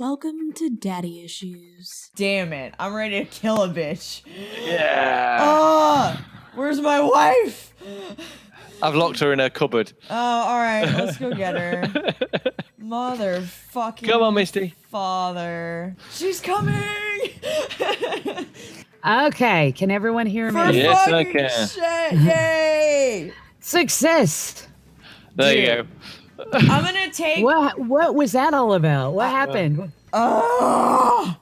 Welcome to Daddy Issues. Damn it, I'm ready to kill a bitch. Yeah. Oh, where's my wife? I've locked her in her cupboard. Oh, alright, let's go get her. Motherfucking Come on, Misty. father. She's coming! Okay, can everyone hear me? For Yes, I fucking can. shit, yay! Success. There you Dude. go. I'm gonna take... What was that all about? What happened? Oh!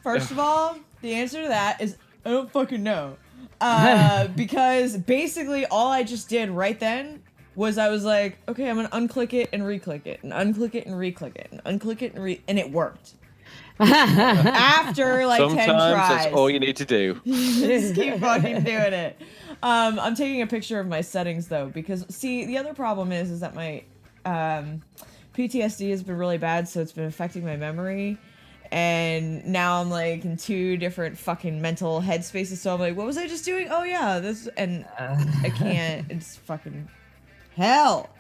First of all, the answer to that is I don't fucking know. Because basically all I just did right then was I was like, okay, I'm gonna unclick it and reclick it, and unclick it and reclick it, and unclick it and it worked. After like 10 tries. Sometimes that's all you need to do. Just keep fucking doing it. I'm taking a picture of my settings though, because see, the other problem is that my PTSD has been really bad, so it's been affecting my memory. And now I'm like in two different fucking mental headspaces. So I'm like, what was I just doing? Oh yeah, this, and I can't. It's fucking hell.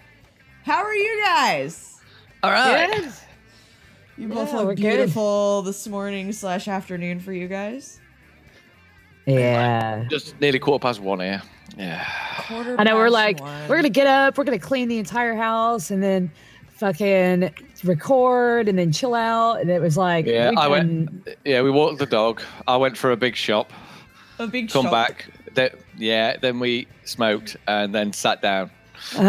How are you guys? All right. Good. You both Yeah, we're look good. beautiful this morning / afternoon for you guys. Yeah. Just nearly 1:15 here. Yeah. Quarter I know we're like, past we're 1. gonna get up, we're gonna clean the entire house, and then fucking record, and then chill out. And it was like, Yeah, we've I done- went. Yeah, we walked the dog. I went for a big shop. A big Come shop. back. Then we smoked and then sat down. I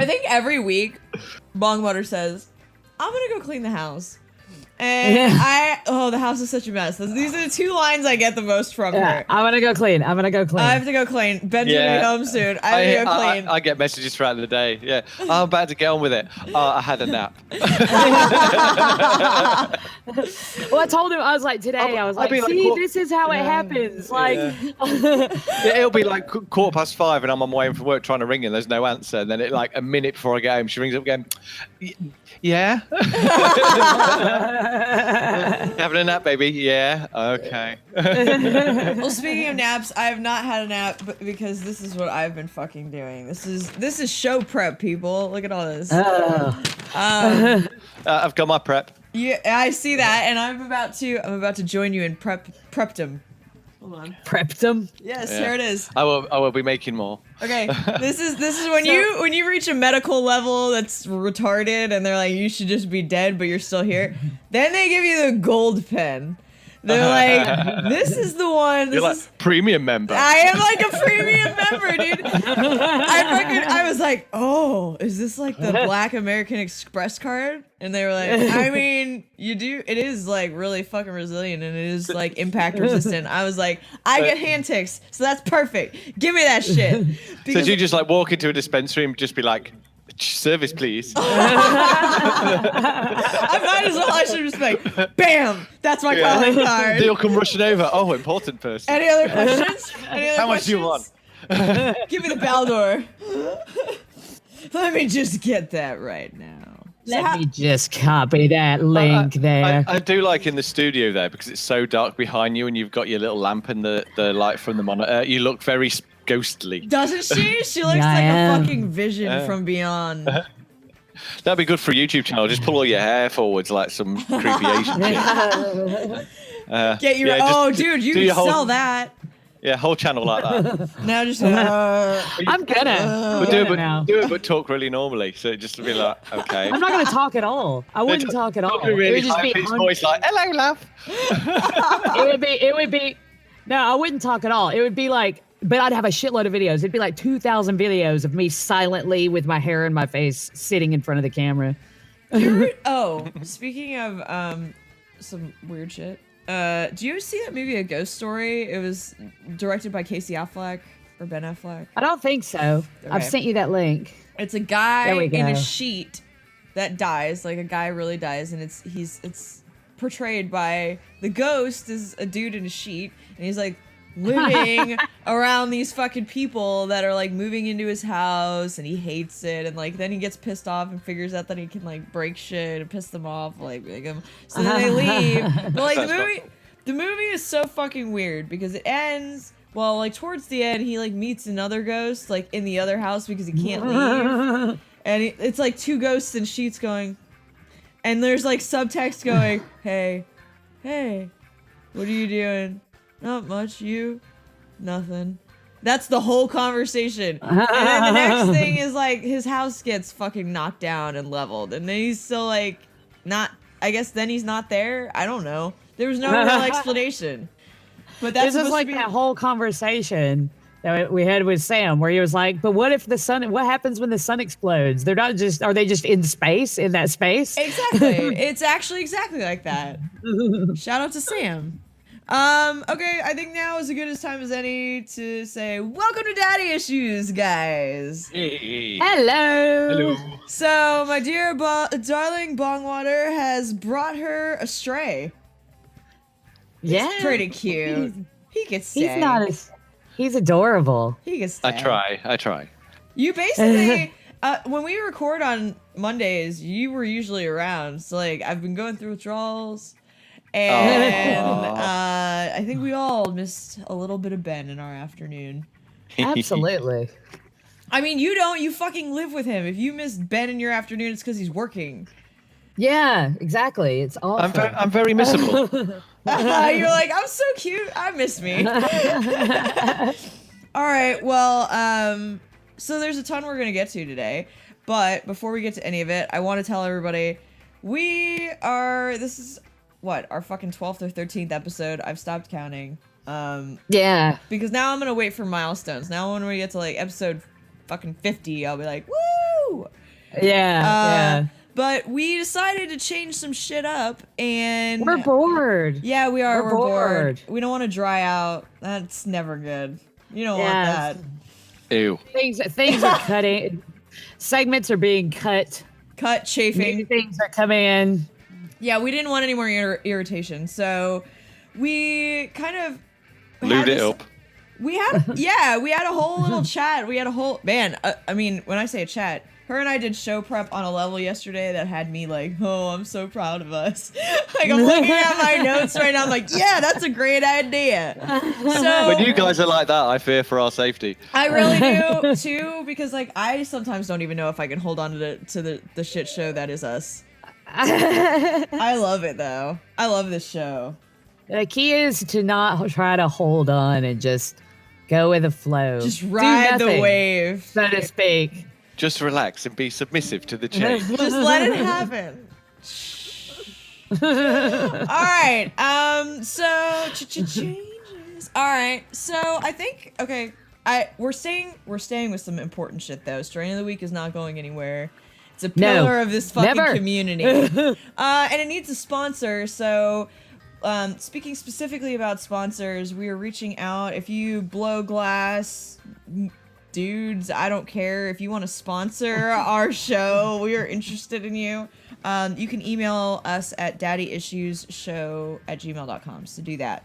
think every week, Bongwater says, I'm gonna go clean the house. And the house is such a mess. These are the two lines I get the most from Yeah, her. I'm gonna go clean. I'm gonna go clean. I have to go clean. Ben's gonna Yeah. be home soon. I have to go clean. I get messages throughout the day. Yeah. I'm about to get on with it. I had a nap. Well, I told him, I was like, today, I was I'll like, be like, see, what- this is how it happens. Like, Yeah, it'll be like 5:15 and I'm on my way in from work trying to ring and there's no answer. And then like a minute before I get home, she rings up again. Yeah. Having a nap, baby? Yeah. Okay. Well, speaking of naps, I have not had a nap because this is what I've been fucking doing. This is show prep, people. Look at all this. I've got my prep. Yeah, I see that, and I'm about to join you in prepdom. Hold on. prepped them. Yes, Yeah. here it is. I will be making more. Okay, this is when you reach a medical level that's retarded, and they're like, you should just be dead, but you're still here. Then they give you the gold pen. They're like, this is the one. You're like premium member. I am like a premium member, dude. I was like, oh, is this like the Black American Express card? And they were like, I mean, it is like really fucking resilient and it is like impact resistant. I was like, I get hand ticks, so that's perfect. Give me that shit. So Because you just like walk into a dispensary and just be like, service please. I might as well, I should just be like, bam, that's my calling card. They'll come rushing over. Oh, important person. Any other questions? How much do you want? Give me the Baldor. Let me just get that right now. Let me just copy that link there. I do like in the studio there because it's so dark behind you and you've got your little lamp and the light from the monitor. You look very ghostly. Doesn't she? She looks Yeah, I like am. a fucking vision from beyond. That'd be good for a YouTube channel. Just pull all your hair forwards like some creepy Asian shit. Get you. Yeah, just dude, you do can your whole- sell that. Yeah, whole channel like that. Now just. I'm gonna. But now. do it, but talk really normally. So just to be like, okay. I'm not gonna talk at all. I wouldn't talk at all. Be really It would just high be. pitched voice like, hello, love. It would be. No, I wouldn't talk at all. It would be like, but I'd have a shitload of videos. It'd be like 2,000 videos of me silently with my hair in my face, sitting in front of the camera. Speaking of some weird shit. Do you see that movie A Ghost Story? It was directed by Casey Affleck or Ben Affleck. I don't think so. I've Okay. sent you that link. It's a There guy we in a go. sheet that dies, like a guy really dies, and it's portrayed by the ghost is a dude in a sheet, and he's like living around these fucking people that are like moving into his house, and he hates it, and like then he gets pissed off and figures out that he can like break shit and piss them off, like make them. So then they leave. But like the movie is so fucking weird because it ends. Well, like towards the end, he like meets another ghost like in the other house because he can't leave. and it's like two ghosts in sheets going, and there's like subtext going, hey, what are you doing? Not much. You? Nothing. That's the whole conversation. And then the next thing is like his house gets fucking knocked down and leveled, and then he's still like not. I guess then he's not there. I don't know. There was no real explanation. But that's this is like that whole conversation that we had with Sam, where he was like, "But what if the sun? What happens when the sun explodes? They're not just. Are they just in space? In that space?" Exactly. It's actually exactly like that. Shout out to Sam. Okay, I think now is as good a time as any to say welcome to Daddy Issues, guys. Hey. Hello. So my dear darling Bongwater has brought her a stray. Yeah. It's pretty cute. He could stay. He's not as. He's adorable. He could stay. I try. You basically, when we record on Mondays, you were usually around. So like, I've been going through withdrawals. And I think we all missed a little bit of Ben in our afternoon. Absolutely. I mean, you don't. You fucking live with him. If you missed Ben in your afternoon, it's because he's working. Yeah, exactly. It's awful. I'm very missable. You're like, I'm so cute. I miss me. All right. Well, so there's a ton we're going to get to today. But before we get to any of it, I want to tell everybody this is what, our fucking 12th or 13th episode. I've stopped counting. Yeah. Because now I'm gonna wait for milestones. Now when we get to like episode fucking 50, I'll be like, woo! Yeah. But we decided to change some shit up, and We're bored. yeah, we are. We're We're bored. bored. We don't want to dry out. That's never good. You don't Yes. want Ew. Things are cutting. Segments are being cut. that. Cut chafing. New things are coming in. Yeah, we didn't want any more irritation, so we kind of Lewd it up. We had a whole little chat. We had a whole I mean, when I say a chat, her and I did show prep on a level yesterday that had me like, oh, I'm so proud of us. Like I'm looking at my notes right now. I'm like, yeah, that's a great idea. So When you guys are like that, I fear for our safety. I really do too, because like I sometimes don't even know if I can hold on to the shit show that is us. I love it though. I love this show. The key is to not try to hold on and just go with the flow. Just Do ride the nothing, wave. so to speak. Just relax and be submissive to the change. Just let it happen. All right. So changes. All right. So I think we're staying with some important shit though. Strain of the week is not going anywhere. It's a pillar of this fucking community. And it needs a sponsor. So, speaking specifically about sponsors, we are reaching out. If you blow glass, dudes, I don't care. If you want to sponsor our show, we are interested in you. You can email us at daddyissuesshow@gmail.com. So do that.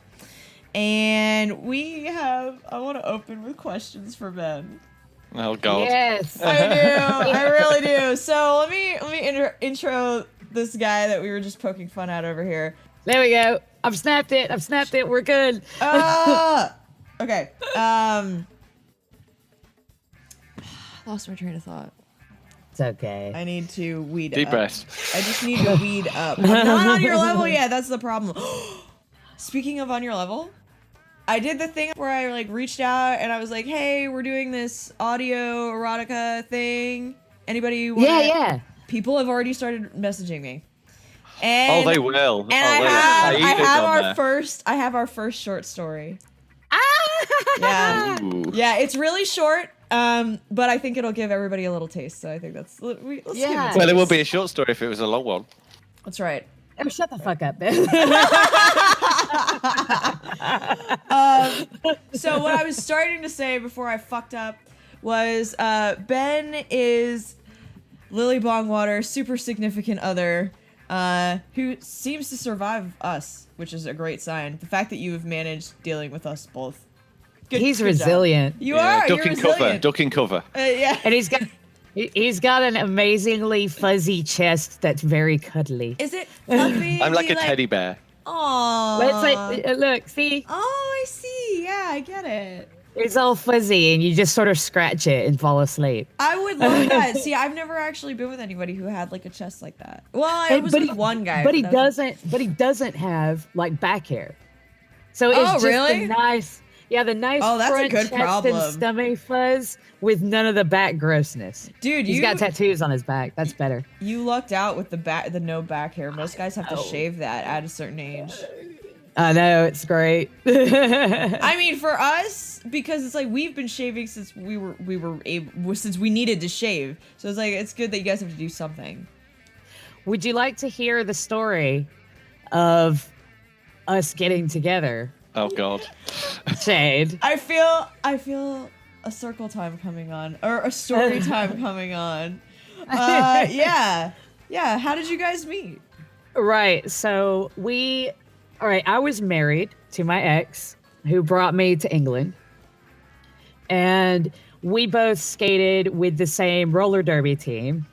And I want to open with questions for Ben. Oh God. Yes. I do. I really do. So let me intro this guy that we were just poking fun at over here. There we go. I've snapped it. We're good. Okay. Lost my train of thought. It's okay. I need to weed Deep up. breath. I just need to weed up. I'm not on your level yet. That's the problem. Speaking of on your level, I did the thing where I like reached out and I was like, "Hey, we're doing this audio erotica thing. Anybody want?" Yeah. People have already started messaging me. And, They will. And I have our first short story. Yeah. Ooh. Yeah, it's really short. But I think it'll give everybody a little taste. So I think let's give it a taste. Well, it would be a short story if it was a long one. That's right. Oh, shut the fuck up, Ben. So what I was starting to say before I fucked up was Ben is Lily Bongwater, super significant other, who seems to survive us, which is a great sign. The fact that you have managed dealing with us both. He's good resilient. Job. You are. You're Duck and resilient. cover. Duck and cover. Yeah. And he's got an amazingly fuzzy chest that's very cuddly. Is it fluffy? I'm like a teddy bear. Aww. Let's look, see? Oh, I see. Yeah, I get it. It's all fuzzy, and you just sort of scratch it and fall asleep. I would love that. See, I've never actually been with anybody who had like a chest like that. Well, I was with one guy, but he that was- doesn't. But he doesn't have like back hair. So it's Oh, just really? the nice, the nice Oh, that's a front good chest problem. and stomach fuzz with none of the back grossness. Dude, He's got tattoos on his back. That's better. You lucked out with the no back hair. Most guys have to Oh. shave that at a certain age. I know, it's great. I mean, for us, because it's like we've been shaving since we were able, since we needed to shave. So it's like it's good that you guys have to do something. Would you like to hear the story of us getting together, Oh God. Shade? I feel a circle time coming on, or a story time coming on. Yeah. How did you guys meet? Right. So all right, I was married to my ex who brought me to England. And we both skated with the same roller derby team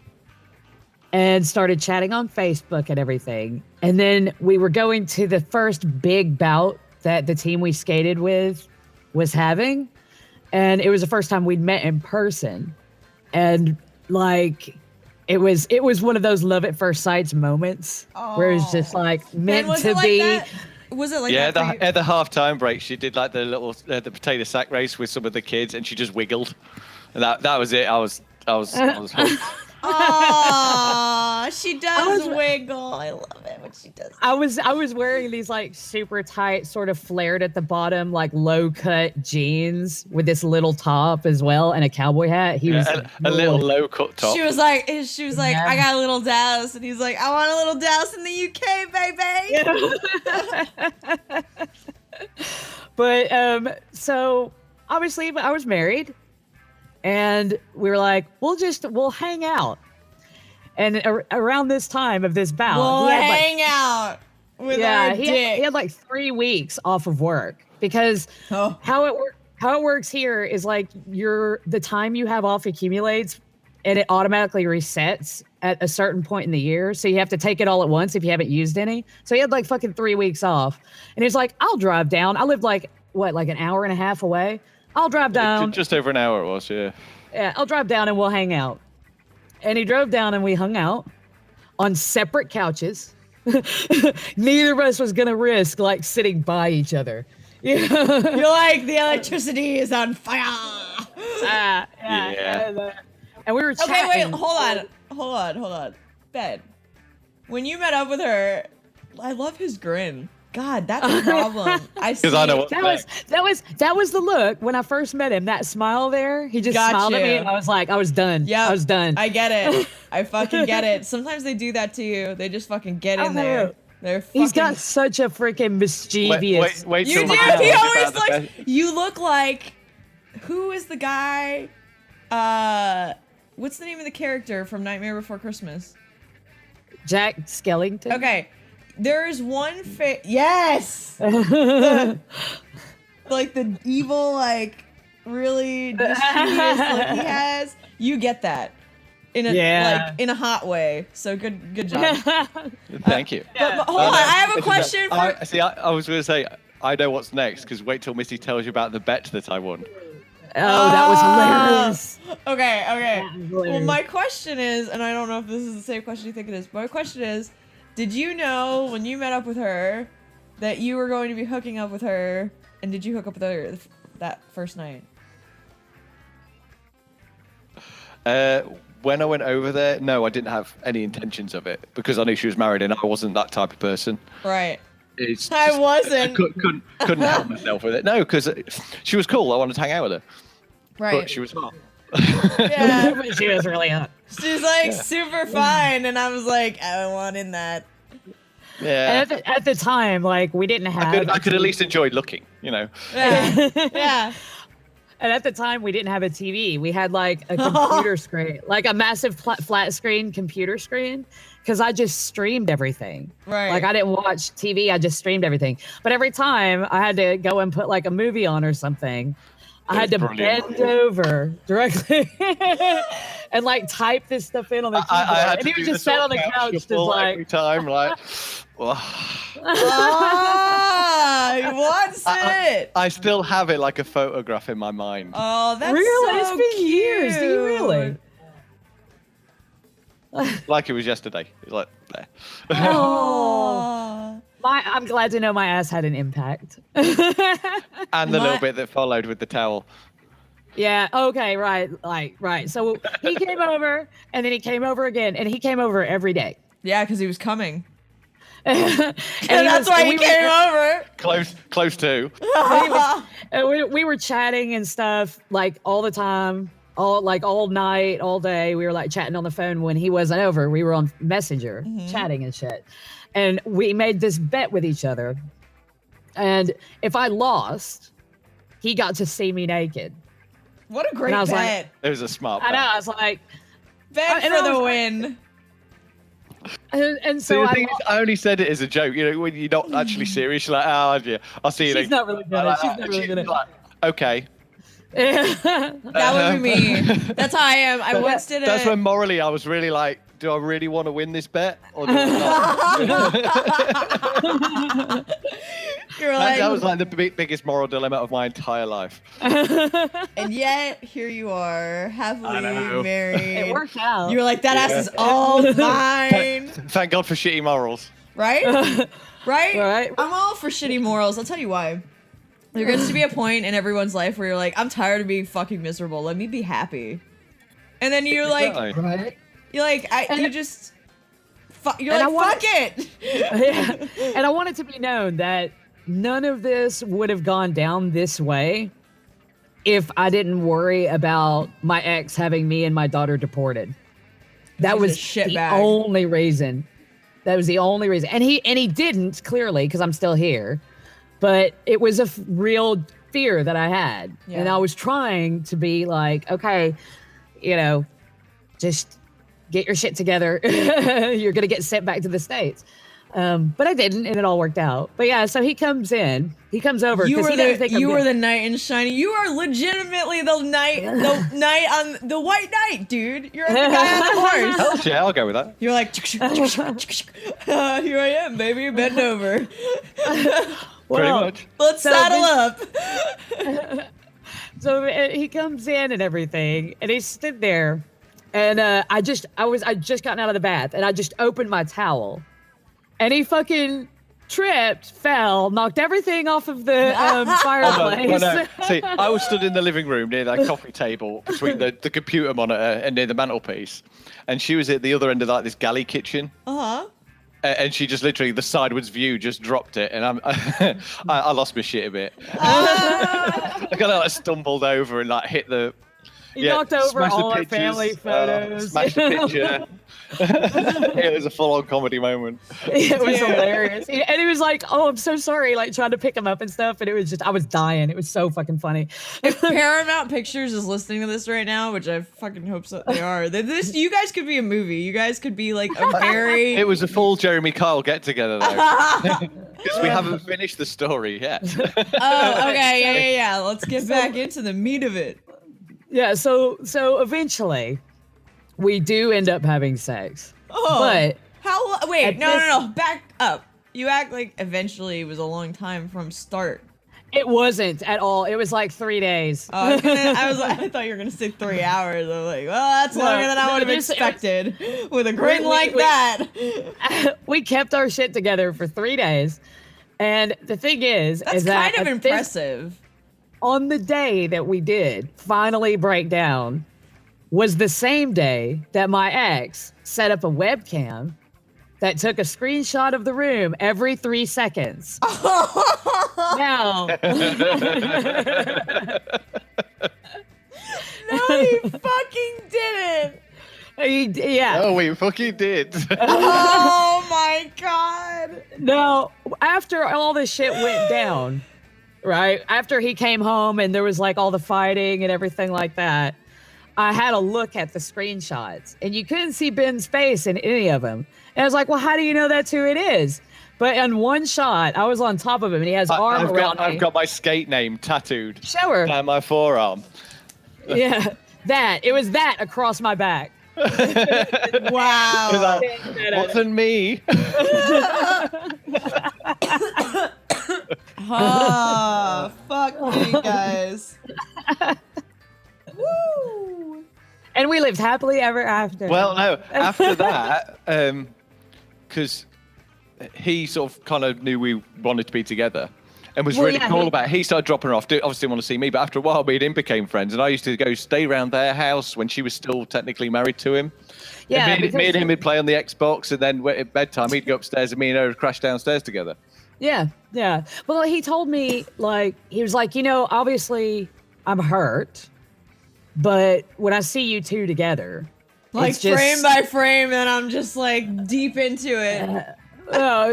and started chatting on Facebook and everything. And then we were going to the first big bout that the team we skated with was having. And it was the first time we'd met in person. And like, it was one of those love at first sight moments where it's just like meant was to it like be. that? Was it like Yeah, that? for you? at the half-time break, she did like the little the potato sack race with some of the kids, and she just wiggled, and that was it. I was hooked. Aw, she does was- wiggle. I love it when she does. I was wearing these like super tight, sort of flared at the bottom, like low cut jeans with this little top as well and a cowboy hat. He was a little low-cut top. She was like, Yeah. I got a little douse, and he's like, I want a little douse in the UK, baby. But so obviously I was married, and we were like, we'll hang out. And around this time of this bout, We'll he had, like, hang out with our he dick. had like 3 weeks off of work because Oh. how it works here is like the time you have off accumulates and it automatically resets at a certain point in the year. So you have to take it all at once if you haven't used any. So he had like fucking 3 weeks off, and he's like, I'll drive down. I lived like an hour and a half away. I'll drive down. Just over an hour it was, yeah. Yeah, I'll drive down and we'll hang out. And he drove down and we hung out on separate couches. Neither of us was gonna risk like sitting by each other. You're like, the electricity is on fire. Yeah. And we were Okay, chatting. wait, hold on. Ben, when you met up with her, I love his grin. God, that's a problem. Because I know what That was the look when I first met him. That smile there, he just Got smiled at me, you. and I was like, I was done. Yeah, I was done. I get it. I fucking get it. Sometimes they do that to you. They just fucking get in there. know. They're fucking. He's got such a freaking mischievous. wait You till do. we He talk about always the looks. best- You look like. Who is the guy? What's the name of the character from Nightmare Before Christmas? Jack Skellington. Okay, there is one yes. Like the evil, like really mischievous look he has. You get that in a Yeah. in a hot way. So good job. Thank you. But hold on, I have a question for. I was going to say, I know what's next, because wait till Missy tells you about the bet that I won. Oh, that was hilarious. Okay. That was Well, hilarious. my question is, and I don't know if this is the same question you think it is, but my question is, did you know when you met up with her that you were going to be hooking up with her, and did you hook up with her that first night? When I went over there, no, I didn't have any intentions of it, because I knew she was married and I wasn't that type of person. Right. It's I just- wasn't. couldn't help myself with it. No, because she was cool. I wanted to hang out with her. Right. But she was hot. Yeah. She was really hot. She's like super fine, and I was like, I want in that. Yeah. And at the time, like, we didn't have. I could at least enjoy looking, you know. Yeah. Yeah. And at the time, we didn't have a TV. We had like a computer screen, like a massive flat screen computer screen, because I just streamed everything. Right. Like I didn't watch TV. I just streamed everything. But every time I had to go and put like a movie on or something, I had to Brilliant. bend over directly and like type this stuff in on the keyboard. I had And to he do was just the sat sort on the of couch, just shuffle like. every time, like. Ah, He wants it. I still have it like a photograph in my mind. Oh, that's Really? so It's been years. Do you really? Like it was yesterday. It's like there. Oh. I'm glad to know my ass had an impact. And the little My- bit that followed with the towel. Yeah. Okay. Right. Right. So he came over, and then he came over again, and he came over every day. Yeah, because he was coming. And That's why he came over. Close to. We were chatting and stuff like all the time, all night, all day. We were like chatting on the phone when he wasn't over. We were on Messenger chatting and shit. And we made this bet with each other. And if I lost, he got to see me naked. What a great And I was like- bet. It was a smart I bet. know. I was like, Bet and for I the was like- win. and See, so the thing is, I only said it as a joke. You know, when you're not actually serious, you're like, oh, yeah, I'll see you she's later. not really good at it. She's not really good at Like, okay. it. That would be me. That's how I am. I once did That's it. when morally I was really like, do I really want to win this bet? Or do I not? You're like, That was like the biggest moral dilemma of my entire life. and yet here you are, happily know. married. It worked out. You're like, that ass is all mine. Thank God for shitty morals. Right? Right? Right. I'm all for shitty morals. I'll tell you why. There gets to be a point in everyone's life where you're like, I'm tired of being fucking miserable. Let me be happy. And then you're like, Exactly. Right. you're like, you just, you're And like, I fuck it. Yeah. And I want it to be known that none of this would have gone down this way if I didn't worry about my ex having me and my daughter deported. That He's a was shitbag. the only reason. That was the only reason. And he didn't, clearly, because I'm still here. But it was a real fear that I had. And Yeah. I was trying to be like, okay, you know, just get your shit together. You're going to get sent back to the States. But I didn't, and it all worked out. But yeah, so he comes over. You 'cause were he doesn't think I'm the good. knight in shining. You are legitimately the knight on the white knight, dude. You're the guy on the horse. Hell yeah, I'll go with that. You're like, here I am, baby, bend over. Pretty Well, much. Let's So saddle this- up. So he comes in and everything, and he stood there, and I just gotten out of the bath, and I just opened my towel, and he fucking tripped, fell, knocked everything off of the fireplace. No. See, I was stood in the living room near that coffee table between the computer monitor and near the mantelpiece, and she was at the other end of like this galley kitchen. Uh-huh. And she just literally, the sideways view just dropped it, and I lost my shit a bit. Ah. I kind of like stumbled over and like hit the. He knocked over smashed the all our pictures, family photos. Smashed the picture. It was a full-on comedy moment. It was Dude. hilarious. And he was like, "Oh, I'm so sorry," like trying to pick him up and stuff. And it was just, I was dying. It was so fucking funny. If Paramount Pictures is listening to this right now, which I fucking hope so they are, you guys could be a movie. You guys could be like a very. It was a full Jeremy Kyle get-together though, because we haven't finished the story yet. Oh, okay, yeah. Let's get back into the meat of it. Yeah. So eventually, we do end up having sex. Oh, But wait, at no, this- no, back up. You act like eventually was a long time from start. It wasn't at all. It was like 3 days. Oh, I thought you were gonna say 3 hours. I'm like, well, that's No, longer than I no, would have this- expected with a grin like we- that. We kept our shit together for 3 days. And the thing is That's that kind of at this- impressive. on the day that we did finally break down was the same day that my ex set up a webcam that took a screenshot of the room every 3 seconds. Now, No, you fucking didn't. yeah. Oh, we fucking did. Oh my god. Now, after all this shit went down, right? After he came home and there was like all the fighting and everything like that, I had a look at the screenshots and you couldn't see Ben's face in any of them. And I was like, well, how do you know that's who it is? But in one shot, I was on top of him and he has arm around me. I've got my skate name tattooed Show her. down my forearm. Yeah, that. It was that across my back. Wow. That wasn't me. Ah, fuck me, guys. Woo! And we lived happily ever after. Well, no, after that, because he sort of kind of knew we wanted to be together and was really cool about it. He started dropping her off. Obviously didn't want to see me, but after a while, me and him became friends. And I used to go stay around their house when she was still technically married to him. Yeah, and me and him would play on the Xbox, and then at bedtime, he'd go upstairs and me and her would crash downstairs together. Yeah. Well, he told me, like, he was like, obviously I'm hurt, but when I see you two together, Like it's just, frame by frame, and I'm just like deep into it.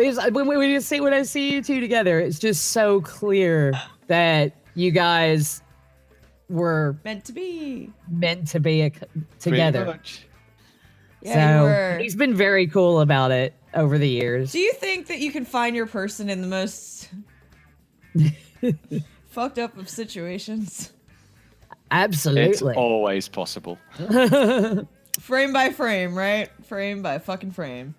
he's like, when I see you two together, it's just so clear that you guys were Meant to be. together. Pretty much. Yeah, you were. So he's been very cool about it over the years. Do you think that you can find your person in the most fucked up of situations? Absolutely. It's always possible. Frame by frame, right? Frame by fucking frame.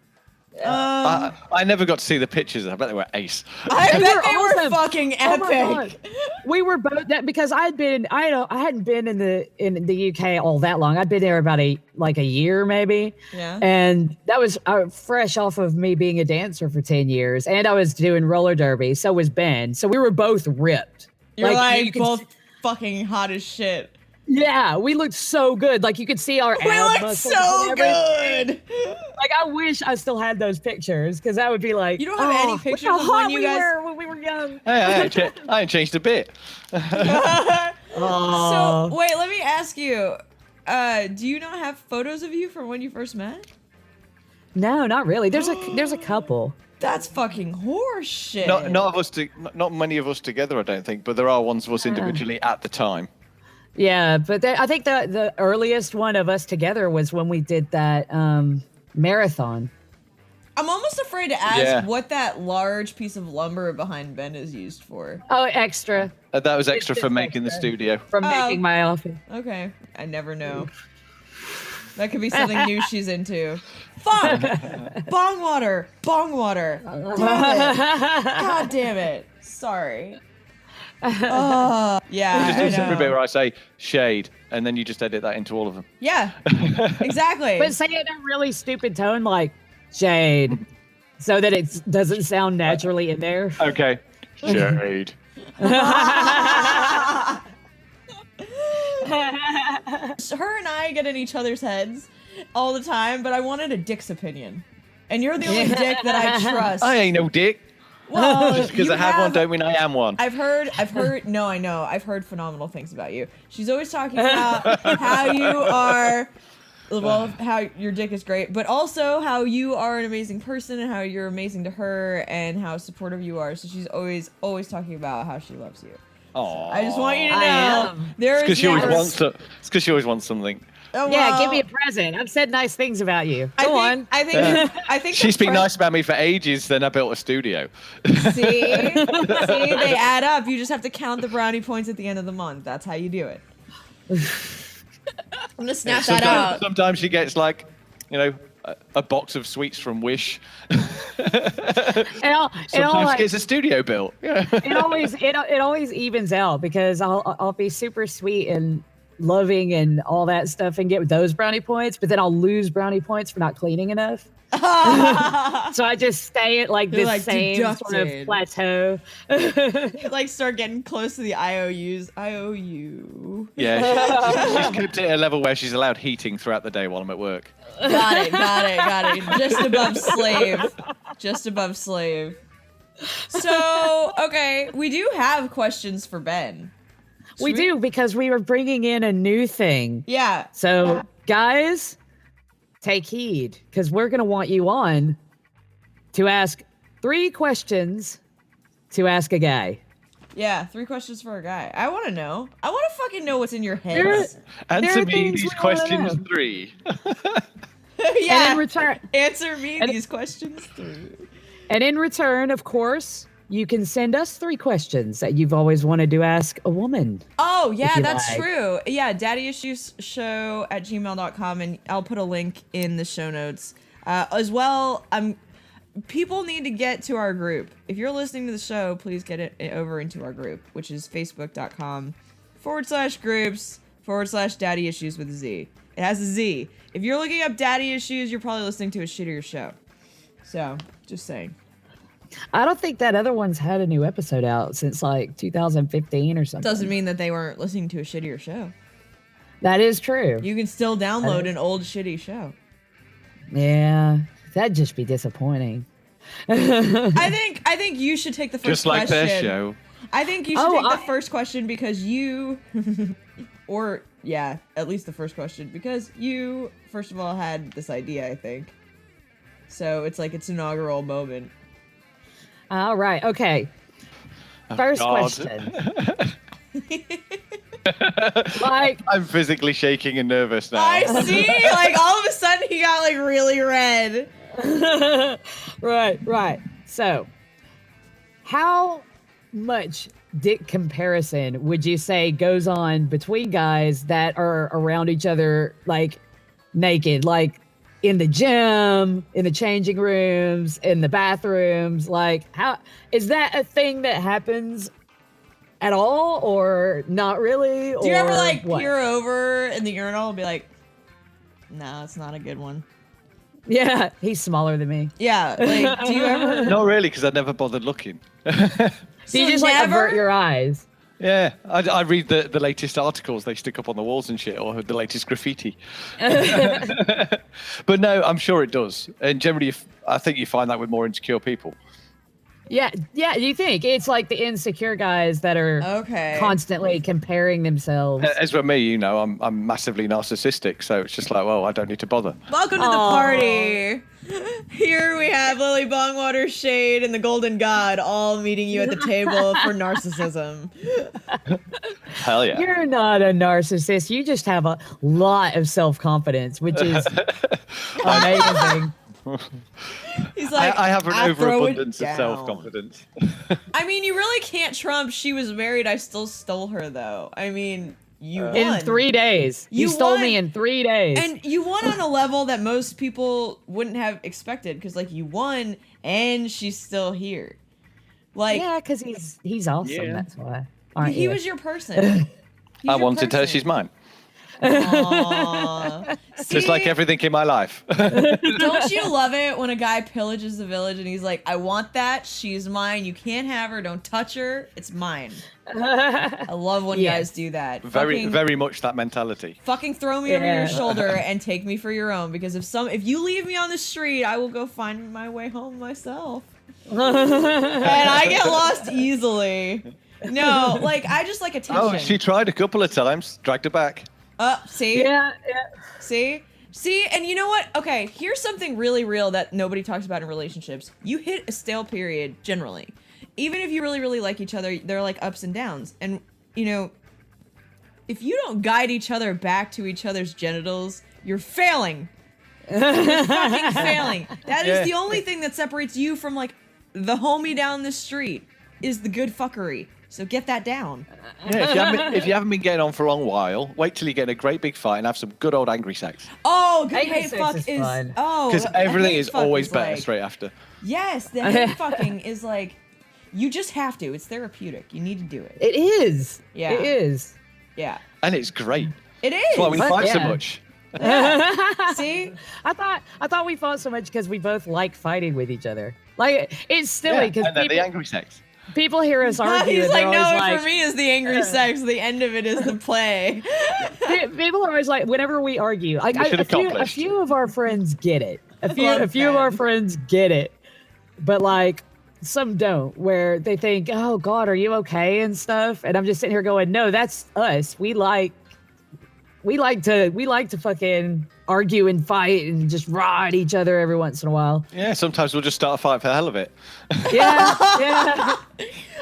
I never got to see the pictures. I bet they were ace. I bet they were awesome. fucking Oh my epic. God. We were both that because I hadn't been in the UK all that long. I'd been there about a year maybe. Yeah. And that was fresh off of me being a dancer for 10 years, and I was doing roller derby. So was Ben. So we were both ripped. You're like you could both fucking hot as shit. Yeah, we looked so good. Like you could see our We ab look muscles so and good. Like I wish I still had those pictures because that would be like, You don't have any pictures look how of when hot you we guys- were when we were young. Hey, I ain't changed a bit. So wait, let me ask you. Do you not have photos of you from when you first met? No, not really. There's a couple. That's fucking horse shit. Not many of us together, I don't think, but there are ones of us individually at the time. Yeah, but I think the earliest one of us together was when we did that marathon. I'm almost afraid to ask what that large piece of lumber behind Ben is used for. Oh, extra. That was extra It's for just making the extra. studio. From making my office. Okay, I never know. That could be something new she's into. Fuck! Bongwater! Bongwater! God damn it. Sorry. Yeah, Just I do every bit know. where I say shade, and then you just edit that into all of them. Yeah, exactly. But say it in a really stupid tone like Jade, so that it doesn't sound naturally in there. Okay. Shade. Her and I get in each other's heads all the time, but I wanted a dick's opinion. And you're the only dick that I trust. I ain't no dick. Well, Just because you I have one don't mean I am one. I've heard, no, I know. I've heard phenomenal things about you. She's always talking about how you are, well, how your dick is great, but also how you are an amazing person and how you're amazing to her and how supportive you are. So she's always talking about how she loves you. Aww. I just want you to I know. am. There Because is she always never- wants to. It's because she always wants something. Oh, Yeah, well, give me a present. I've said nice things about you. Go on. I think She's the been nice about me for ages. Then I built a studio. See, they add up. You just have to count the brownie points at the end of the month. That's how you do it. I'm gonna snap that out. Sometimes she gets like, a box of sweets from Wish. Sometimes Sometimes she gets a studio built. Yeah. it always evens out because I'll be super sweet and loving and all that stuff and get those brownie points, but then I'll lose brownie points for not cleaning enough. So I just stay at like You're, this like, same sort of deducted. plateau. Like start getting close to the IOUs. IOU. Yeah, she's kept it at a level where she's allowed heating throughout the day while I'm at work. Got it. Just above slave. Just above slave. So, okay, we do have questions for Ben. We do because we were bringing in a new thing. Yeah. So guys, take heed because we're going to want you on to ask 3 questions to ask a guy. Yeah, 3 questions for a guy. I want to know. I want to fucking know what's in your heads. Answer are me things these we wanna questions know. 3. Yeah. And in return, Answer me these questions 3. of course, you can send us 3 questions that you've always wanted to ask a woman. Oh, yeah, you that's like. true. Yeah, daddyissuesshow@gmail.com, and I'll put a link in the show notes. As well, people need to get to our group. If you're listening to the show, please get it over into our group, which is facebook.com/groups/daddy issues with a Z. It has a Z. If you're looking up daddy issues, you're probably listening to a shittier show. So, just saying. I don't think that other one's had a new episode out since like 2015 or something. Doesn't mean that they weren't listening to a shittier show. That is true. You can still download an old shitty show. Yeah, that'd just be disappointing. I think you should take the first Just like question. their show. I think you should take the first question because you, or yeah, at least the first question because you, first of all, had this idea. I think. So it's like its inaugural moment. All right. Okay. First God. question. Like, I'm physically shaking and nervous now. I see. Like all of a sudden he got like really red. right. So, how much dick comparison would you say goes on between guys that are around each other, like naked, like in the gym, in the changing rooms, in the bathrooms? Like, how is that a thing that happens at all, or not really? Do you ever like what? peer over in the urinal and be like, "No, it's not a good one." Yeah, he's smaller than me. Yeah, like do you ever? Not really, because I never bothered looking. So you just like avert your eyes. Yeah, I read the latest articles they stick up on the walls and shit, or the latest graffiti. But no, I'm sure it does. And generally, I think you find that with more insecure people. Yeah. You think it's like the insecure guys that are constantly comparing themselves? As for me, I'm massively narcissistic, so it's just like, well, I don't need to bother. Welcome to the party. Here we have Lily Bongwater, Shade, and the Golden God all meeting you at the table for narcissism. Hell yeah. You're not a narcissist. You just have a lot of self-confidence, which is amazing. He's like, I have an overabundance of down. self-confidence. I mean, you really can't trump she was married, I still stole her, though. I mean, you won. In 3 days. You stole won. me in 3 days. And you won on a level that most people wouldn't have expected, because, like, you won, and she's still here. Like, yeah, because he's awesome, Yeah. that's why. Aren't he you? was your person. I wanted her, she's mine. Aww. Just like everything in my life. Don't you love it when a guy pillages the village and he's like, I want that, she's mine, you can't have her, don't touch her, it's mine. I love when guys do that. Very much that mentality. Fucking throw me over your shoulder and take me for your own, because if you leave me on the street, I will go find my way home myself. And I get lost easily. No, like, I just like attention. Oh, she tried a couple of times, dragged her back. See? Yeah. See, and you know what? Okay, here's something really real that nobody talks about in relationships. You hit a stale period, generally. Even if you really, really like each other, there are like ups and downs. And, if you don't guide each other back to each other's genitals, you're failing. You're fucking failing. That is the only thing that separates you from, like, the homie down the street, is the good fuckery. So get that down. Yeah, if you haven't been getting on for a long while, wait till you get in a great big fight and have some good old angry sex. Oh, good Angry hate sex fuck is is fun. Because everything hate is fuck always is better like- straight after. Yes, the hate fucking is like, you just have to. It's therapeutic. You need to do it. It is. Yeah. It is. Yeah. And it's great. It is. That's why we But fight so yeah. much. See? I thought we fought so much because we both like fighting with each other. Like, it's silly because and then the angry sex. people hear us argue. He's and they're like, no, always like, for me is the angry sex. The end of it is the play. people are always like, whenever we argue, like Mission a accomplished. few of our friends get it. A Love few of our that. friends get it, but like some don't. Where they think, "Oh God, are you okay?" and stuff. And I'm just sitting here going, "No, that's us. We like to fucking argue and fight and just raw at each other every once in a while." Yeah, sometimes we'll just start a fight for the hell of it. Yeah.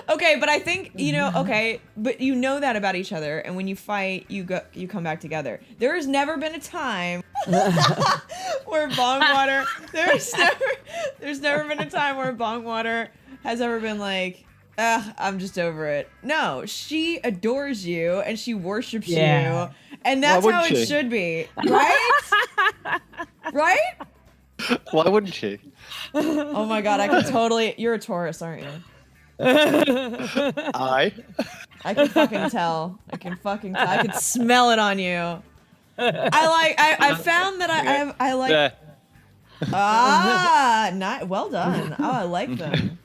Okay, but I think, okay, but you know that about each other, and when you fight, you come back together. There has never been a time where Bongwater, there's never been a time where Bongwater has ever been like, I'm just over it. No, she adores you and she worships you, and that's Why how wouldn't it she? should be, right? Right? Why wouldn't she? Oh my god, I can totally. You're a Taurus, aren't you? I. I can fucking tell. I can smell it on you. I found that I like. Yeah. Not well done. Oh, I like them.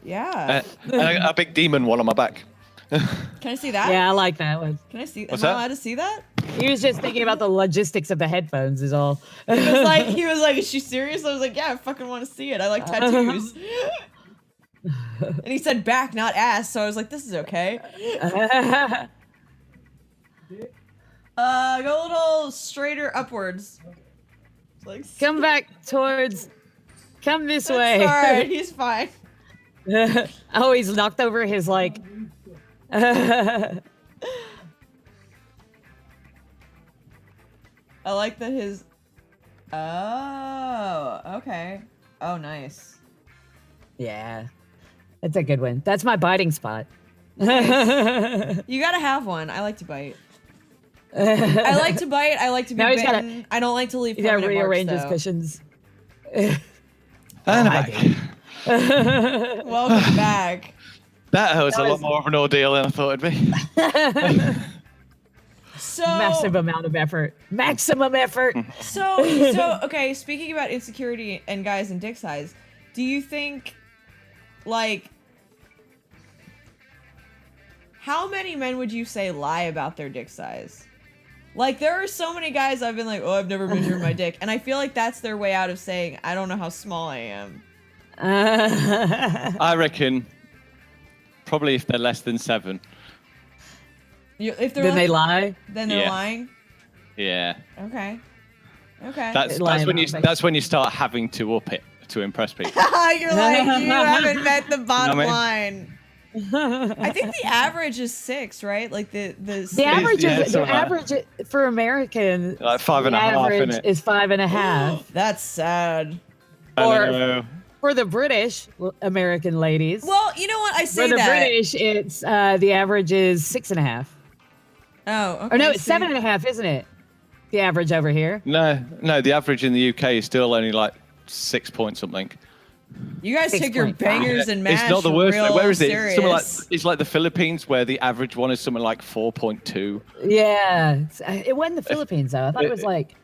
Yeah. And a big demon one on my back. Can I see that? Yeah, I like that one. Can I see? What's Am I that? allowed to see that? He was just thinking about the logistics of the headphones, is all. He was like, is she serious? I was like, yeah, I fucking want to see it. I like tattoos. And he said back, not ass. So I was like, this is okay. Go a little straighter upwards. Like, Come back towards. Come this that's way. all right. He's fine. Oh, he's knocked over his like. I like that his. Oh, okay. Oh, nice. Yeah, that's a good one. That's my biting spot. You gotta have one. I like to bite. I like to bite. I like to be Now he's gotta- bitten. I don't like to leave You gotta permanent marks, rearrange his though. cushions. And back. Welcome back. That was That a lot was- more of an ordeal than I thought it'd be. So Massive amount of effort. Maximum effort. So okay, speaking about insecurity and guys and dick size, do you think, like, how many men would you say lie about their dick size? Like, there are so many guys I've been like, oh, I've never measured my dick, and I feel like that's their way out of saying, I don't know how small I am. I reckon probably if they're less than 7. If they're Then they like- lie. then they're Yeah. lying. Yeah. Okay. Okay. That's Lying when you about that's when you start having to up it to impress people. You're like, you haven't met the bottom You know what line. I think the average is 6, right? Like the The average yeah, is the something like average for American. Like 5.5, the average innit? is 5.5. That's sad. I or- know. For the British American ladies, Well, you know what? I for say the that. British, it's the average is 6.5. Oh, okay. Or no, it's see. 7.5, isn't it? The average over here. No, the average in the UK is still only like 6 point something. You guys take your 6.5. bangers and mash It's not the worst. real Where is it? serious. Something like it's like the Philippines, where the average one is something like 4.2. Yeah, it wasn't the Philippines though. I thought it was like,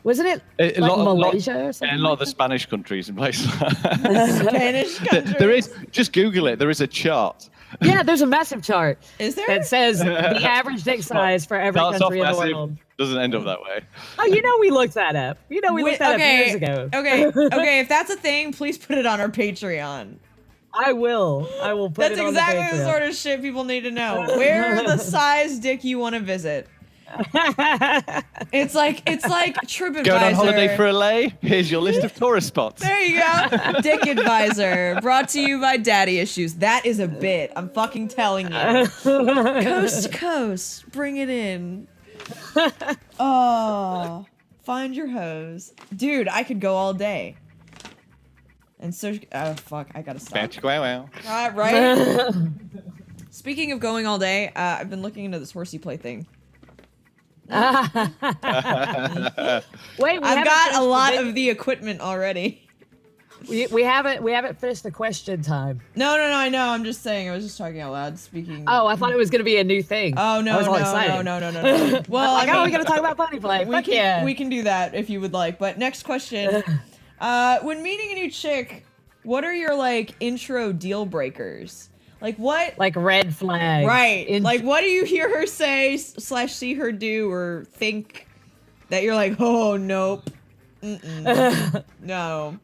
wasn't it A like lot- Malaysia or And something? a lot of the Spanish countries and places. like that. Spanish country. There is just Google it. There is a chart. Yeah, there's a massive chart Is there? that says the average dick size for every Starts off country in the massive, world. doesn't end up that way. Oh, you know we looked that up. You know we looked that up years ago. Okay. If that's a thing, please put it on our Patreon. I will put That's it on exactly the the Patreon. sort of shit people need to know. Where the size dick you want to visit. It's like TripAdvisor. Going on holiday for a lay? Here's your list of tourist spots. There you go. Dick Advisor, brought to you by Daddy Issues. That is a bit. I'm fucking telling you. Coast to coast, bring it in. Oh, find your hose, dude. I could go all day. And so, oh fuck, I gotta stop. Fancy wow. Right. Speaking of going all day, I've been looking into this horsey play thing. Wait, I've got a lot of the equipment already. We haven't finished the question time. No, I know. I'm just saying. I was just talking out loud, speaking. Oh, I thought it was gonna be a new thing. Oh no, I was all no. excited. Well, Like, I mean, we're gonna talk about bunny play. we Fuck can, yeah. we can do that if you would like. But next question: when meeting a new chick, what are your like intro deal breakers? Like what? Like red flag. Right. Like what do you hear her say / see her do or think that you're like, oh nope, no.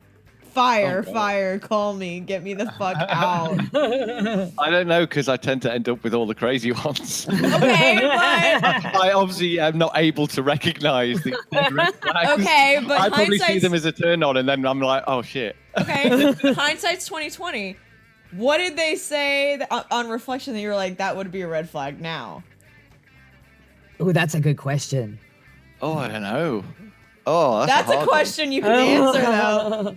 Fire, call me, get me the fuck out. I don't know because I tend to end up with all the crazy ones. Okay, but I obviously am not able to recognize the red flags. okay, but I probably see hindsight's them as a turn on, and then I'm like, oh shit. okay. Hindsight's 2020. What did they say on reflection that you were like, that would be a red flag now? Ooh, that's a good question. Oh, I don't know. Oh, That's a hard one. question you can answer though.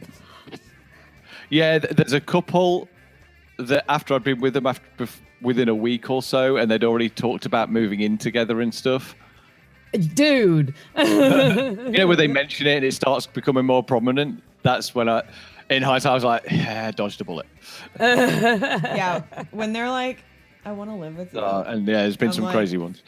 Yeah, there's a couple that after I'd been with them within a week or so, and they'd already talked about moving in together and stuff. Dude. Where they mention it and it starts becoming more prominent. That's when in hindsight, I was like, yeah, dodged a bullet. Yeah, when they're like, I want to live with you. And yeah, there's been some crazy ones.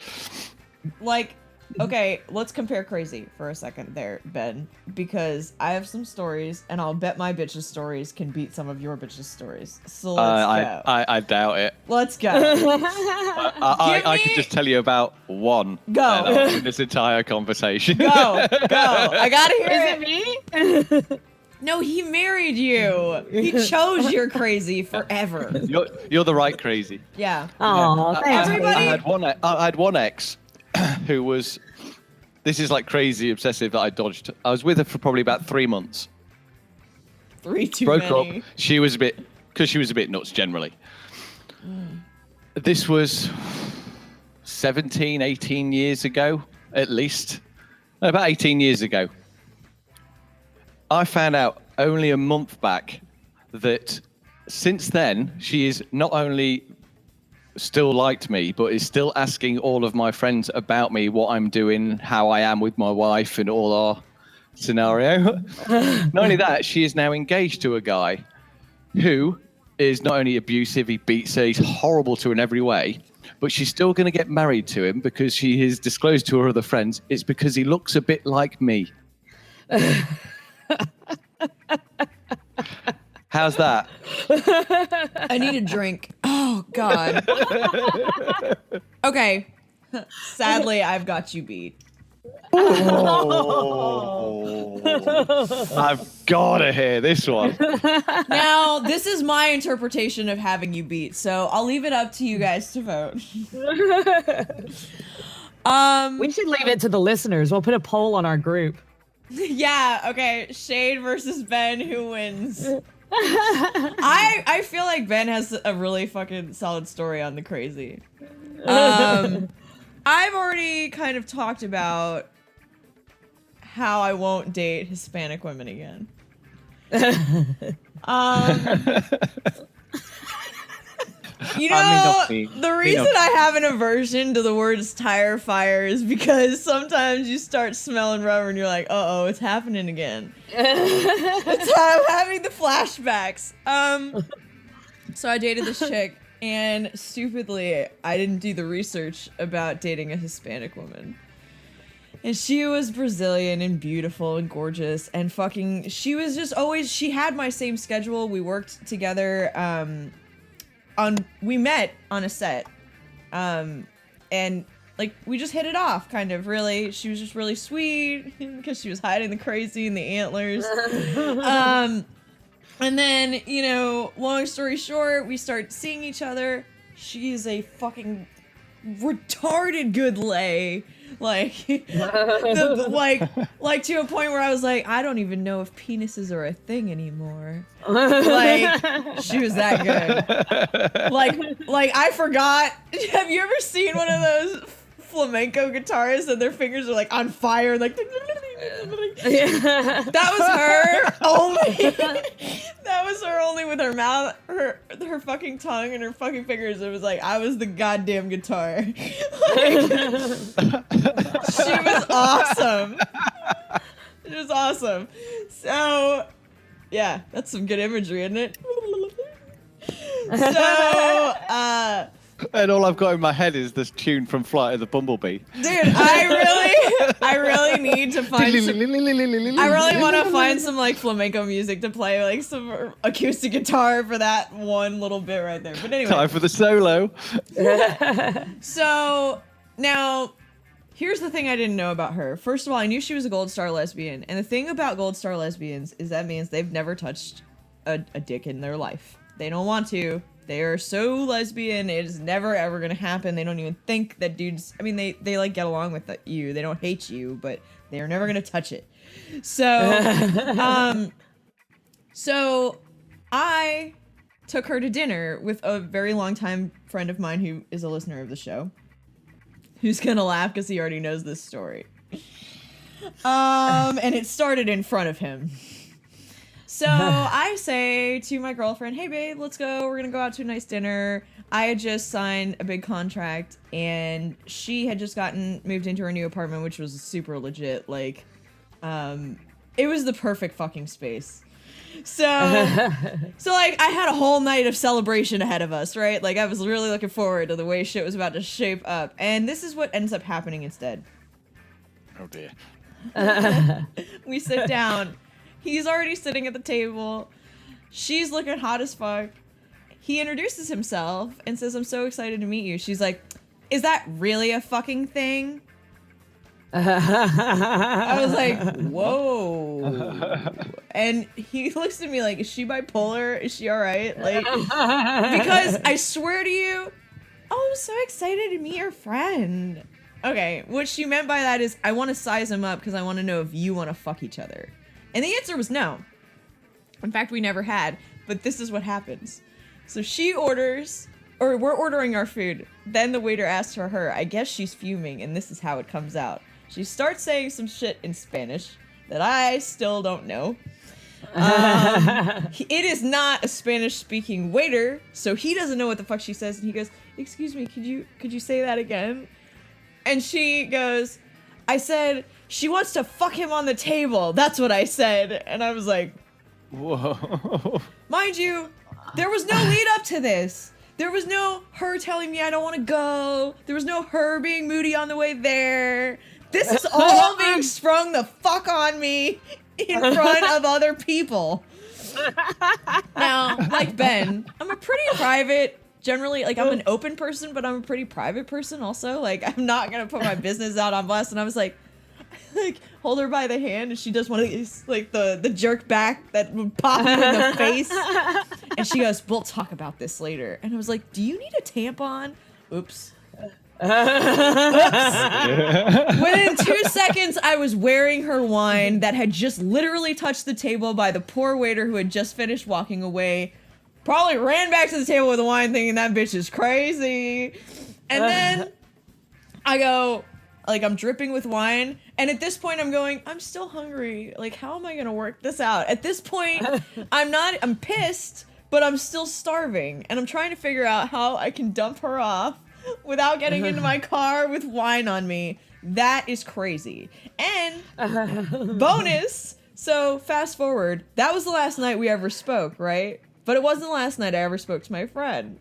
Like, okay, let's compare crazy for a second there, Ben, because I have some stories, and I'll bet my bitches' stories can beat some of your bitches' stories. So let's go. I doubt it. Let's go. I could just tell you about one. Go. In this entire conversation. Go. I gotta hear Is it me? No, he married you. He chose your crazy forever. You're the right crazy. Yeah. Oh, thanks. Everybody. I had one ex who was. This is like crazy obsessive that I dodged. I was with her for probably about 3 months. 3 too Broke many. up. She was a bit nuts generally. This was 17, 18 years ago, at least. No, about 18 years ago. I found out only a month back that since then, she is not only still liked me, but is still asking all of my friends about me, what I'm doing, how I am with my wife, and all our scenario. Not only that, she is now engaged to a guy who is not only abusive, he beats her, he's horrible to her in every way, but she's still going to get married to him because she has disclosed to her other friends it's because he looks a bit like me. How's that? I need a drink. Oh, God. Okay. Sadly, I've got you beat. I've got to hear this one. Now, this is my interpretation of having you beat, so I'll leave it up to you guys to vote. We should leave it to the listeners. We'll put a poll on our group. Yeah, okay. Shade versus Ben, who wins? I feel like Ben has a really fucking solid story on the crazy. I've already kind of talked about how I won't date Hispanic women again. You know, the reason I have an aversion to the words tire fire is because sometimes you start smelling rubber and you're like, uh-oh, it's happening again. That's how I'm having the flashbacks. So I dated this chick, and stupidly, I didn't do the research about dating a Hispanic woman. And she was Brazilian and beautiful and gorgeous and fucking, she was just always, she had my same schedule. We worked together, we met on a set, and like we just hit it off, kind of. Really, she was just really sweet because she was hiding the crazy and the antlers. And then, you know, long story short, we start seeing each other. She's a fucking retarded good lay. Like, like to a point where I was like, I don't even know if penises are a thing anymore. Like, she was that good. Like I forgot. Have you ever seen one of those flamenco guitarists and their fingers are like on fire, like that was her only. That was her only with her mouth, her fucking tongue and her fucking fingers. It was like I was the goddamn guitar. Like, she was awesome. She was awesome. So yeah, that's some good imagery, isn't it? So and all I've got in my head is this tune from Flight of the Bumblebee. dude, I really need to find some, I really want to find some like flamenco music to play, like some acoustic guitar for that one little bit right there. But anyway, Time for the solo. So now here's the thing I didn't know about her. First of all, I knew she was a Gold Star lesbian, and the thing about Gold Star lesbians is that means they've never touched a dick in their life. They don't want to. They are so lesbian, it is never ever gonna happen. They don't even think that dudes, I mean, they like get along with you. They don't hate you, but they are never gonna touch it. So, so I took her to dinner with a very long time friend of mine who is a listener of the show, who's gonna laugh because he already knows this story. And it started in front of him. So I say to my girlfriend, hey babe, let's go. We're going to go out to a nice dinner. I had just signed a big contract and she had just moved into her new apartment, which was super legit. Like, it was the perfect fucking space. So like I had a whole night of celebration ahead of us, right? Like I was really looking forward to the way shit was about to shape up. And this is what ends up happening instead. Oh dear. We sit down. He's already sitting at the table. She's looking hot as fuck. He introduces himself and says, I'm so excited to meet you. She's like, is that really a fucking thing? I was like, whoa. And he looks at me like, is she bipolar? Is she all right? Like, because I swear to you, oh, I'm so excited to meet your friend. Okay, what she meant by that is I want to size him up because I want to know if you want to fuck each other. And the answer was no. In fact, we never had. But this is what happens. So she orders, or we're ordering our food. Then the waiter asks for her. I guess she's fuming, and this is how it comes out. She starts saying some shit in Spanish that I still don't know. It is not a Spanish-speaking waiter, so he doesn't know what the fuck she says. And he goes, "Excuse me, could you say that again?" And she goes, "I said she wants to fuck him on the table. That's what I said." And I was like, Whoa. mind you, there was no lead up to this. There was no her telling me I don't want to go. There was no her being moody on the way there. This is all being sprung the fuck on me in front of other people. Now, like Ben, I'm a pretty private, generally, like I'm an open person, but I'm a pretty private person also. Like I'm not going to put my business out on blast. And I was like hold her by the hand and she does one of these, like the jerk back that would pop you in the face. And she goes, "We'll talk about this later." And I was like, "Do you need a tampon?" Oops. Within 2 seconds, I was wearing her wine that had just literally touched the table by the poor waiter who had just finished walking away. Probably ran back to the table with the wine thinking that bitch is crazy. And then I go, like, I'm dripping with wine. And at this point, I'm going, I'm still hungry. Like, how am I going to work this out? At this point, I'm pissed, but I'm still starving. And I'm trying to figure out how I can dump her off without getting into my car with wine on me. That is crazy. And bonus, so fast forward, that was the last night we ever spoke, right? But it wasn't the last night I ever spoke to my friend.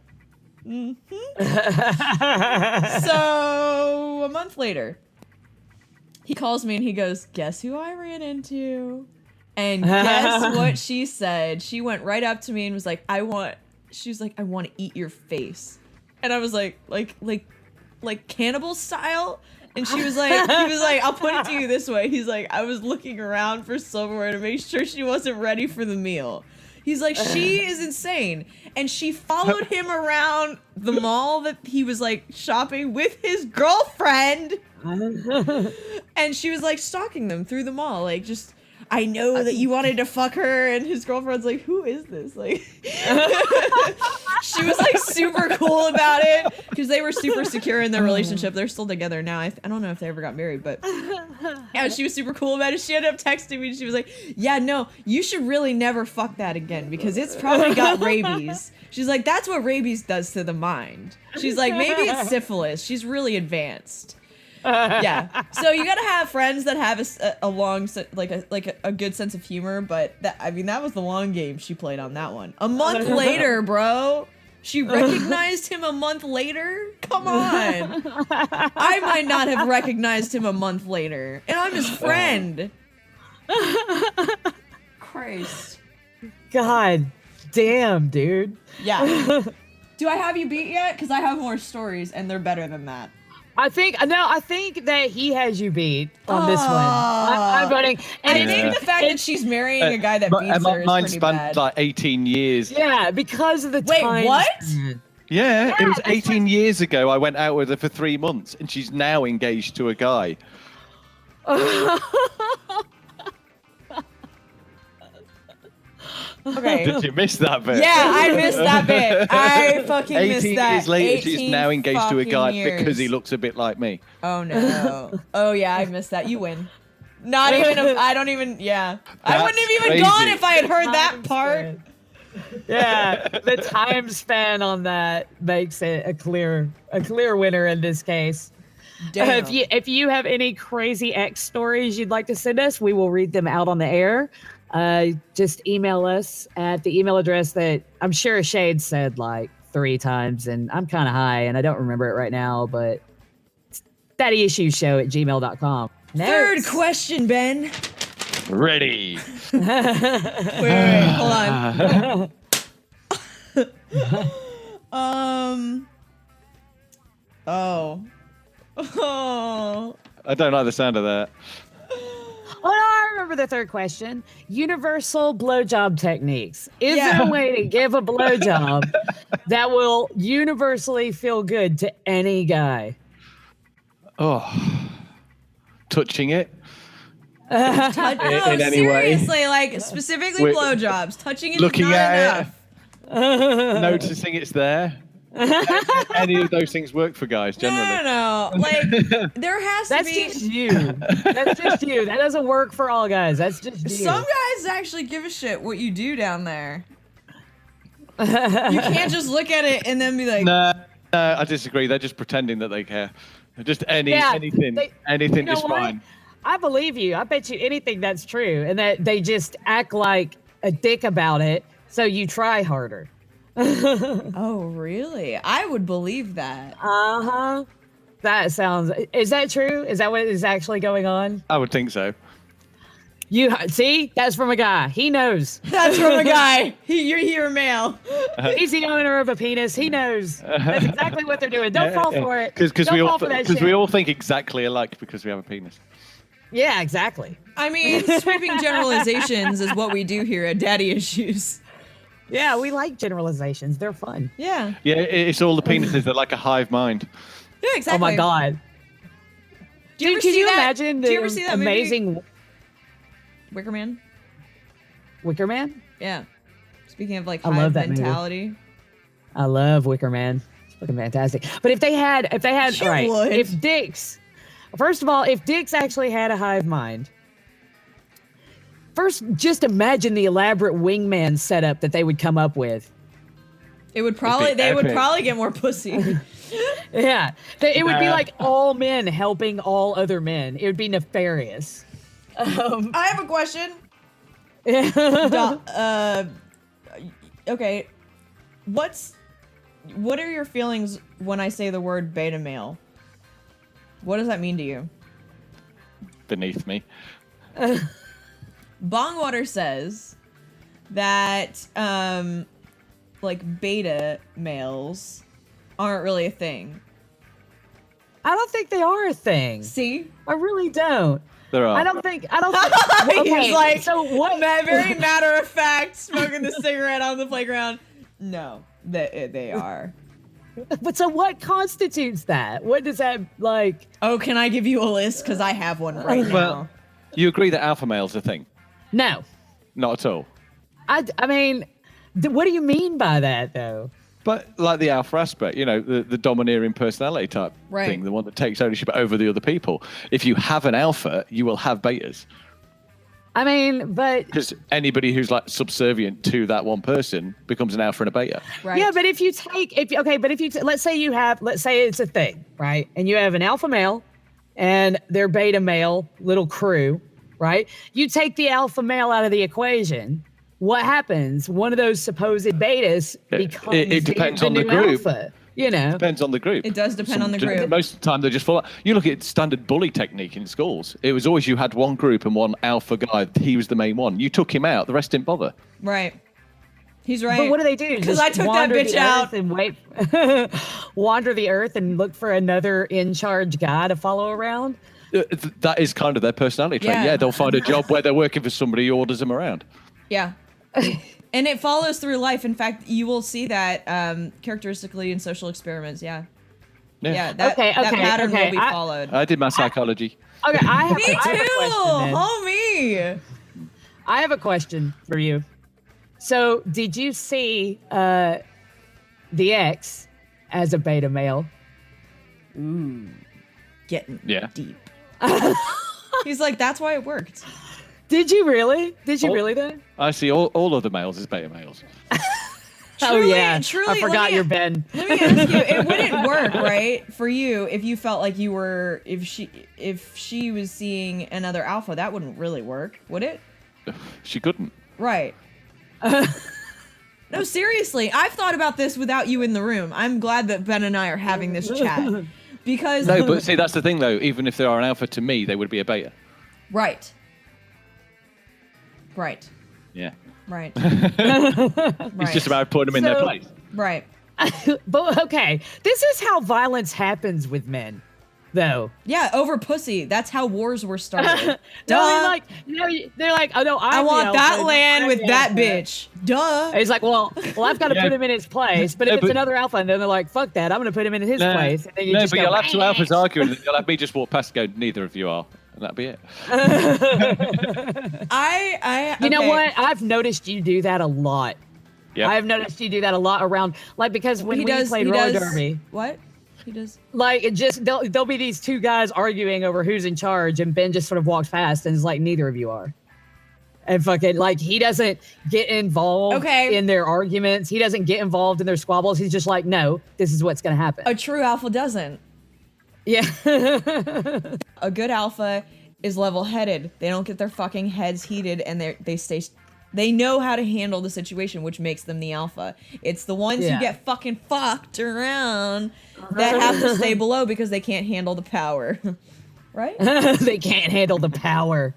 So a month later, he calls me and he goes, "Guess who I ran into?" And guess what she said? She went right up to me and was like, I want to eat your face. And I was like cannibal style. And he was like, I'll put it to you this way. He's like, I was looking around for somewhere to make sure she wasn't ready for the meal. He's like, she is insane. And she followed him around the mall that he was like shopping with his girlfriend. And she was like stalking them through the mall. Like, just, I know that you wanted to fuck her. And his girlfriend's like, who is this? Like, she was like super cool about it because they were super secure in their relationship. They're still together now. I don't know if they ever got married, but yeah, she was super cool about it. She ended up texting me and she was like, yeah, no, you should really never fuck that again because it's probably got rabies. She's like, that's what rabies does to the mind. She's like, maybe it's syphilis. She's really advanced. Yeah, so you gotta have friends that have a long, like a good sense of humor, but that was the long game she played on that one. A month later, bro, she recognized him a month later? Come on. I might not have recognized him a month later, and I'm his friend. Christ. God damn, dude. Yeah. Do I have you beat yet? Because I have more stories, and they're better than that. I think that he has you beat on this one. I'm voting. And I think the fact that she's marrying a guy that beats her is mine pretty spanned bad. like 18 years. Yeah, because of the Wait, time. what? Yeah, it was 18 years ago. I went out with her for 3 months, and she's now engaged to a guy. Okay. Did you miss that bit? Yeah, I missed that bit. I fucking missed 18 that. years later, she's 18 now engaged to a guy fucking years. because he looks a bit like me. Oh no. Oh yeah, I missed that. You win. Not even. I don't even. Yeah. I wouldn't have even crazy. gone if I had heard that Time part. span. Yeah, the time span on that makes it a clear winner in this case. Damn. If you have any crazy X stories you'd like to send us, we will read them out on the air. Just email us at the email address that I'm sure Shade said like 3 times, and I'm kind of high and I don't remember it right now, but it's daddyissueshow@gmail.com. Third question, Ben. Ready. Wait, hold on. Oh. I don't like the sound of that. Oh, no, I remember the third question. Universal blowjob techniques. Is Yeah. there a way to give a blowjob that will universally feel good to any guy? Oh, touching it. No, in any way. seriously, like specifically Wait. blowjobs. Touching it Looking is not at it. enough. Noticing it's there. Any of those things work for guys generally. No. Like there has to That's be. just you. That's just you. That doesn't work for all guys. That's just you. Some guys actually give a shit what you do down there. You can't just look at it and then be like, No, I disagree. They're just pretending that they care. Just anything you know is what? fine. I believe you. I bet you anything that's true, and that they just act like a dick about it, so you try harder. oh, really? I would believe that. Uh-huh. That sounds. Is that true? Is that what is actually going on? I would think so. You see, that's from a guy. He knows. That's from a guy. You're male. He's the owner of a penis. He knows. That's exactly what they're doing. Don't fall for it. Because Don't fall for that shit. we all think exactly alike because we have a penis. Yeah, exactly. I mean, sweeping generalizations is what we do here at Daddy Issues. Yeah, we like generalizations. They're fun. Yeah. Yeah, it's all the penises. They're like a hive mind. Yeah, exactly. Oh my god. Do you ever Can see you that? imagine Do you ever the see that movie? amazing Wicker Man? Wicker Man? Yeah. Speaking of like I love hive that movie. mentality. I love Wicker Man. It's fucking fantastic. But if they had, You right, would. if dicks, first of all, if dicks actually had a hive mind, first, just imagine the elaborate wingman setup that they would come up with. It would probably they would epic. probably get more pussy. Yeah, it would be like all men helping all other men. It would be nefarious. I have a question. Okay. What are your feelings when I say the word beta male? What does that mean to you? Beneath me. Bongwater says that like beta males aren't really a thing. I don't think they are a thing. See? I really don't. There are. I don't think. Okay, He's like, so what? Very matter of fact, smoking the cigarette on the playground. No, they are. But so what constitutes that? What does that like? Oh, can I give you a list? Because I have one right now. Well, you agree that alpha male's a thing? No, Not at all. I mean, what do you mean by that though? But like the alpha aspect, you know, the domineering personality type Right. thing, the one that takes ownership over the other people. If you have an alpha, you will have betas. I mean, but Because anybody who's like subservient to that one person becomes an alpha and a beta. Right. yeah, but if you take let's say it's a thing, right? And you have an alpha male and their beta male little crew, right? You take the alpha male out of the equation. What happens? One of those supposed betas becomes it depends on the new group. alpha. You know, Depends on the group. It does depend on the group. Most of the time, they just fall out. You look at standard bully technique in schools. It was always you had one group and one alpha guy. He was the main one. You took him out. The rest didn't bother. Right. He's right. but what do they do? Because Just I took that wander bitch the out. earth and wait, wander the earth and look for another in charge guy to follow around. That is kind of their personality trait. Yeah. Yeah, they'll find a job where they're working for somebody who orders them around. Yeah. And it follows through life. In fact, you will see that characteristically in social experiments. Yeah. Yeah. That pattern will be followed. I did my psychology. Okay, I have, Me I have a too, question then. homie. I have a question for you. So, did you see the X as a beta male? Getting Yeah. deep. He's like, that's why it worked. Did you really? Did you really though? I see all other males as beta males. Truly, I forgot your Ben. Let me ask you, it wouldn't work, right, for you if you felt like you were, if she was seeing another alpha, that wouldn't really work, would it? She couldn't. Right. No, seriously, I've thought about this without you in the room. I'm glad that Ben and I are having this chat. Because... No, but see, that's the thing, though. Even if they are an alpha, to me, they would be a beta. Right. Right. Yeah. Right. It's just about putting them in their place. Right. But okay, this is how violence happens with men, though. Yeah, over pussy. That's how wars were started. No, they're like, oh no, I want that land with that bitch. Duh. He's like, well, I've got to put him in his place. But if it's another alpha, and then they're like, fuck that, I'm going to put him in his place. And then you just but go, you'll have two alphas arguing, and you'll have me just walk past and go, neither of you are. And that'll be it. You know what? I've noticed you do that a lot. Yep. I've noticed you do that a lot around, like, because when we played roller derby. What? He does? Like, it just, there'll be these two guys arguing over who's in charge, and Ben just sort of walks past and is like, neither of you are. And fucking, like, he doesn't get involved in their arguments. He doesn't get involved in their squabbles. He's just like, no, this is what's going to happen. A true alpha doesn't. Yeah. A good alpha is level-headed. They don't get their fucking heads heated, and they know how to handle the situation, which makes them the alpha. It's the ones who get fucking fucked around that have to stay below because they can't handle the power. Right? They can't handle the power.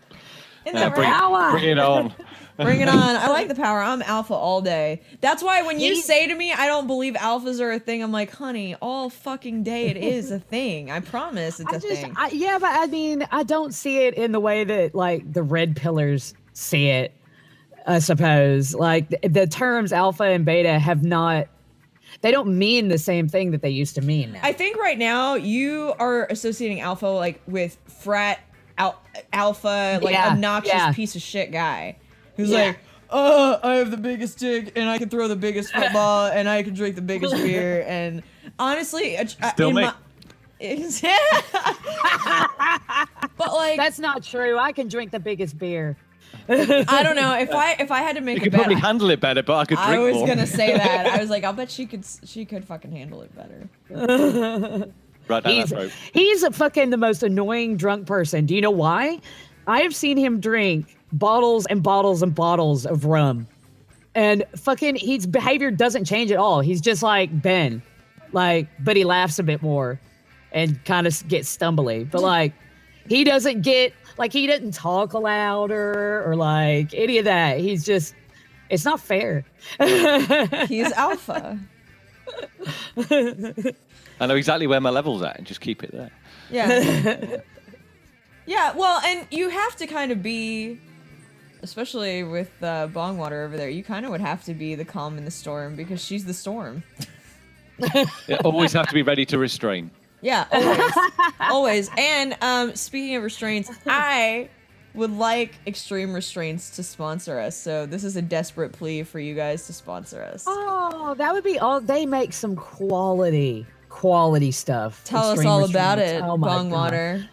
Bring it on. Bring it on. I like the power. I'm alpha all day. That's why when you say to me, I don't believe alphas are a thing, I'm like, honey, all fucking day it is a thing. I promise it's a thing. Yeah, but I mean, I don't see it in the way that, like, the red pillars see it, I suppose. Like, the terms alpha and beta they don't mean the same thing that they used to mean now. I think right now you are associating alpha, like, with frat alpha, like, obnoxious piece of shit guy. Who's like, oh, I have the biggest dick, and I can throw the biggest football, and I can drink the biggest beer, and honestly, still me. But like, that's not true. I can drink the biggest beer. I don't know if I had to make you could probably handle it better, but I could drink more. I was gonna say that. I was like, I'll bet she could fucking handle it better. Right down that road. He's the most annoying drunk person. Do you know why? I have seen him drink bottles and bottles and bottles of rum, and fucking his behavior doesn't change at all. He's just like Ben, like, but he laughs a bit more and kind of gets stumbly. But like, he doesn't talk louder or like any of that. He's just, it's not fair. He's alpha. I know exactly where my level's at and just keep it there. Yeah. Yeah, well, and you have to kind of be, especially with Bongwater over there, you kind of would have to be the calm in the storm because she's the storm. You always have to be ready to restrain. Yeah, always. Always. And speaking of restraints, I would like Extreme Restraints to sponsor us. So this is a desperate plea for you guys to sponsor us. Oh, that would be all. They make some quality stuff. Tell us all about it, Bongwater.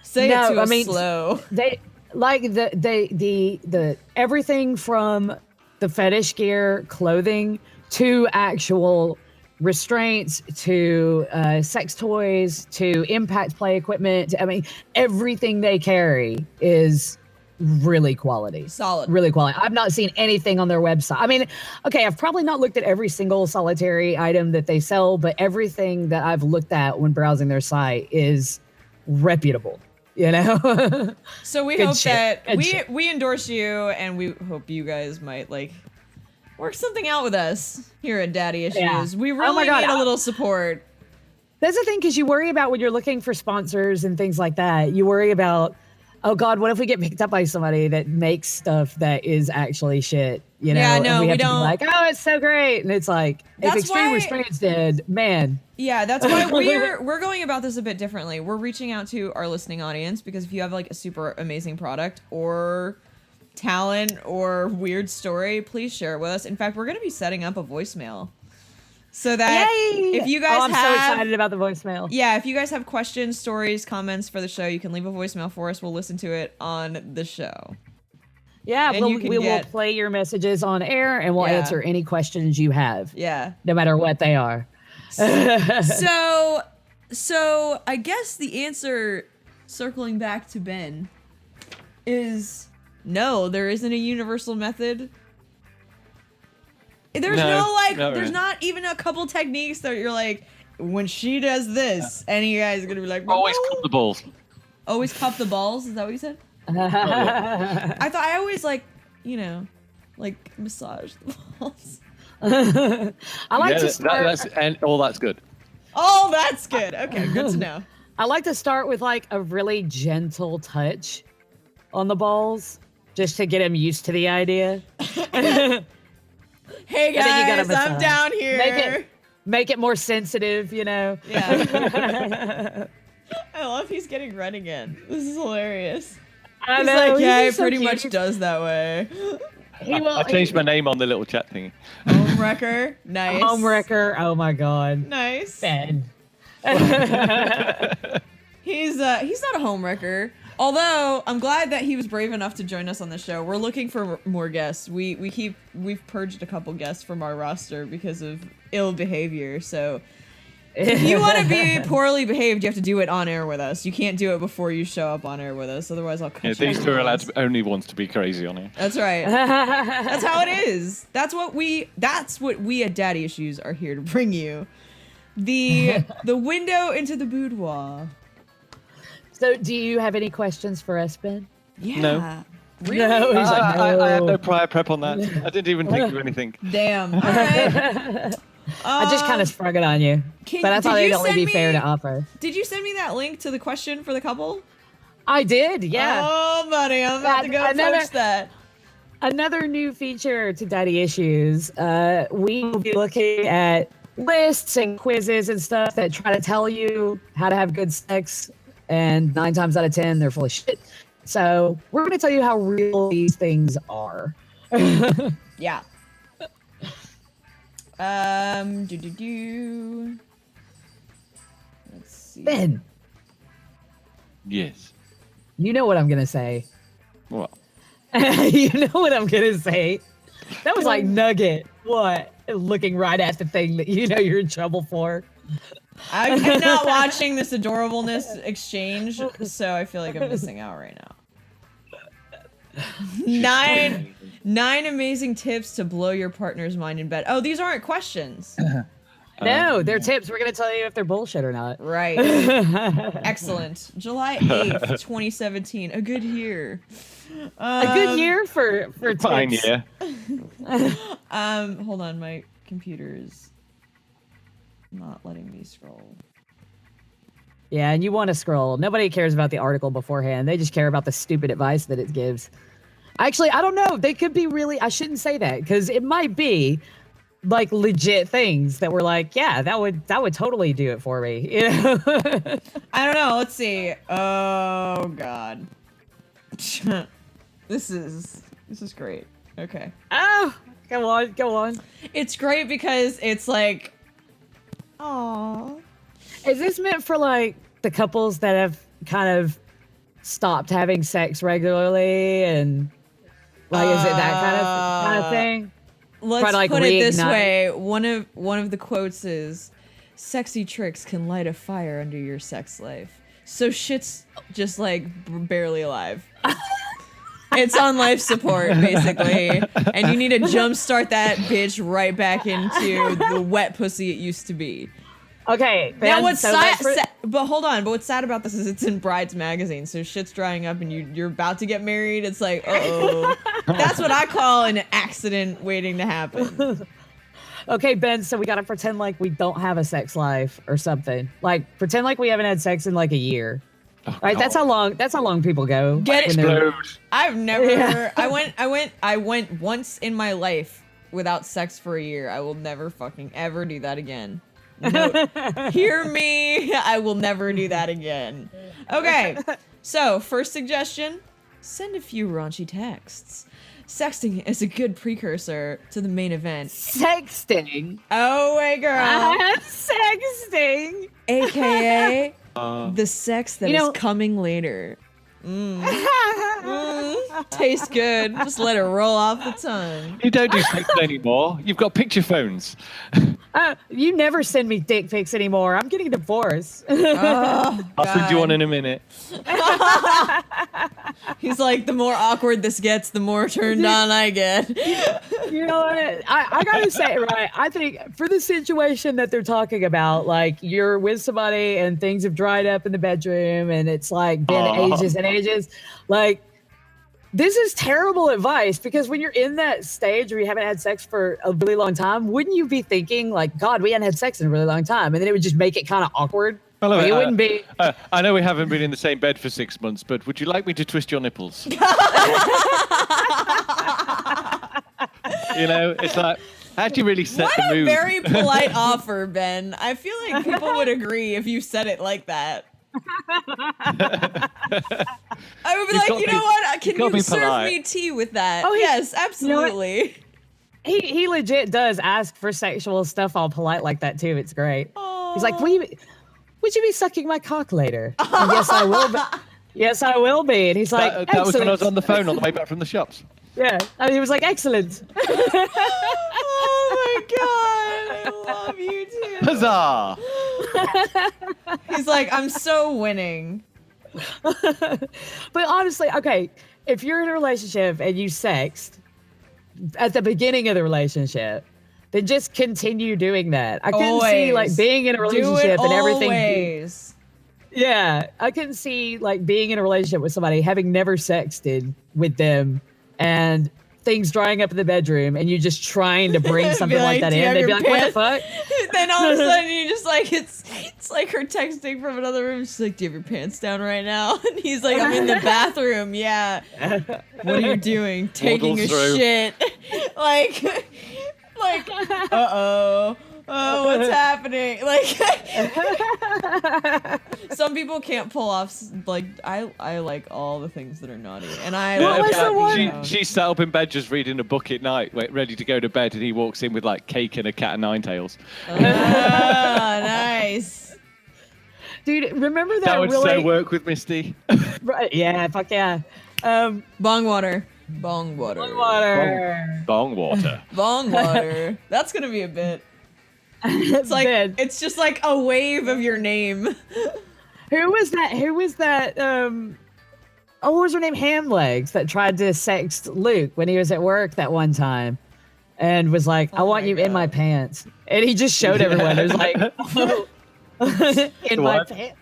Say it to us slow. They like the everything from the fetish gear, clothing, to actual restraints, to sex toys, to impact play equipment. I mean, everything they carry is really quality. Solid. Really quality. I've not seen anything on their website. I mean, okay, I've probably not looked at every single solitary item that they sell, but everything that I've looked at when browsing their site is reputable. You know? So we hope that we endorse you, and we hope you guys might like work something out with us here at Daddy Issues. Yeah. We really need a little support. That's the thing, because you worry about when you're looking for sponsors and things like that. You worry about, oh God, what if we get picked up by somebody that makes stuff that is actually shit? You know? Yeah, no, and we don't. To be like, oh, it's so great, and it's like, if Extreme Restraints did, man. Yeah, that's why we're going about this a bit differently. We're reaching out to our listening audience, because if you have like a super amazing product or talent or weird story, please share it with us. In fact, we're going to be setting up a voicemail so that Yay! if you guys I'm so excited about the voicemail. Yeah, if you guys have questions, stories, comments for the show, you can leave a voicemail for us. We'll listen to it on the show. Yeah, And you can we will get- play your messages on air and we'll Yeah. answer any questions you have. Yeah. No matter what they are. So I guess the answer, circling back to Ben, is no, there isn't a universal method. There's there's not even a couple techniques that you're like, when she does this, and you guys are gonna be like, Always cup the balls. always cup the balls. Is that what you said? I thought I always massage the balls. I like to start. That's good. Oh, that's good. Okay, good to know. I like to start with like a really gentle touch on the balls, just to get him used to the idea. Hey And then you gotta guys, I'm massage. down here. Make it more sensitive, you know. Yeah. I love he's getting red again. This is hilarious. I He's know, like, yeah, he's it so pretty cute. much does that way. I changed my name on the little chat thingy. Homewrecker, nice. Homewrecker. Oh my god. Nice. Ben. He's not a homewrecker. Although I'm glad that he was brave enough to join us on the show. We're looking for more guests. We've purged a couple guests from our roster because of ill behavior. So if you want to be poorly behaved, you have to do it on air with us. You can't do it before you show up on air with us. Otherwise, I'll cut you. These two are allowed to be only ones to be crazy on here. That's right. That's how it is. That's what we at Daddy Issues are here to bring you. The window into the boudoir. So, do you have any questions for us, Ben? Yeah. No. Really? No, he's like, I had no. no prior prep on that. I didn't even think of anything. Damn. All right. I just kind of sprung it on you, but I thought did it'd you only send be fair to offer. Did you send me that link to the question for the couple? I did, yeah. Oh, buddy, I'm about to go post that. Another new feature to Daddy Issues. We will be looking at lists and quizzes and stuff that try to tell you how to have good sex, and 9 times out of 10, they're full of shit. So we're going to tell you how real these things are. Yeah. Let's see. Ben, Yes. you know what I'm going to say. What? You know what I'm going to say. That was like Nugget. What? Looking right at the thing that you know you're in trouble for. I'm not watching this adorableness exchange, so I feel like I'm missing out right now. 9 amazing tips to blow your partner's mind in bed. Oh, these aren't questions. No, they're tips. We're going to tell you if they're bullshit or not. Right. Excellent. July 8th, 2017. A good year. A good year for tips. Fine, yeah. Hold on, my computer is not letting me scroll. Yeah, and you want to scroll. Nobody cares about the article beforehand. They just care about the stupid advice that it gives. Actually, I don't know. They could be really, I shouldn't say that because it might be like legit things that were like, yeah, that would totally do it for me. You know? I don't know. Let's see. Oh God. This is great. Okay. Oh, go on. It's great because it's like, aww. Is this meant for like the couples that have kind of stopped having sex regularly and like is it that kind of thing? Let's to, like, put it this reignite. way. One of the quotes is, "Sexy tricks can light a fire under your sex life." So shit's just like barely alive. It's on life support basically, and you need to jumpstart that bitch right back into the wet pussy it used to be. Okay. Now Ben, what's so sad, that's for- but hold on, but what's sad about this is it's in Brides magazine, so shit's drying up and you're about to get married. It's like, uh-oh. That's what I call an accident waiting to happen. Okay, Ben, so we got to pretend like we don't have a sex life or something. Like pretend like we haven't had sex in like a year. Oh, Right? That's how long people go. Get when they're- Explode. I've never Yeah. I went once in my life without sex for a year. I will never fucking ever do that again. No, hear me. I will never do that again. Okay. So, first suggestion, send a few raunchy texts. sexting is a good precursor to the main event. Sexting. Oh, my girl. Sexting. AKA the sex that is coming later. Tastes good. Just let it roll off the tongue. You don't do sexting anymore. You've got picture phones. You never send me dick pics anymore. I'm getting divorced. Oh, I'll send you one in a minute. He's like, the more awkward this gets, the more turned on I get. You know what? I gotta say, right? I think for the situation that they're talking about, like you're with somebody and things have dried up in the bedroom and it's like been ages and ages, like this is terrible advice because when you're in that stage where you haven't had sex for a really long time, wouldn't you be thinking like, God, we hadn't had sex in a really long time, and then it would just make it kind of awkward? Hello, Like, it wouldn't be. I know we haven't been in the same bed for 6 months, but would you like me to twist your nipples? You know, it's like, how do you really set the mood? What a very polite offer, Ben. I feel like people would agree if you said it like that. I would be like, you know what? Can you serve me tea with that? Oh, yes, absolutely. You know he legit does ask for sexual stuff all polite like that too. It's great. He's like, would you be sucking my cock later? And yes, I will. Yes, I will be. And he's like, that was when I was on the phone on the way back from the shops. Yeah, and he was like, excellent. Oh my god, I love you too. Huzzah! He's like, I'm so winning. But honestly, okay, if you're in a relationship and you sext at the beginning of the relationship, then just continue doing that. I couldn't see like being in a relationship and everything. Always. Yeah, I couldn't see like being in a relationship with somebody having never sexted with them and things drying up in the bedroom and you just trying to bring something like that in. They'd be like, what the fuck? Then all of a sudden you just like, it's like her texting from another room. She's like, do you have your pants down right now? And he's like, I'm in the bathroom. Yeah. What are you doing? Taking a shit. like, uh-oh. Oh, what's happening? Like, some people can't pull off. Like, I like all the things that are naughty, and She's sat up in bed just reading a book at night, ready to go to bed, and he walks in with like cake and a cat of nine tails. Oh, nice, dude. Remember that? That would so work with Misty. Right? Yeah, fuck yeah. Bongwater. Bongwater. That's gonna be a bit. It's like it's just like a wave of your name. Who was that? What was her name? Hamlegs that tried to sext Luke when he was at work that one time, and was like, "I want you in my pants," and he just showed everyone. It was like, in my pants.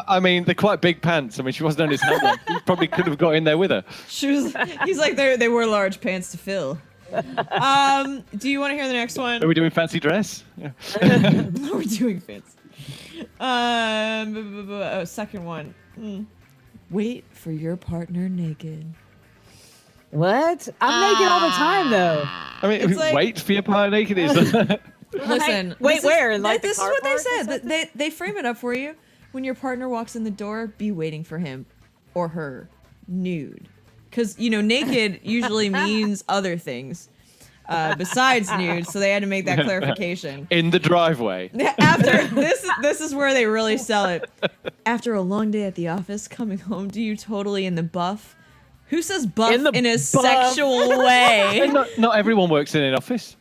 I mean, they're quite big pants. I mean, she wasn't on his hand. He probably could have got in there with her. He's like, they were large pants to fill. Do you want to hear the next one? Are we doing fancy dress? Yeah. We're doing fancy. Second one. Wait for your partner naked. What? I'm naked all the time, though. I mean, like, wait for your partner naked is. Listen. Wait, where? Like this is what they said. They frame it up for you. When your partner walks in the door, be waiting for him or her nude. Because, naked usually means other things besides nude, so they had to make that clarification. In the driveway. After this is where they really sell it. After a long day at the office, coming home to you totally in the buff. Who says buff in a sexual way? Not everyone works in an office.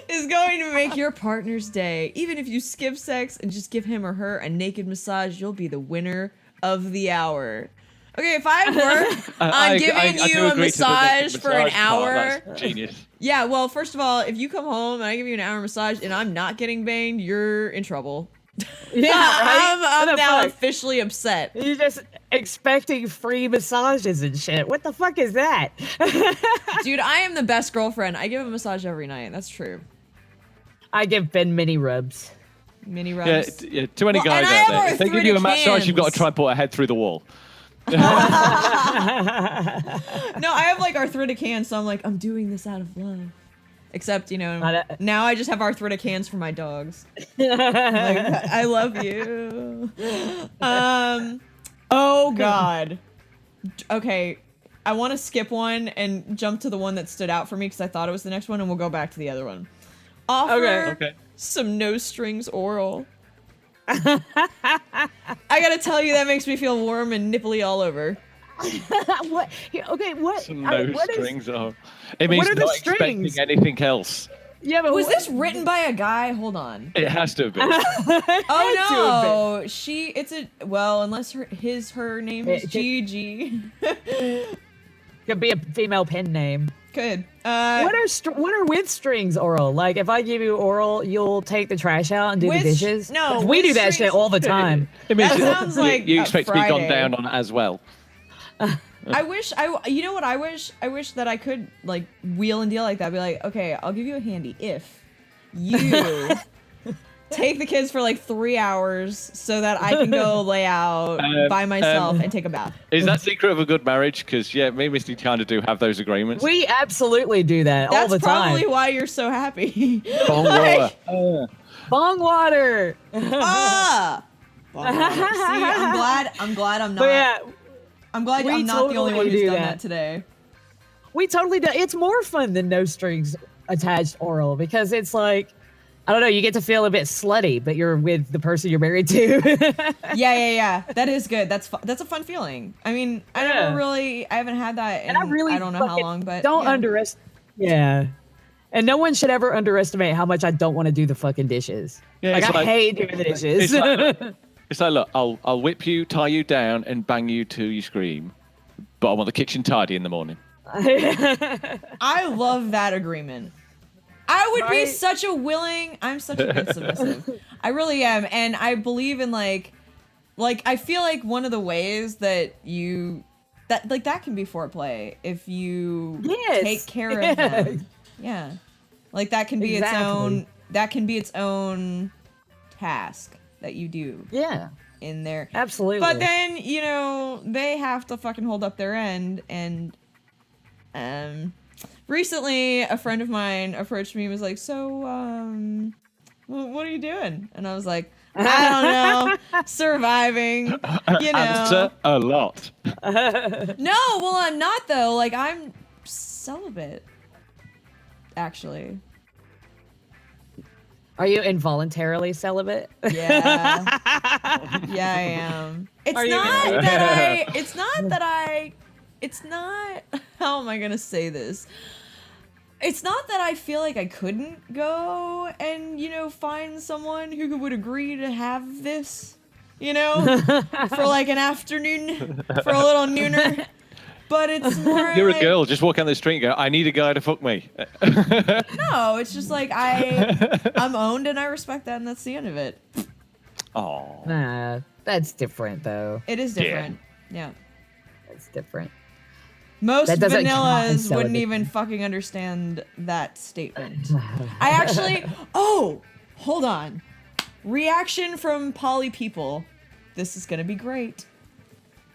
Is going to make your partner's day. Even if you skip sex and just give him or her a naked massage, you'll be the winner of the hour. Okay, if I were giving you a massage for an hour. That's genius. Yeah, well, first of all, if you come home and I give you an hour massage and I'm not getting banged, you're in trouble. Yeah, right? I'm now officially upset. You're just expecting free massages and shit. What the fuck is that? Dude, I am the best girlfriend. I give a massage every night. That's true. I give Ben mini rubs. Mini rubs? Yeah, too many guys out there. If they give you a massage, you've got to try and put a head through the wall. No, I have like arthritic hands, so I'm like, I'm doing this out of love. Except, now I just have arthritic hands for my dogs. Like, I love you. Oh God. Okay, I want to skip one and jump to the one that stood out for me because I thought it was the next one, and we'll go back to the other one. Offer some no strings oral. I gotta tell you, that makes me feel warm and nipply all over. What? Okay, what? Some no strings are. It means what are the not expecting strings? anything else. Yeah, but Was this written by a guy? Hold on. It has to have been. Oh no, unless her name is Gigi. Could be a female pen name. Could. What are with strings oral? Like, if I give you oral, you'll take the trash out and do the dishes? No, we do that strings- shit all the time. It means That sounds like you a expect to be gone Friday. down on it as well. You know what I wish? I wish that I could like wheel and deal like that. Be like, okay, I'll give you a handy if you take the kids for like 3 hours so that I can go lay out by myself and take a bath. Is that secret of a good marriage? Because yeah, me and Misty kind of do have those agreements. We absolutely do that all the That's time. probably why you're so happy. Bongwater. Bongwater. Ah! See, I'm glad I'm not. But yeah, I'm glad we I'm not the only one totally who's do done that. that today. we totally do. It's more fun than no strings attached oral because it's like, I don't know, you get to feel a bit slutty, but you're with the person you're married to. Yeah. That is good. That's a fun feeling. I mean, I haven't had that in I don't know how long, but don't yeah. underestimate. Yeah. And no one should ever underestimate how much I don't want to do the fucking dishes. Yeah, like, it's I like- hate doing the dishes. It's like, look, I'll whip you, tie you down, and bang you till you scream. But I want the kitchen tidy in the morning. I love that agreement. I would be Right? I'm such a good submissive. I really am. And I believe in like I feel like one of the ways that that can be foreplay if you Yes. take care of them. Yeah. Like that can be its own task that you do Yeah, in there. absolutely. But then, they have to fucking hold up their end. And recently a friend of mine approached me and was like, so, what are you doing? And I was like, I don't know, surviving, Answer a lot. No, well, I'm not though. Like, I'm celibate, actually. Are you involuntarily celibate? Yeah. Yeah, I am. How am I gonna say this? It's not that I feel like I couldn't go and, find someone who would agree to have this, for like an afternoon, for a little nooner. But it's more You're like, a girl. Just walk down the street and go, I need a guy to fuck me. no, it's just like I'm owned and I respect that, and that's the end of it. Oh. Nah, that's different though. It is different. Yeah. That's different. Most That doesn't count vanillas as wouldn't celibacy. even fucking understand that statement. I actually, hold on. Reaction from poly people. This is gonna be great.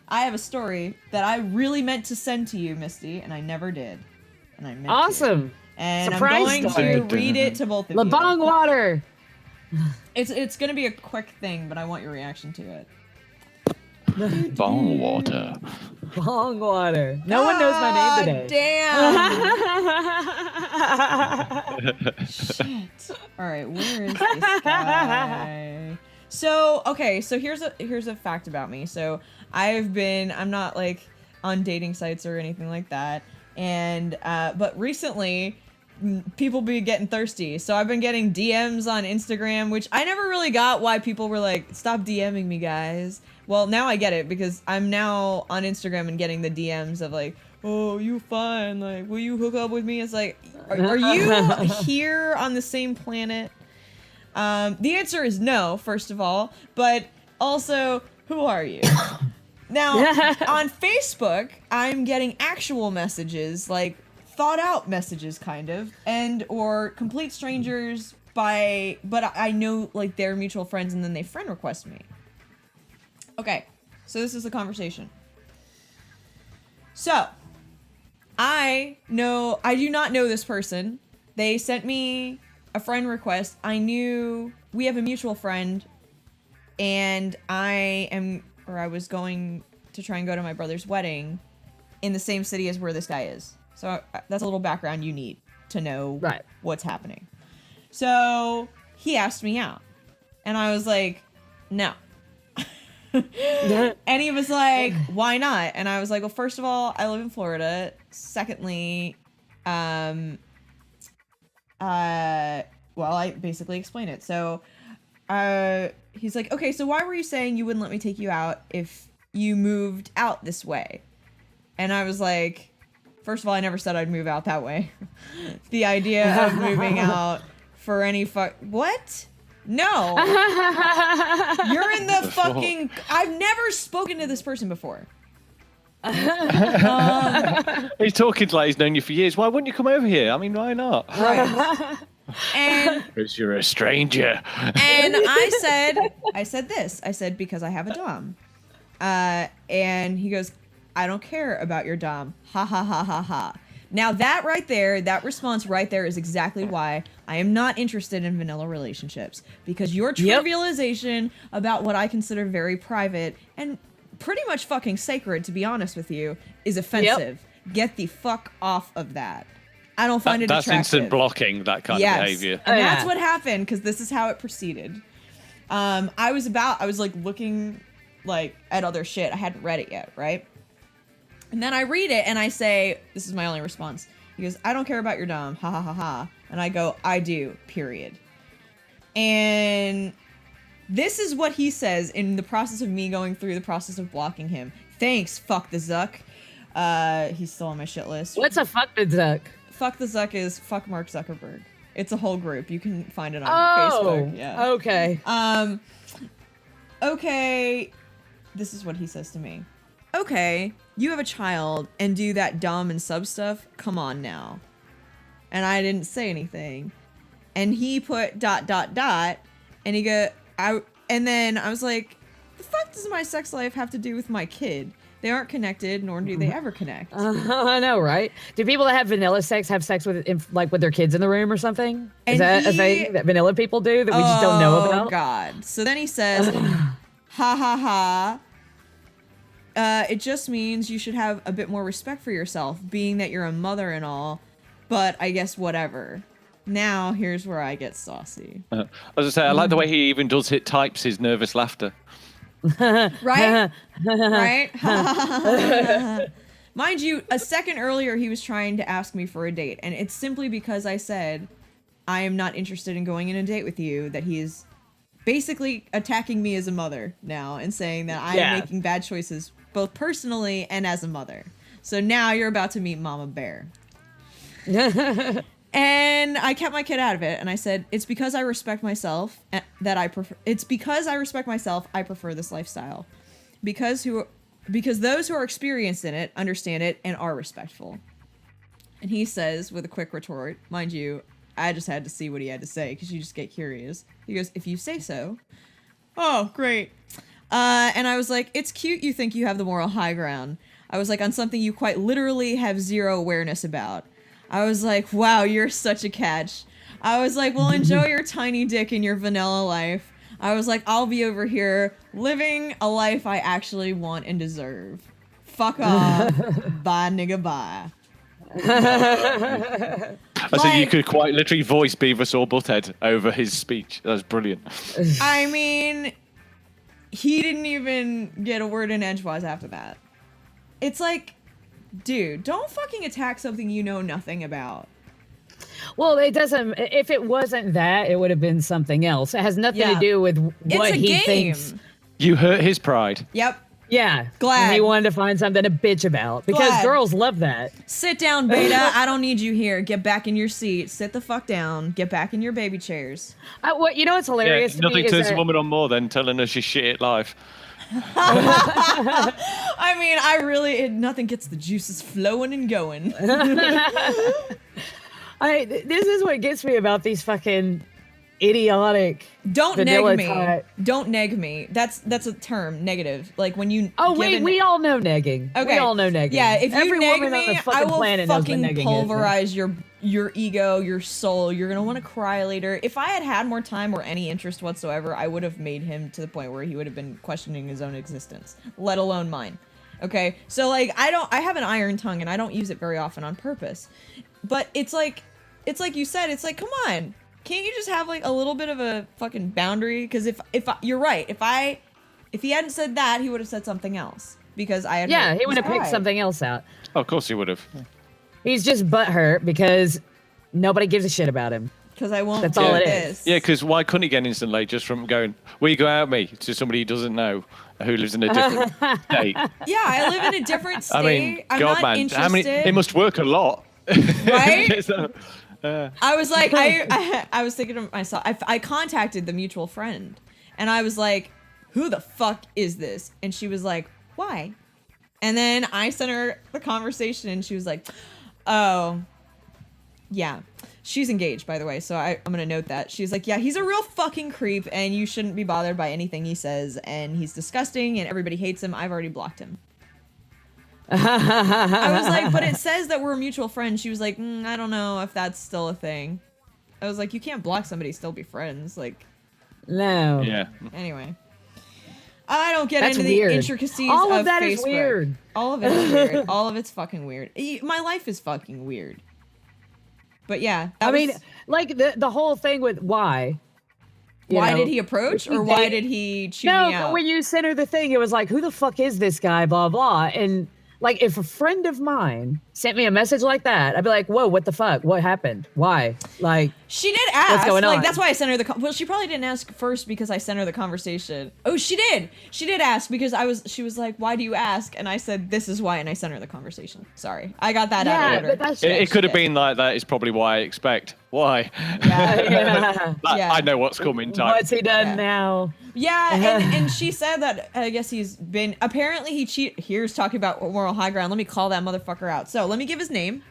I have a story that I really meant to send to you, Misty, and I never did. And I meant to. Awesome. And Surprise I'm going story. to read it to both of The you. Bongwater. It's gonna be a quick thing, but I want your reaction to it. Bongwater. Bongwater. No one knows my name today. Damn. Shit. All right, where is this guy? So here's a fact about me. So I'm not like on dating sites or anything like that. And but recently people be getting thirsty. So I've been getting DMs on Instagram, which I never really got why people were like, stop DMing me, guys. Well, now I get it because I'm now on Instagram and getting the DMs of like, oh, you fine? Like, will you hook up with me? It's like, are you here on the same planet? The answer is no, first of all, but also, who are you? Now, on Facebook, I'm getting actual messages, like thought out messages kind of, and or complete strangers but I know like they're mutual friends and then they friend request me. Okay, so this is the conversation. So, I do not know this person. They sent me a friend request. We have a mutual friend, and I was going to try and go to my brother's wedding, in the same city as where this guy is. So that's a little background you need to know what's happening. So he asked me out, and I was like, no. And he was like, why not? And I was like, well, first of all, I live in Florida. Secondly, well, I basically explained it. So he's like, okay, so why were you saying you wouldn't let me take you out if you moved out this way? And I was like, first of all, I never said I'd move out that way. The idea of moving out for any what? No. You're in the fucking... I've never spoken to this person before. He's talking like he's known you for years. Why wouldn't you come over here? I mean, why not? Right. And... Because you're a stranger. And I said this. I said, because I have a dom. And he goes, I don't care about your dom. Ha ha ha ha ha. Now that right there, that response right there is exactly why I am not interested in vanilla relationships. Because your trivialization about what I consider very private and pretty much fucking sacred, to be honest with you, is offensive. Get the fuck off of that. I don't find it attractive. That's instant blocking, that kind of behavior. And that's what happened, because this is how it proceeded. I was like looking like at other shit. I hadn't read it yet, right? And then I read it and I say, this is my only response. He goes, I don't care about your dom. Ha ha ha ha. And I go, I do, period. And this is what he says in the process of me going through the process of blocking him. Thanks, fuck the Zuck. He's still on my shit list. What's a fuck the Zuck? Fuck the Zuck is fuck Mark Zuckerberg. It's a whole group. You can find it on Facebook. Yeah. Okay. Okay. This is what he says to me. Okay, you have a child and do that dom and sub stuff? Come on now. And I didn't say anything. And he put ... and he and then I was like, the fuck does my sex life have to do with my kid? They aren't connected, nor do they ever connect. I know, right? Do people that have vanilla sex have sex with with their kids in the room or something? Is that a thing that vanilla people do that we just don't know about? Oh God. So then he says, ha ha ha. It just means you should have a bit more respect for yourself, being that you're a mother and all, but I guess whatever. Now, here's where I get saucy. As I say, I like the way he even types his nervous laughter. Right? Right? Mind you, a second earlier, he was trying to ask me for a date, and it's simply because I said, I am not interested in going on a date with you, that he is basically attacking me as a mother now and saying that I am making bad choices both personally and as a mother. So now you're about to meet Mama Bear. And I kept my kid out of it, and I said, it's because I respect myself that I prefer. It's because I respect myself I prefer this lifestyle. Because those who are experienced in it understand it and are respectful. And he says with a quick retort, mind you, I just had to see what he had to say because you just get curious. He goes, if you say so. Oh, great. And I was like, it's cute you think you have the moral high ground. I was like, on something you quite literally have zero awareness about. I was like, wow, you're such a catch. I was like, well, enjoy your tiny dick and your vanilla life. I was like, I'll be over here living a life I actually want and deserve. Fuck off. Bye, nigga, bye. I said you could quite literally voice Beavis or Butthead over his speech. That was brilliant. I mean, he didn't even get a word in edgewise after that. It's like, dude, don't fucking attack something you know nothing about. Well, it doesn't. If it wasn't that, it would have been something else. It has nothing to do with what he thinks. You hurt his pride. Yep. Yeah. Glad. And he wanted to find something to bitch about because girls love that. Sit down, Beta. I don't need you here. Get back in your seat. Sit the fuck down. Get back in your baby chairs. What you know what's hilarious? Yeah, nothing turns a woman on more than telling her she's shit at life. I mean, nothing gets the juices flowing and going. This is what gets me about these fucking idiotic. Don't neg me. Don't neg me. That's a term, negative. Like when you. Oh wait, we all know negging. Okay, we all know negging. Yeah, if every you neg woman on me, the fucking planet knows what fucking negging pulverize your ego, your soul. You're gonna want to cry later. If I had more time or any interest whatsoever, I would have made him to the point where he would have been questioning his own existence, let alone mine. Okay, so like I have an iron tongue and I don't use it very often on purpose, but it's like you said, it's like, come on, can't you just have like a little bit of a fucking boundary? Because if you're right, if he hadn't said that, he would have said something else because I had Yeah, hurt he would his have picked pride. something else out. Oh, of course he would have. He's just butthurt because nobody gives a shit about him. Because I won't That's do all it this. is. Yeah, because why couldn't he get instantly just from going, "Will you go out with me?" to somebody he doesn't know who lives in a different state? Yeah, I live in a different state. I mean, I'm God, not man, interested. it must work a lot, Right? So, I was like, I was thinking to myself, I contacted the mutual friend, and I was like, who the fuck is this? And she was like, why? And then I sent her the conversation, and she was like, oh, yeah. She's engaged, by the way, so I'm gonna note that. She's like, yeah, he's a real fucking creep, and you shouldn't be bothered by anything he says, and he's disgusting, and everybody hates him. I've already blocked him. I was like, but it says that we're mutual friends. She was like, I don't know if that's still a thing. I was like, you can't block somebody, still be friends. Like, No. yeah. anyway. I don't get That's into weird. the intricacies All of of that Facebook. is weird. All of it is weird. All of it's fucking weird. My life is fucking weird. But yeah. I mean, like the whole thing with why. you why know, did he approach, or why did he cheat me No, out? but when you sent her the thing, it was like, who the fuck is this guy? Blah, blah. And like, if a friend of mine sent me a message like that, I'd be like, whoa, what the fuck? What happened? Why? Like, She did ask. going Like, on? that's why I sent her the. Well, she probably didn't ask first because I sent her the conversation. Oh, she did. She did ask because she was like, "Why do you ask?" And I said, "This is why," and I sent her the conversation. Sorry, I got that out yeah, of order. but that's It could have did. been like that. Is probably why I expect. Why? yeah. Yeah. I know what's coming. Type. What's he done Yeah. now? Yeah, and she said that I guess he's been apparently he cheat. Here's talking about moral high ground. Let me call that motherfucker out. So let me give his name.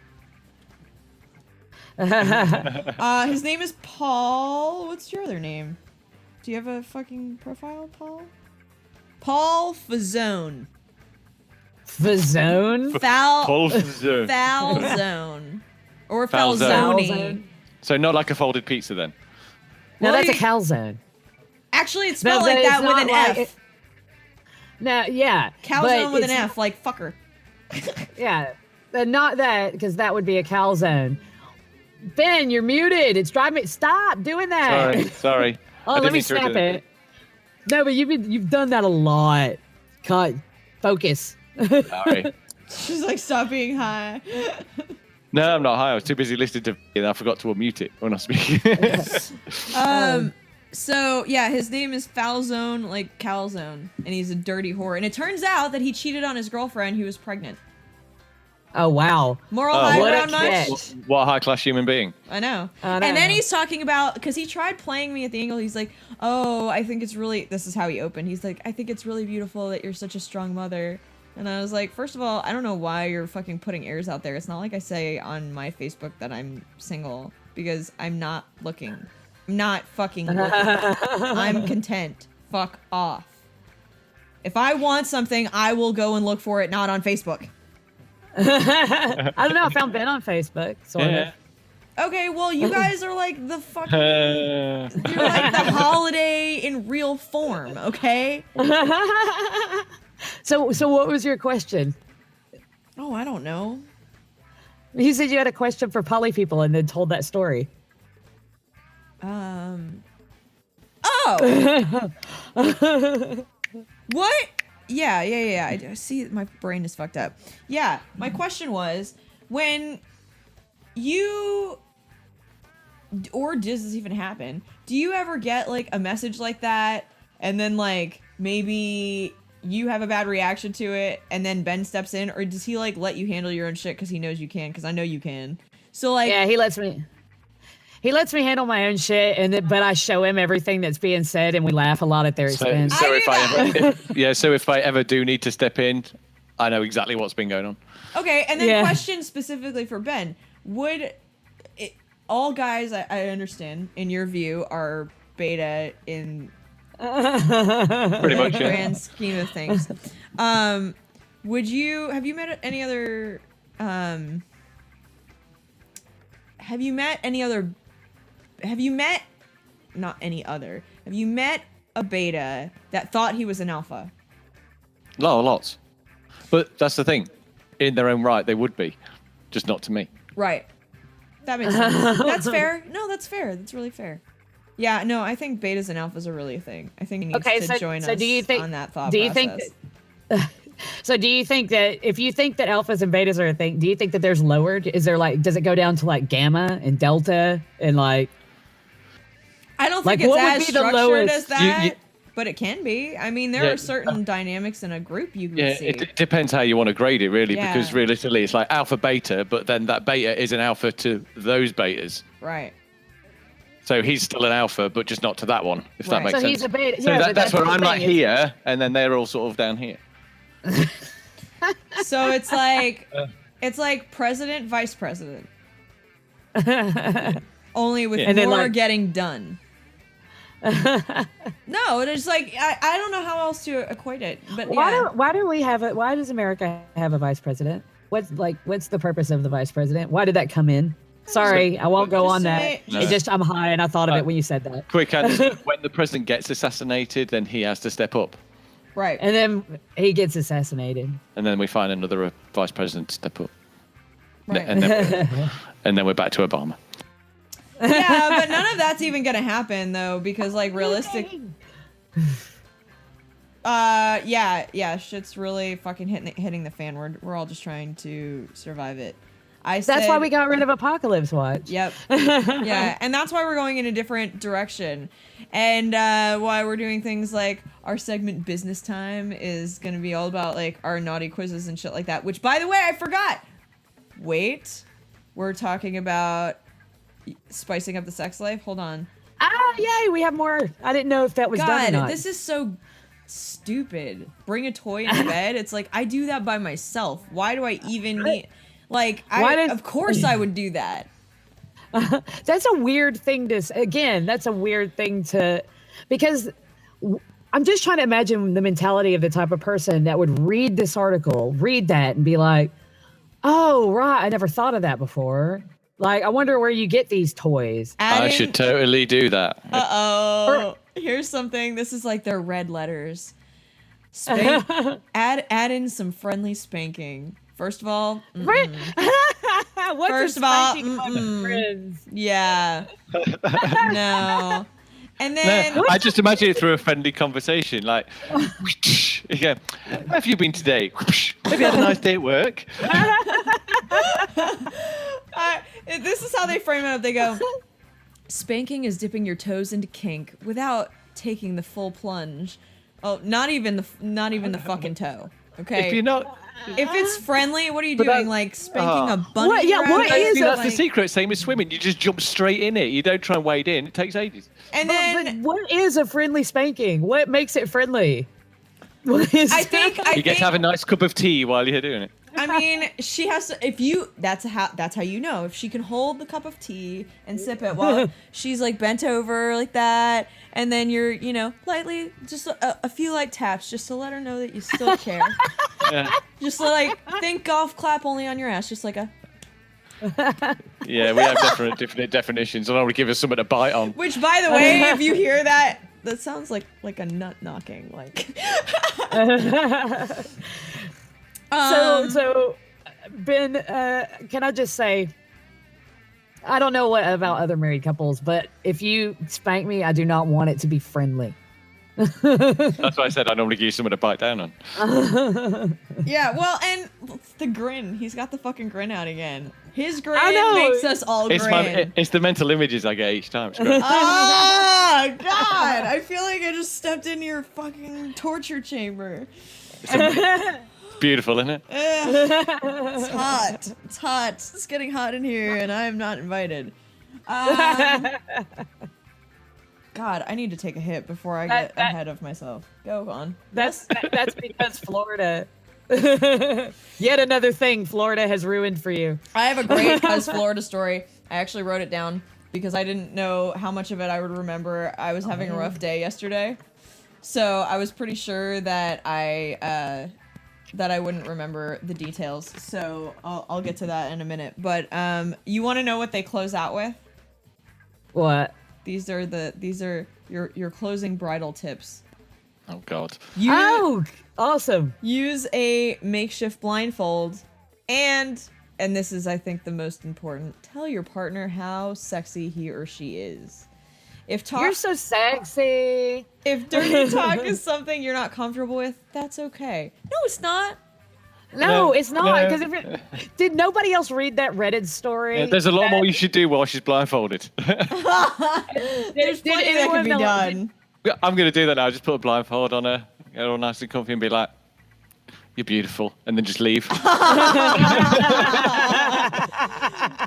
His name is Paul. What's your other name? Do you have a fucking profile, Paul? Paul Fazone. Fazone? Falzone. Or Falzone. Falzone. So not like a folded pizza then. No, Well, that's a he- calzone. Actually, it's spelled No, like but that it's with not an like F. No, yeah. Calzone but with an it's- F, like fucker. Yeah. Not that, because that would be a calzone. Ben, you're muted. It's driving me. Stop doing that. Sorry. Oh, I let didn't me mean to snap do that. it. No, but you've done that a lot. Cut. Focus. Sorry. She's like, stop being high. No, I'm not high. I was too busy listening to and I forgot to unmute it when I was speaking. So yeah, his name is Falzone, like calzone, and he's a dirty whore. And it turns out that he cheated on his girlfriend who was pregnant. Oh, wow. Moral Oh, high what a ground much? catch. What a high class human being. I know. I know. And then he's talking about, because he tried playing me at the angle. He's like, oh, I think it's really, this is how he opened. He's like, I think it's really beautiful that you're such a strong mother. And I was like, first of all, I don't know why you're fucking putting airs out there. It's not like I say on my Facebook that I'm single, because I'm not looking. I'm not fucking looking. I'm content. Fuck off. If I want something, I will go and look for it, not on Facebook. I don't know. I found Ben on Facebook, sort Yeah. Okay, well, you guys are like the fucking... Uh, You're like the holiday in real form, okay? of. So what was your question? Oh, I don't know. You said you had a question for poly people and then told that story. Oh! What? Yeah. I see my brain is fucked up. Yeah, my question was, when you... Or does this even happen? Do you ever get, like, a message like that, and then, like, maybe you have a bad reaction to it, and then Ben steps in? Or does he, like, let you handle your own shit because he knows you can? Because I know you can. So, like... Yeah, he lets me handle my own shit, but I show him everything that's being said, and we laugh a lot at their expense. so I if I ever do need to step in, I know exactly what's been going on. Okay, and then Yeah. question specifically for Ben. Would it, all guys, I understand, in your view, are beta in Pretty much, yeah. grand scheme of things. Have you met any other a beta that thought he was an alpha? Lots. But that's the thing. In their own right, they would be, just not to me. Right. That makes sense. That's fair. No, that's fair. That's really fair. Yeah, no, I think betas and alphas are really a thing. I think he needs to join us do you think, on that thought do you process. Think so do you think that if you think that alphas and betas are a thing, do you think that there's lowered? Is there like, does it go down to like gamma and delta and like? I don't like, think it's what would as be the structured lowest? as that, but it can be. I mean, there are certain dynamics in a group you can see. It depends how you want to grade it, really, Yeah. because realistically, it's like alpha, beta, but then that beta is an alpha to those betas. Right. So he's still an alpha, but just not to that one, if that Right. makes So sense. he's a beta. So Yeah, but that's where the I'm thing like is- here, and then they're all sort of down here. So it's like president, vice president. Only with And then, more like- getting done. No, it's like I don't know how else to equate it, but Why do we have it? Why does America have a vice president? What's the purpose of the vice president? Why did that come in? Sorry, I won't go Just on to that. make- No. It just I'm high and I thought of it when you said that. Quick answer. When the president gets assassinated, then he has to step up. right. And then he gets assassinated. And then we find another vice president to step up. Right. And then we're back to Obama. Yeah, but none of that's even gonna happen though, because like realistic. Yeah, shit's really fucking hitting the fan. We're all just trying to survive it. That's why we got rid of Apocalypse Watch. Yep. Yeah, and that's why we're going in a different direction, and why we're doing things like our segment Business Time is gonna be all about like our naughty quizzes and shit like that. Which, by the way, I forgot. Wait, we're talking about spicing up the sex life. Hold on. Ah, yay, we have more. I didn't know if that was done or God, not. this is so stupid. Bring a toy into bed. It's like I do that by myself. Why do I even need? Like, of course I would do that. That's a weird thing that's a weird thing to, because I'm just trying to imagine the mentality of the type of person that would read this article, read that and be like, oh, right, I never thought of that before. Like, I wonder where you get these toys. I should totally do that. Uh-oh. Here's something. This is like their red letters. Add in some friendly spanking. First of all, What's First a of all, spanking among friends? yeah. No. And then No, I just imagine it through a friendly conversation, like, yeah, where have you been today? Have you had a nice day at work? this is how they frame it up. They go, spanking is dipping your toes into kink without taking the full plunge. Oh, not even the fucking toe. Okay. If you're not, If it's friendly, what are you But doing? that- Like spanking a bunny? What- yeah, around what it? is see, a- that's Like- the secret. Same as swimming. You just jump straight in it. You don't try and wade in. It takes ages. And But then what is a friendly spanking? What makes it friendly? What is I think You get to have a nice cup of tea while you're doing it. I mean, she has to. If you, that's how you know if she can hold the cup of tea and sip it while she's like bent over like that, and then you're, lightly just a few light taps just to let her know that you still care. Yeah, Just like think golf clap only on your ass, just like a. yeah, we have different definitions. I don't want to give us something to bite on. Which, by the way, if you hear that, that sounds like a nut knocking. Like. So Ben, can I just say, I don't know what about other married couples, but if you spank me, I do not want it to be friendly. That's why I said I normally give you something to bite down on. Yeah, well, and the grin. He's got the fucking grin out again. His grin I know. makes us all grin. It's the mental images I get each time. It's great. Oh, God. I feel like I just stepped into your fucking torture chamber. Beautiful, isn't it? It's hot. It's hot. It's getting hot in here, and I am not invited. God, I need to take a hit before I get ahead of myself. Go on. That's because Florida. Yet another thing Florida has ruined for you. I have a great Cuz Florida story. I actually wrote it down because I didn't know how much of it I would remember. I was having a rough day yesterday, so I was pretty sure that I wouldn't remember the details. So I'll get to that in a minute. But you want to know what they close out with? What? These are your closing bridal tips. Oh God. Oh, awesome. Use a makeshift blindfold, and this is, I think, the most important. Tell your partner how sexy he or she is. You're so sexy. If dirty talk is something you're not comfortable with, that's okay. No, it's not. No, it's not. Because did nobody else read that Reddit story? Yeah, there's a lot more you should do while she's blindfolded. There's plenty that can be done. I'm going to do that now. Just put a blindfold on her, get her all nice and comfy, and be like, "You're beautiful," and then just leave.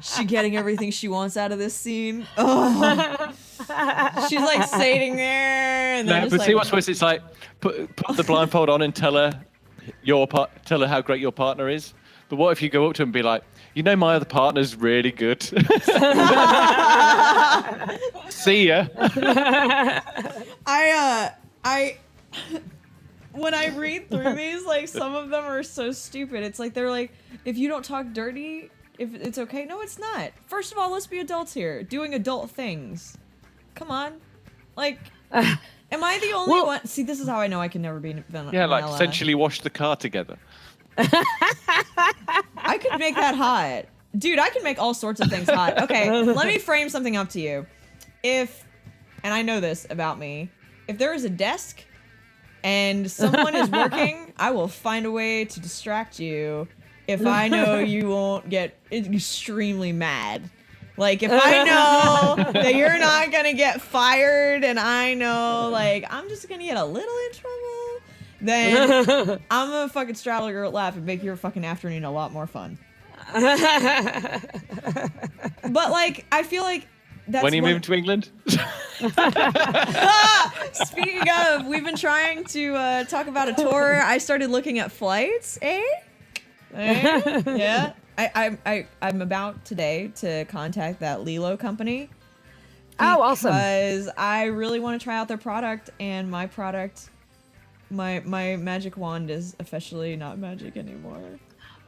She getting everything she wants out of this scene. Oh. She's like sitting there, and then No, just but see what's worse? It's like put the blindfold on and tell her how great your partner is. But what if you go up to her and be like, "You know, my other partner's really good." See ya. When I read through these, like, some of them are so stupid. It's like they're like, if you don't talk dirty, if it's okay. No, it's not. First of all, let's be adults here, doing adult things. Come on, like, am I the only one? See, this is how I know I can never be vanilla. Yeah, like essentially wash the car together. I could make that hot. Dude, I can make all sorts of things hot. Okay, let me frame something up to you. And I know this about me, if there is a desk and someone is working, I will find a way to distract you if I know you won't get extremely mad. Like, if I know that you're not gonna get fired and I know, like, I'm just gonna get a little in trouble, then I'm gonna fucking straddle your lap and make your fucking afternoon a lot more fun. But, like, I feel like that's when are you moving to England? Speaking of, we've been trying to talk about a tour. I started looking at flights, yeah. I'm about today to contact that Lilo company. Oh, awesome. Because I really want to try out their product, and my product, my magic wand is officially not magic anymore.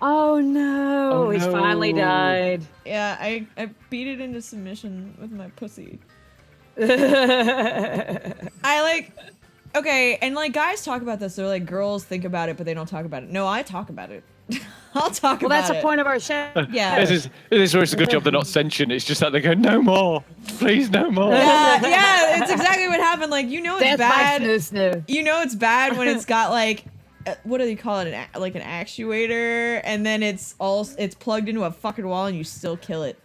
Oh no, it's finally died. Yeah, I beat it into submission with my pussy. Okay, and like guys talk about this, they're like, girls think about it, but they don't talk about it. No, I talk about it. I'll talk about it. Well, that's the point of our show. Yeah. This is where it's a good job they're not sentient. It's just that they go, no more. Please, no more. Yeah, it's exactly what happened. Like, you know it's bad. No. You know it's bad when it's got like, what do they call it? Like an actuator, and then it's plugged into a fucking wall and you still kill it.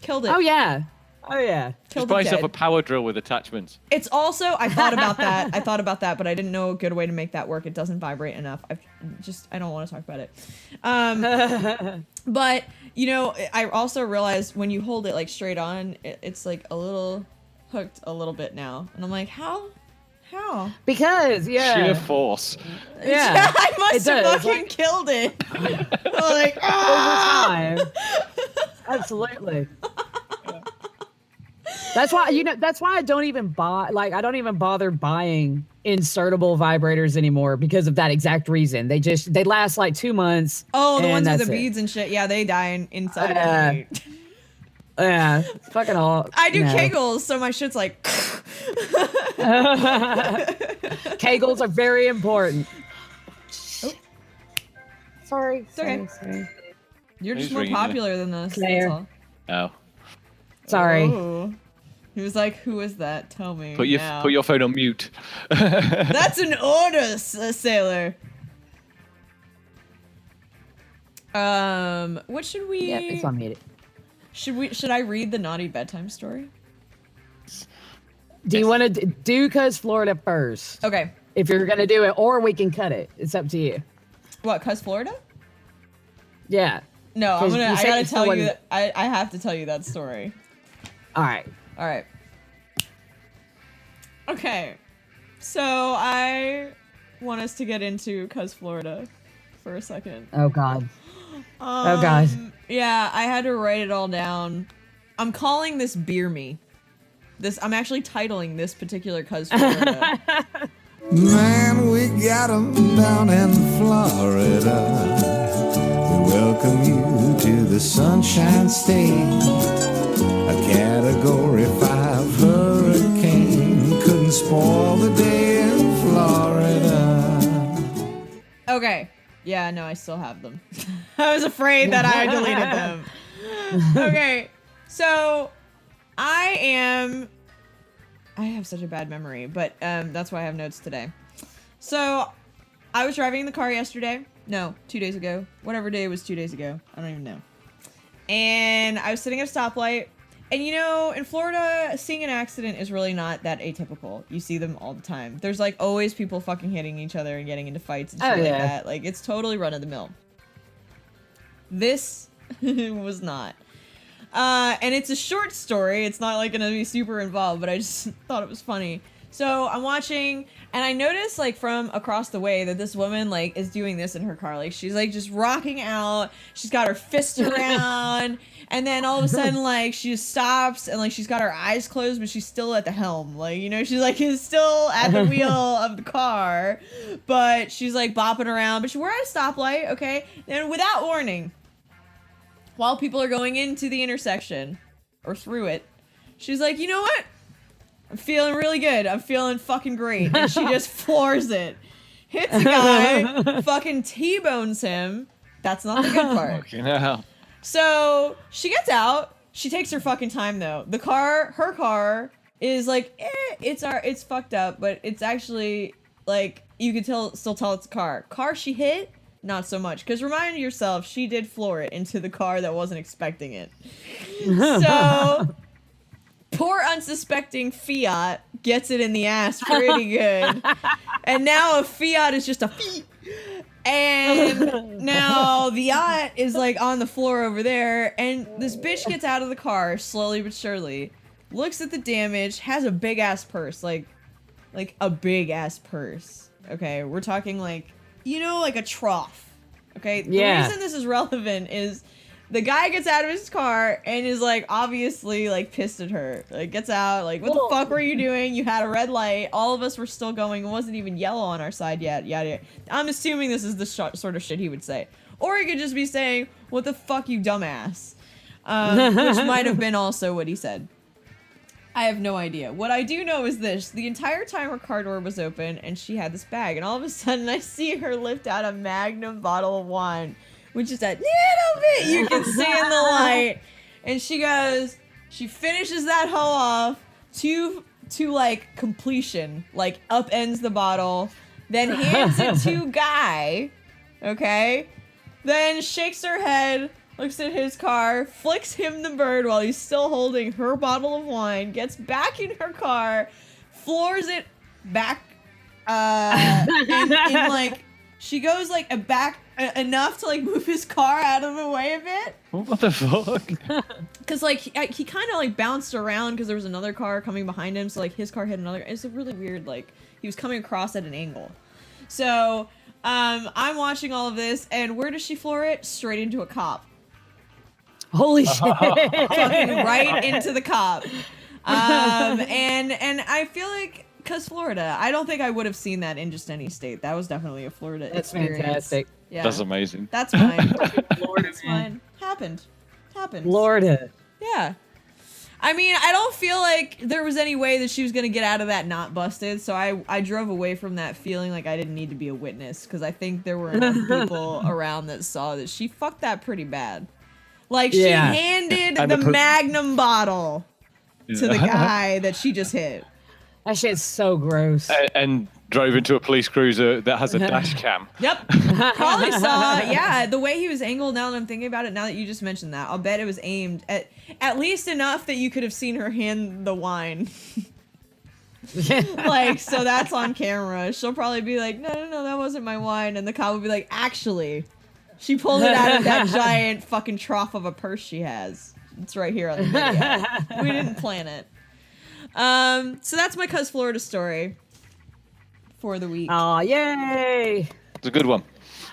Killed it. Oh yeah. Oh yeah. Just buy yourself a power drill with attachments. It's also, I thought about that, but I didn't know a good way to make that work. It doesn't vibrate enough. I don't want to talk about it. But you know, I also realized when you hold it like straight on, it's like a little hooked a little bit now, and I'm like, how? Because sheer force. Yeah, I must have fucking killed it. Like over time. Absolutely. That's why I don't even buy, like, I don't even bother buying insertable vibrators anymore because of that exact reason. They last like 2 months. Oh, the ones with the beads and shit. Yeah, they die inside of me. Yeah, fucking all. I do Kegels, so my shit's like. Kegels are very important. Oh. Sorry. Okay. You're just more popular than us. That's all. Oh. Sorry. Oh. He was like, "Who is that? Tell me." Put your phone on mute. That's an order, sailor. What should we? Yeah, it's on mute. Should I read the naughty bedtime story? Do you want to do Cuz Florida first? Okay. If you're gonna do it, or we can cut it. It's up to you. What, Cuz Florida? Yeah. No, I gotta tell you. I have to tell you that story. All right. Okay. So I want us to get into Cuz Florida for a second. Oh God. Oh God. Yeah, I had to write it all down. I'm calling this Beer Me. I'm actually titling this particular Cuz Florida. Man, we got 'em down in Florida. We welcome you to the Sunshine State. A Category 5 hurricane couldn't spoil the day in Yeah, no, I still have them. I was afraid that I deleted them. Okay, so I have such a bad memory, but that's why I have notes today. So I was driving in the car yesterday. No, 2 days ago. Whatever day it was 2 days ago. I don't even know. And I was sitting at a stoplight. And you know, in Florida, seeing an accident is really not that atypical. You see them all the time. There's like always people fucking hitting each other and getting into fights and shit like that. Like it's totally run of the mill. This was not. And it's a short story. It's not like gonna be super involved, but I just thought it was funny. So I'm watching, and I noticed like from across the way that this woman like is doing this in her car. Like she's like just rocking out. She's got her fist around, and then all of a sudden like she just stops and like she's got her eyes closed, but she's still at the helm. Like, you know, she's like is still at the wheel of the car, but she's like bopping around. But we're at a stoplight, okay? And without warning, while people are going into the intersection or through it, she's like, you know what? I'm feeling really good. I'm feeling fucking great. And she just floors it. Hits a guy, fucking T-bones him. That's not the good part. Fucking hell. So she gets out. She takes her fucking time though. Her car is like, it's fucked up, but it's actually like, you can still tell it's a car. Car she hit, not so much. Because remind yourself, she did floor it into the car that wasn't expecting it. So poor unsuspecting Fiat gets it in the ass pretty good. And now a Fiat is just a Fiat. And now the yacht is like on the floor over there. And this bitch gets out of the car slowly but surely. Looks at the damage. Has a big ass purse. Like a big ass purse. Okay, we're talking like, you know, like a trough. Okay, the reason this is relevant is the guy gets out of his car and is like obviously like pissed at her. Like gets out, like, what the fuck were you doing? You had a red light. All of us were still going. It wasn't even yellow on our side yet. Yada. I'm assuming this is the sort of shit he would say. Or he could just be saying, what the fuck, you dumbass? Which might have been also what he said. I have no idea. What I do know is this. The entire time her car door was open and she had this bag. And all of a sudden I see her lift out a Magnum bottle of wine, which is that little bit you can see in the light. And she finishes that hoe off to like completion, like upends the bottle, then hands it to Guy, okay? Then shakes her head, looks at his car, flicks him the bird while he's still holding her bottle of wine, gets back in her car, floors it back, in like, she goes like a back enough to like move his car out of the way a bit. What the fuck? Because like he kind of like bounced around because there was another car coming behind him, so like his car hit another. It's a really weird, like he was coming across at an angle. So I'm watching all of this, and where does she floor it? Straight into a cop. Holy shit! Fucking right into the cop. And I feel like, because Florida, I don't think I would have seen that in just any state. That was definitely a Florida That's experience. fantastic. Yeah. That's amazing. That's fine. Florida, That's fine. Happened. Florida. Yeah. I mean, I don't feel like there was any way that she was going to get out of that not busted, so I drove away from that feeling like I didn't need to be a witness, because I think there were enough people around that saw that she fucked that pretty bad. Like, she handed the Magnum bottle to the guy that she just hit. That shit's so gross. And drove into a police cruiser that has a dash cam. Yep. Probably saw, the way he was angled, now that I'm thinking about it, now that you just mentioned that, I'll bet it was aimed at least enough that you could have seen her hand the wine. Like, so that's on camera. She'll probably be like, no, that wasn't my wine. And the cop will be like, actually, she pulled it out of that giant fucking trough of a purse she has. It's right here on the video. We didn't plan it. So that's my Cuz Florida story for the week. Oh, yay! It's a good one.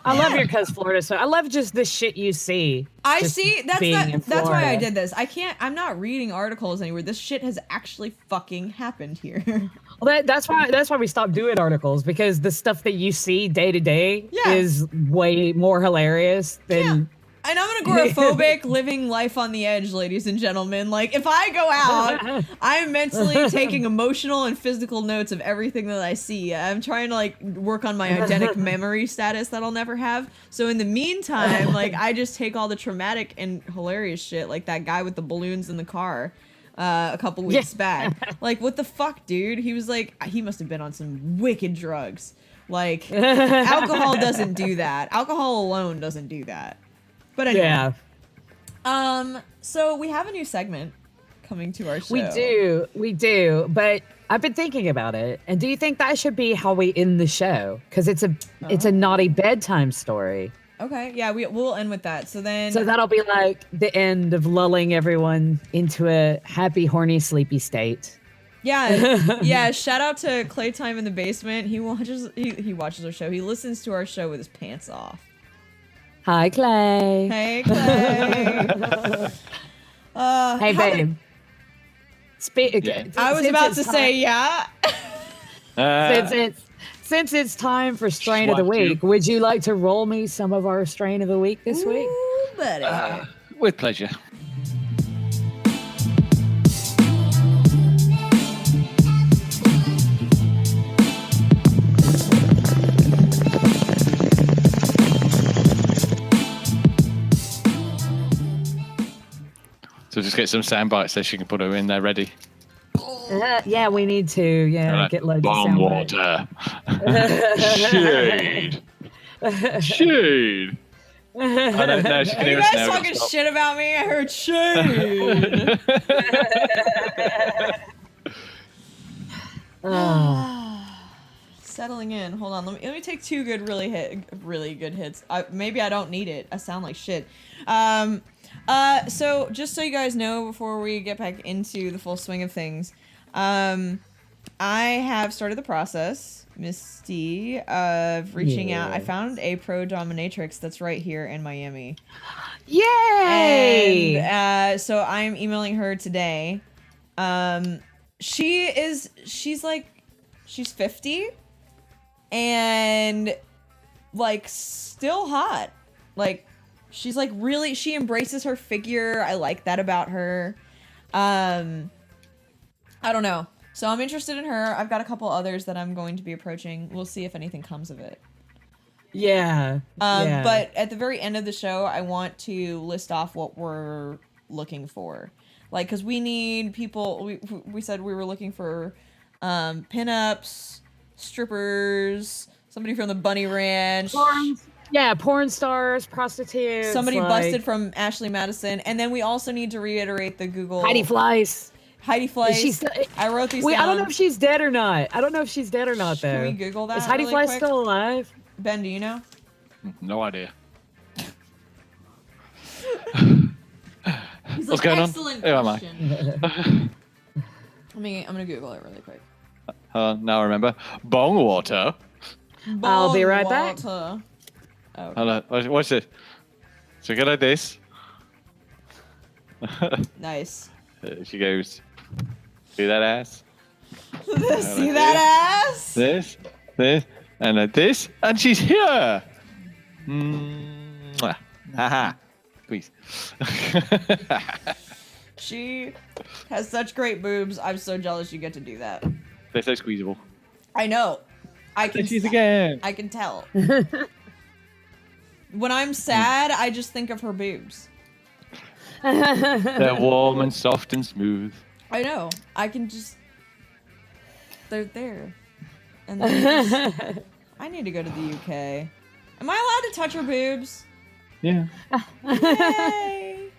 I love your Cuz Florida. So I love just the shit you see. I just see. being That's why I Florida. did this. I'm not reading articles anywhere. This shit has actually fucking happened here. Well, that's why we stopped doing articles, because the stuff that you see day to day is way more hilarious than And I'm an agoraphobic, living life on the edge, ladies and gentlemen. Like, if I go out, I'm mentally taking emotional and physical notes of everything that I see. I'm trying to, like, work on my eidetic memory status that I'll never have. So in the meantime, like, I just take all the traumatic and hilarious shit, like that guy with the balloons in the car a couple weeks back. Like, what the fuck, dude? He was like, he must have been on some wicked drugs. Like, alcohol doesn't do that. Alcohol alone doesn't do that. But anyway. Yeah. So we have a new segment coming to our show. We do. But I've been thinking about it. And do you think that should be how we end the show? Because it's a naughty bedtime story. Okay, yeah, we'll end with that. So that'll be like the end of lulling everyone into a happy, horny, sleepy state. Yeah, yeah. Shout out to Claytime in the basement. He watches our show. He listens to our show with his pants off. Hi, Clay. Hey, Clay. Hey, babe. I was about to say, yeah. Since it's time for Strain of the Week, would you like to roll me some of our Strain of the Week this week? Ooh, buddy. With pleasure. So just get some sound bites so she can put her in there ready. Yeah, we need to. Yeah, get loads of sound bites. Shade. Shade. I don't know. She can Are hear you us guys now. talking shit about me? I heard shade. Settling in. Hold on. Let me take two good, really good hits. Maybe I don't need it. I sound like shit. So just so you guys know, before we get back into the full swing of things, I have started the process, Misty, of reaching out. I found a pro dominatrix that's right here in Miami. Yay! And so I'm emailing her today. She's 50 and like still hot. Like, she's like really, she embraces her figure. I like that about her. I don't know. So I'm interested in her. I've got a couple others that I'm going to be approaching. We'll see if anything comes of it. Yeah. But at the very end of the show, I want to list off what we're looking for. Like, because we need people, we said we were looking for pinups, strippers, somebody from the Bunny Ranch. Porn stars, prostitutes. Somebody busted from Ashley Madison. And then we also need to reiterate the Google. Heidi Fleiss. I wrote these down. I don't know if she's dead or not. though. Can we Google that? Is Heidi really Fleiss quick? still alive? Ben, do you know? No idea. He's What's going on? Excellent Who am I? question. I'm gonna Google it really quick. Now I remember. Bongwater. I'll be right back. Bongwater. Oh. Hello. Watch this. So go like this. Nice. She goes. See that ass? See that ass? This, and this, and she's here. Mwah. Haha. Squeeze. She has such great boobs. I'm so jealous you get to do that. They're so squeezable. I know. I can. She's again. I can tell. When I'm sad, I just think of her boobs. They're warm and soft and smooth. I know. I can just. They're there. And then I need to go to the UK. Am I allowed to touch her boobs? Yeah. Yay!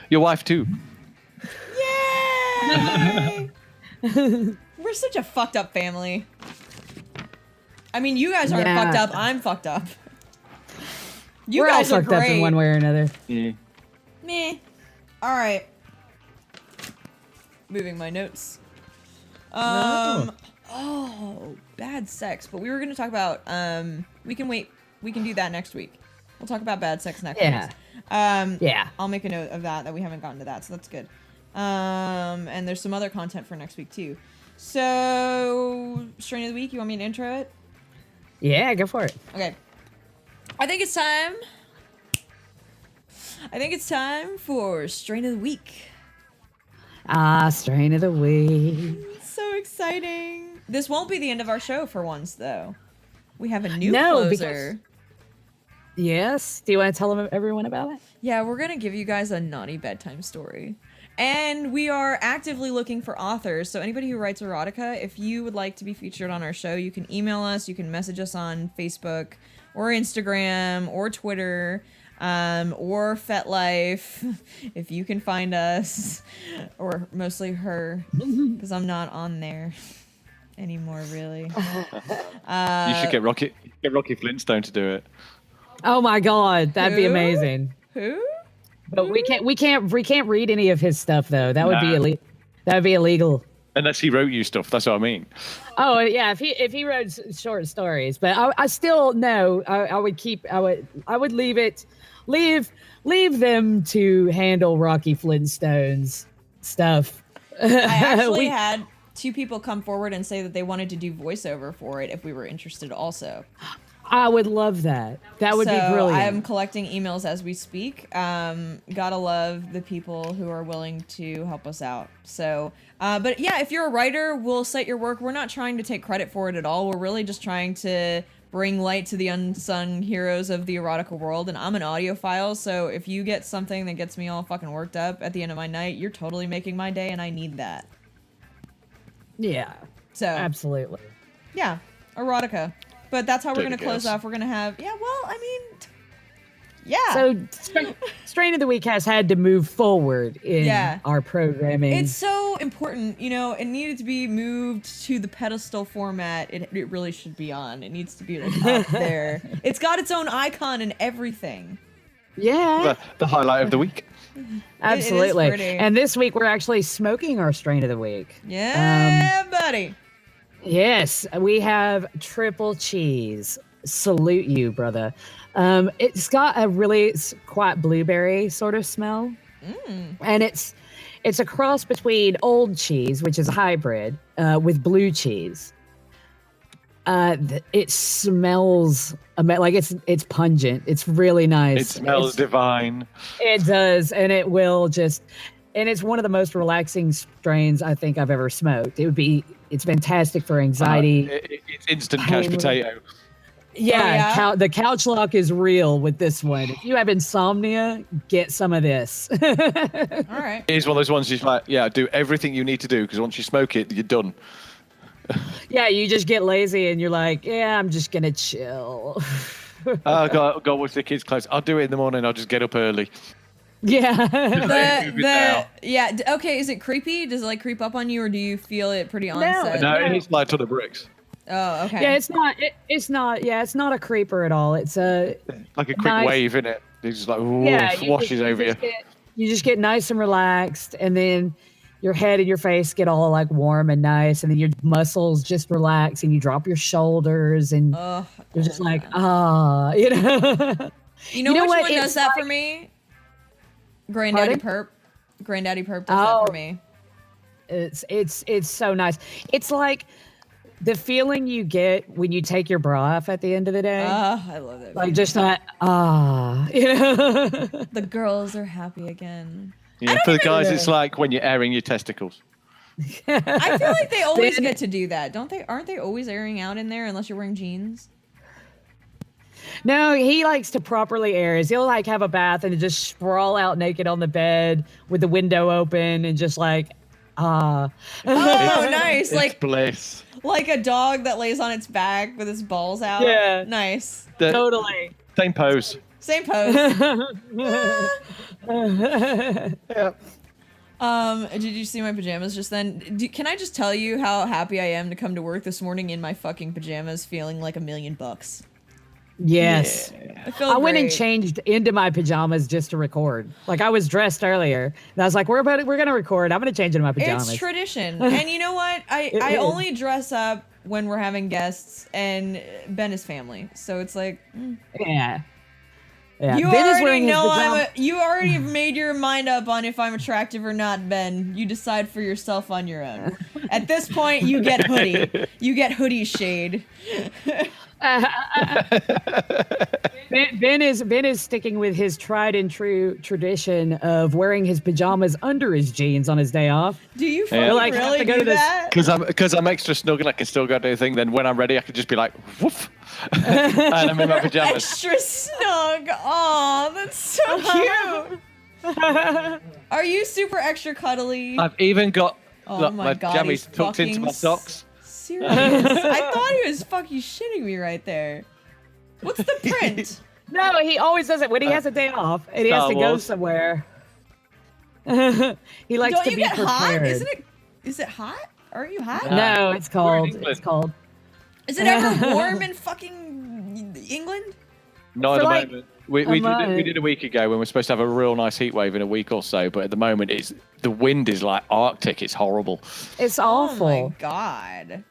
Your wife too. Yay! We're such a fucked up family. I mean, you guys aren't fucked up. I'm fucked up. We're guys all are fucked up in great. one way or another. Yeah. Meh. All right. Moving my notes. Oh, bad sex. But we were going to talk about. We can wait. We can do that next week. We'll talk about bad sex next week. Yeah. I'll make a note of that we haven't gotten to that, so that's good. And there's some other content for next week too. So, strain of the week. You want me to intro it? Yeah, go for it. Okay. I think it's time I think it's time for Strain of the Week. Strain of the week. So exciting. This won't be the end of our show for once, though. We have a new No, closer. Yes. Do you want to tell everyone about it? Yeah, we're going to give you guys a naughty bedtime story. And we are actively looking for authors. So anybody who writes erotica, if you would like to be featured on our show, you can email us, you can message us on Facebook or Instagram or Twitter. Or FetLife, if you can find us, or mostly her, because I'm not on there anymore, really. You should get Rocky Flintstone to do it. Oh my God, that'd be Who? amazing. Who? But we can't read any of his stuff though. That would be that would be illegal. Unless he wrote you stuff, that's what I mean. Oh yeah, if he wrote short stories, but I still no. I would leave them to handle Rocky Flintstone's stuff. I actually had 2 people come forward and say that they wanted to do voiceover for it if we were interested also. I would love that. That would be brilliant. I'm collecting emails as we speak. Gotta love the people who are willing to help us out. So, but yeah, if you're a writer, we'll cite your work. We're not trying to take credit for it at all. We're really just trying to bring light to the unsung heroes of the erotica world. And I'm an audiophile, so if you get something that gets me all fucking worked up at the end of my night, you're totally making my day, and I need that. Yeah. So absolutely. Yeah, erotica. But that's how we're going to close guess. off. We're going to have, yeah. So Strain of the Week has had to move forward in our programming. It's so important. You know, it needed to be moved to the pedestal format it really should be on. It needs to be like up there. It's got its own icon and everything. Yeah. The highlight of the week. Absolutely. It is pretty. And this week we're actually smoking our Strain of the Week. Yeah, buddy. Yes, we have triple cheese. Salute you, brother. It's got a really quite blueberry sort of smell. And it's a cross between old cheese, which is a hybrid, with blue cheese. It smells like it's pungent. It's really nice. It smells divine. It does, and it will just, and it's one of the most relaxing strains I think I've ever smoked. It's fantastic for anxiety. It's instant couch potato. Yeah, the couch lock is real with this one. If you have insomnia, get some of this. All right. It's one of those ones you're like, yeah, do everything you need to do because once you smoke it, you're done. Yeah, you just get lazy and you're like, yeah, I'm just gonna chill. I got watch the kids close. I'll do it in the morning. I'll just get up early. Yeah. Okay, is it creepy? Does it like creep up on you, or do you feel it pretty onset? No, it's like to the bricks. Oh, okay. Yeah, it's not a creeper at all. It's a like a quick nice wave, isn't it? It's just like washes over you. You just get nice and relaxed, and then your head and your face get all like warm and nice, and then your muscles just relax, and you drop your shoulders, and you're just like, you know. You know which one does that for me? Granddaddy Perp. Granddaddy Perp does that for me. It's so nice. It's like the feeling you get when you take your bra off at the end of the day. I love that. Like just that, you know. The girls are happy again. Yeah, for the guys, it's like when you're airing your testicles. I feel like they always get to do that, don't they? Aren't they always airing out in there unless you're wearing jeans? No, he likes to properly air his. He'll like have a bath and just sprawl out naked on the bed with the window open and just like, Oh, nice. It's bliss. Like a dog that lays on its back with its balls out. Yeah. Nice. Totally. Same pose. Same pose. Yeah. Did you see my pajamas just then? Can I just tell you how happy I am to come to work this morning in my fucking pajamas feeling like $1,000,000? Yes. Yeah. I went and changed into my pajamas just to record. Like I was dressed earlier and I was like, we're going to record. I'm going to change into my pajamas. It's tradition. And you know what? I only dress up when we're having guests and Ben is family. So it's like, Yeah. Yeah. You Ben is already wearing know you already have made your mind up on if I'm attractive or not, Ben. You decide for yourself on your own. At this point, you get hoodie. You get hoodie shade. Ben Ben is sticking with his tried and true tradition of wearing his pajamas under his jeans on his day off. Do you Yeah. fucking Like, have really to go do to this- that? Because I'm extra snug and I can still go do a thing. Then when I'm ready, I can just be like, woof, and I'm in my pajamas. Extra snug. Aw, that's so cute. Are you super extra cuddly? I've even got Oh look, my my God, jammies he's tucked into my fucking socks. Serious? I thought he was fucking shitting me right there. What's the print? No, he always does it when he has a day off and he has Star to go Wars. somewhere. He likes Don't to you be get hot? prepared. Isn't it? Is it hot? Are you hot? No, it's cold. England. It's cold. Is it ever warm in fucking England? Not at For the like moment. We a did month. a week ago when we're supposed to have a real nice heat wave in a week or so, but at the moment the wind is like Arctic. It's horrible. It's Oh awful. my god.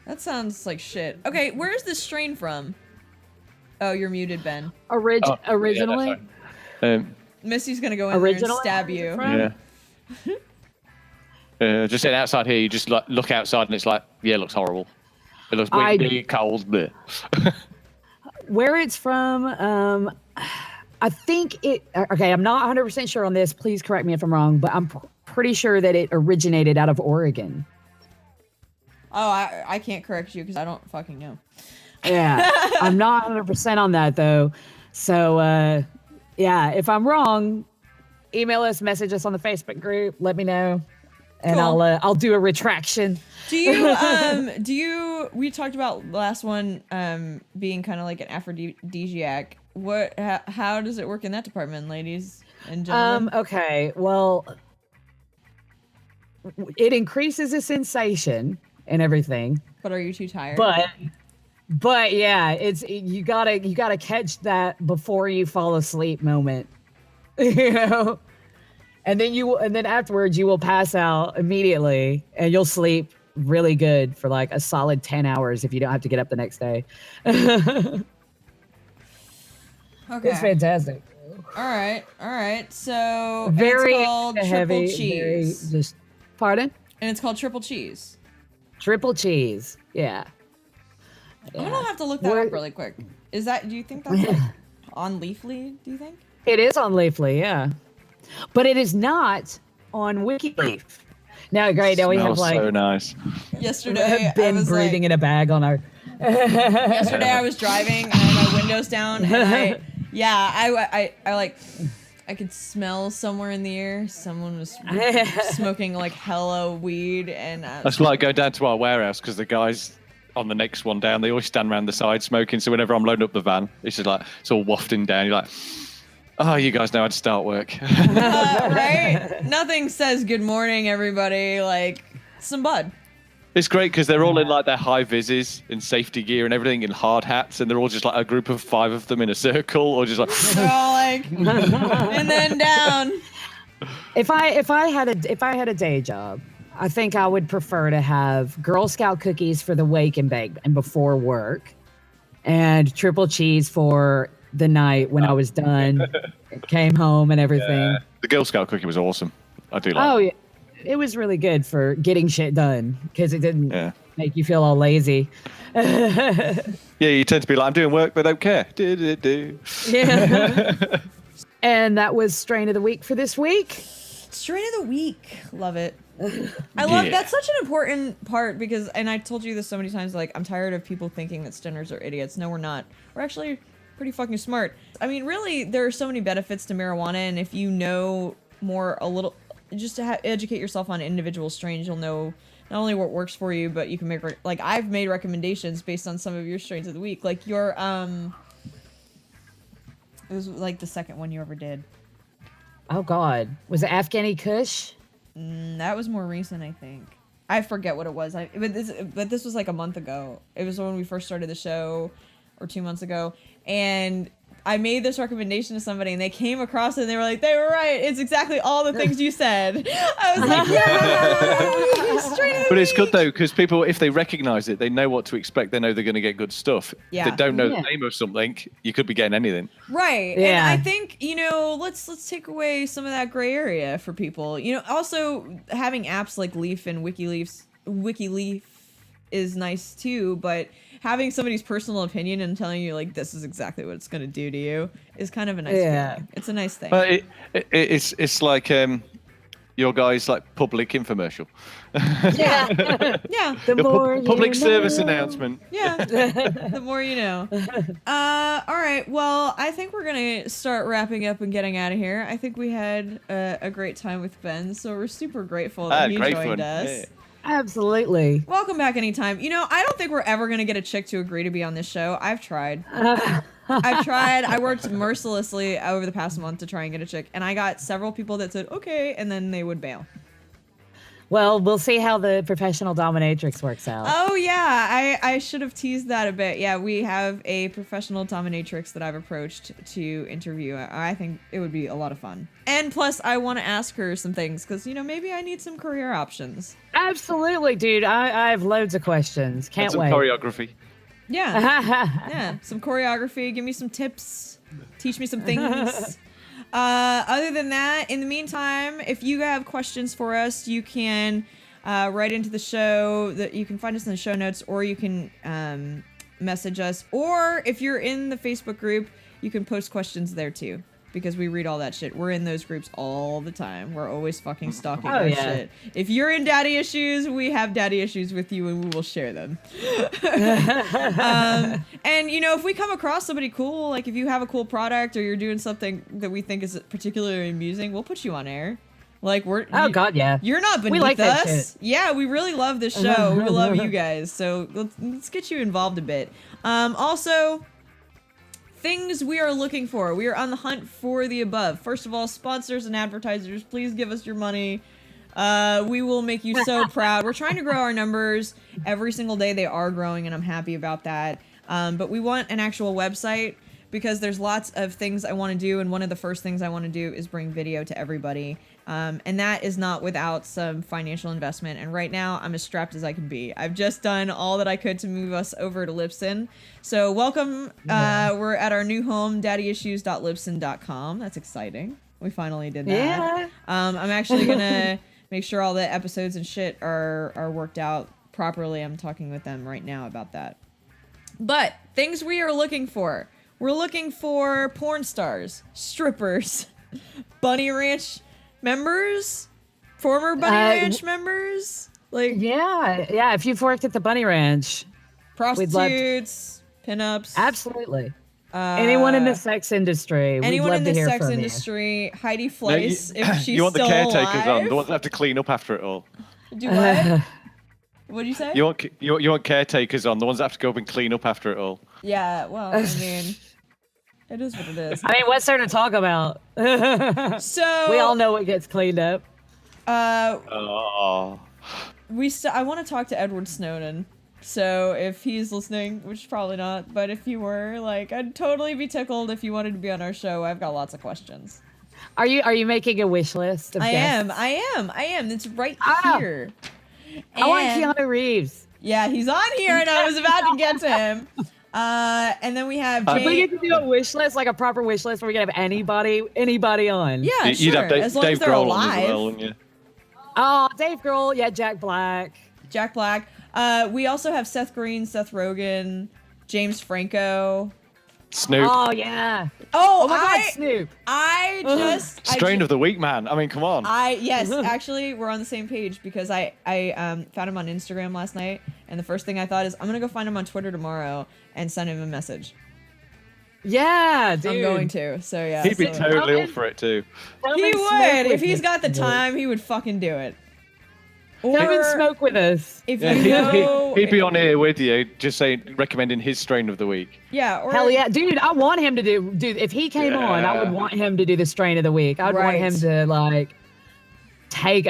That sounds like shit. Okay, where's this strain from? Oh, you're muted, Ben. Oh, yeah, that's Originally, right. Missy's gonna go in there and Originally, stab where's it you. from? Yeah. Just sitting outside here, you just like look outside and it's like, yeah, it looks horrible. It looks I- windy, cold. Bleh. where it's from, I think it. Okay, I'm not 100% sure on this. Please correct me if I'm wrong, but I'm pretty sure that it originated out of Oregon. Oh, I can't correct you because I don't fucking know. Yeah, I'm not 100% on that though. So, yeah, if I'm wrong, email us, message us on the Facebook group, let me know, and Cool. I'll do a retraction. Do you we talked about the last one being kind of like an aphrodisiac. How does it work in that department, ladies and gentlemen? Okay, well, it increases the sensation and everything, But are you too tired? but yeah, you gotta catch that before you fall asleep moment, you know, and then afterwards you will pass out immediately and you'll sleep really good for like a solid 10 hours if you don't have to get up the next day. okay. It's fantastic. All right. So Very it's called heavy, triple cheese, very just pardon. and it's called triple cheese. Triple cheese. Yeah. I'm gonna have to look that up really quick. Is that? Do you think that's like on Leafly? Do you think? It is on Leafly, yeah. But it is not on WikiLeaf. Now, great. Now we have Smells like so nice. Yesterday, I Ben was breathing in a bag on our. yesterday I was driving and I had my windows down and I could smell somewhere in the air. Someone was smoking like hella weed and That's like go down to our warehouse because the guys on the next one down, they always stand around the side smoking. So whenever I'm loading up the van, it's just like it's all wafting down. You're like, oh, you guys know how to start work. right? Nothing says good morning, everybody, like some bud. It's great because they're all in like their high vises in safety gear and everything in hard hats, and they're all just like a group of 5 of them in a circle, or just like. They're all like, and then down. If I had a day job, I think I would prefer to have Girl Scout cookies for the wake and bake and before work, and triple cheese for the night when I was done, came home and everything. Yeah. The Girl Scout cookie was awesome. I do like. Oh yeah, it was really good for getting shit done because it didn't Yeah. make you feel all lazy. Yeah, you tend to be like, I'm doing work, but I don't care. Do. Yeah. And that was strain of the week for this week. Strain of the week. Love it. I love Yeah. that's such an important part because, and I told you this so many times, like, I'm tired of people thinking that stoners are idiots. No, we're not. We're actually pretty fucking smart. I mean, really, there are so many benefits to marijuana, and if you know more, a little, just to educate yourself on individual strains, you'll know not only what works for you, but you can make, like, I've made recommendations based on some of your strains of the week. Like, your, it was like the second one you ever did. Oh God, was it Afghani Kush? That was more recent, I think. I forget what it was. But this was like a month ago. It was when we first started the show, or 2 months ago. And I made this recommendation to somebody, and they came across it, and they were like, "They were right. It's exactly all the things you said." I was like, "Yeah!" Straight in the But it's good week. though because people, if they recognize it, they know what to expect. They know they're going to get good stuff. Yeah. If they don't know Yeah. the name of something, you could be getting anything. Right. And Yeah. I think, let's take away some of that gray area for people. Also having apps like Leaf and WikiLeaf is nice too, but having somebody's personal opinion and telling you like this is exactly what it's going to do to you is kind of a nice feeling. It's a nice thing. But it's like your guy's like public infomercial. Yeah. The more public you service know. announcement. Yeah. The more you know. All right. Well, I think we're going to start wrapping up and getting out of here. I think we had a great time with Ben, so we're super grateful that he great joined fun. us. Yeah. Absolutely. Welcome back anytime. You know, I don't think we're ever going to get a chick to agree to be on this show. I've tried. I worked mercilessly over the past month to try and get a chick, and I got several people that said, okay, and then they would bail. Well, we'll see how the professional dominatrix works out. Oh, yeah. I should have teased that a bit. Yeah, we have a professional dominatrix that I've approached to interview. I think it would be a lot of fun. And plus, I want to ask her some things because, you know, maybe I need some career options. Absolutely, dude. I have loads of questions. Can't And some wait. choreography. Yeah. Yeah. Some choreography. Give me some tips. Teach me some things. Other than that, in the meantime, if you have questions for us, you can write into the show. That you can find us in the show notes, or you can message us. Or if you're in the Facebook group, you can post questions there too, because we read all that shit. We're in those groups all the time. We're always fucking stalking that shit. If you're in daddy issues, we have daddy issues with you, and we will share them. And you know, if we come across somebody cool, like if you have a cool product or you're doing something that we think is particularly amusing, we'll put you on air. Like God, yeah. You're not beneath We like that us. shit. Yeah, we really love this show. We love you guys. So let's get you involved a bit. Also, things we are looking for. We are on the hunt for the above. First of all, sponsors and advertisers, please give us your money. We will make you so proud. We're trying to grow our numbers every single day. They are growing, and I'm happy about that. But we want an actual website because there's lots of things I want to do, and one of the first things I want to do is bring video to everybody. And that is not without some financial investment. And right now, I'm as strapped as I can be. I've just done all that I could to move us over to Libsyn. So welcome. We're at our new home, daddyissues.libsyn.com. That's exciting. We finally did that. Yeah. I'm actually going to make sure all the episodes and shit are worked out properly. I'm talking with them right now about that. But things we are looking for. We're looking for porn stars, strippers, Bunny Ranch members, former Bunny Ranch members, like Yeah. If you've worked at the Bunny Ranch, prostitutes, pinups. absolutely. Anyone in the sex industry, Anyone we'd love in to the hear sex from industry, Heidi No, Fleiss, if she's you want the still caretakers alive. on, the ones that have to clean up after it all. Do what? What'd you say? You want caretakers on, the ones that have to go up and clean up after it all. Yeah, well, I mean, it is what it is. I mean, what's there to talk about? So We all know what gets cleaned up. Oh. I want to talk to Edward Snowden. So if he's listening, which is probably not, but if you were, like, I'd totally be tickled if you wanted to be on our show. I've got lots of questions. Are you making a wish list of I guests? am. It's right here. I want And- Keanu Reeves. Yeah, he's on here, and I was about to get to him. And then we have We Jane. get to do a wish list, like a proper wish list, where we can have anybody on. Yeah, You'd sure. have As long Dave as they're Grohl on alive. as well, wouldn't you? Oh, Dave Grohl. Yeah, Jack Black. Jack Black. We also have Seth Green, Seth Rogen, James Franco. Snoop. Oh yeah. Oh, Oh my God, Snoop. Strain of the week, man. I mean, come on. Yes, actually, we're on the same page because I found him on Instagram last night, and the first thing I thought is I'm gonna go find him on Twitter tomorrow and send him a message. Yeah, dude. I'm going to. So yeah, He'd be so- totally up for it too. Come He and would smoke if with he's us. got the time. He would fucking do it. Come and Or smoke with us. if Yeah, you know, he'd be on here with you, just saying, recommending his strain of the week. yeah, or Hell yeah, dude! I want him to do. Dude, if he came on, I would Yeah. want him to do the strain of the week. I'd want Right. him to like take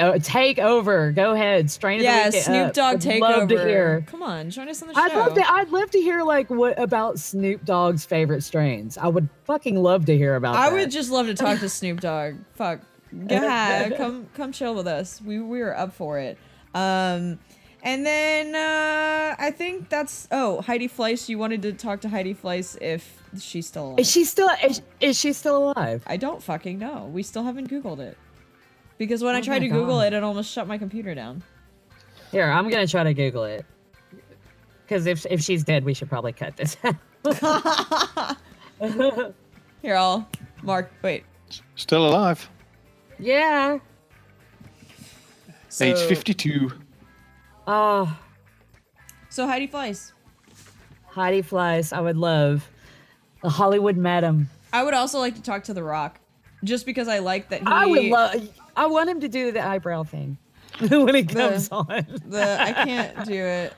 over. Go ahead, strain of the yeah, week. Snoop Dogg I'd takeover. love to hear. Come on, join us on the show. I'd love to hear like what about Snoop Dogg's favorite strains. I would fucking love to hear about I that. would just love to talk to Snoop Dogg. Fuck, go ahead, come chill with us. We are up for it. And then I think that's Heidi Fleiss. You wanted to talk to Heidi Fleiss if she's still alive. Is she still alive? I don't fucking know. We still haven't Googled it because when I Oh tried my to Google God. it, it almost shut my computer down. Here, I'm gonna try to Google it. Because if she's dead, we should probably cut this out. Here, I'll mark. Wait. Still alive. Yeah. So, Age 52. Oh, So Heidi Fleiss. Heidi Fleiss. I would love the Hollywood Madam. I would also like to talk to The Rock, just because I like that he. I would love. I want him to do the eyebrow thing when he comes on. I can't do it.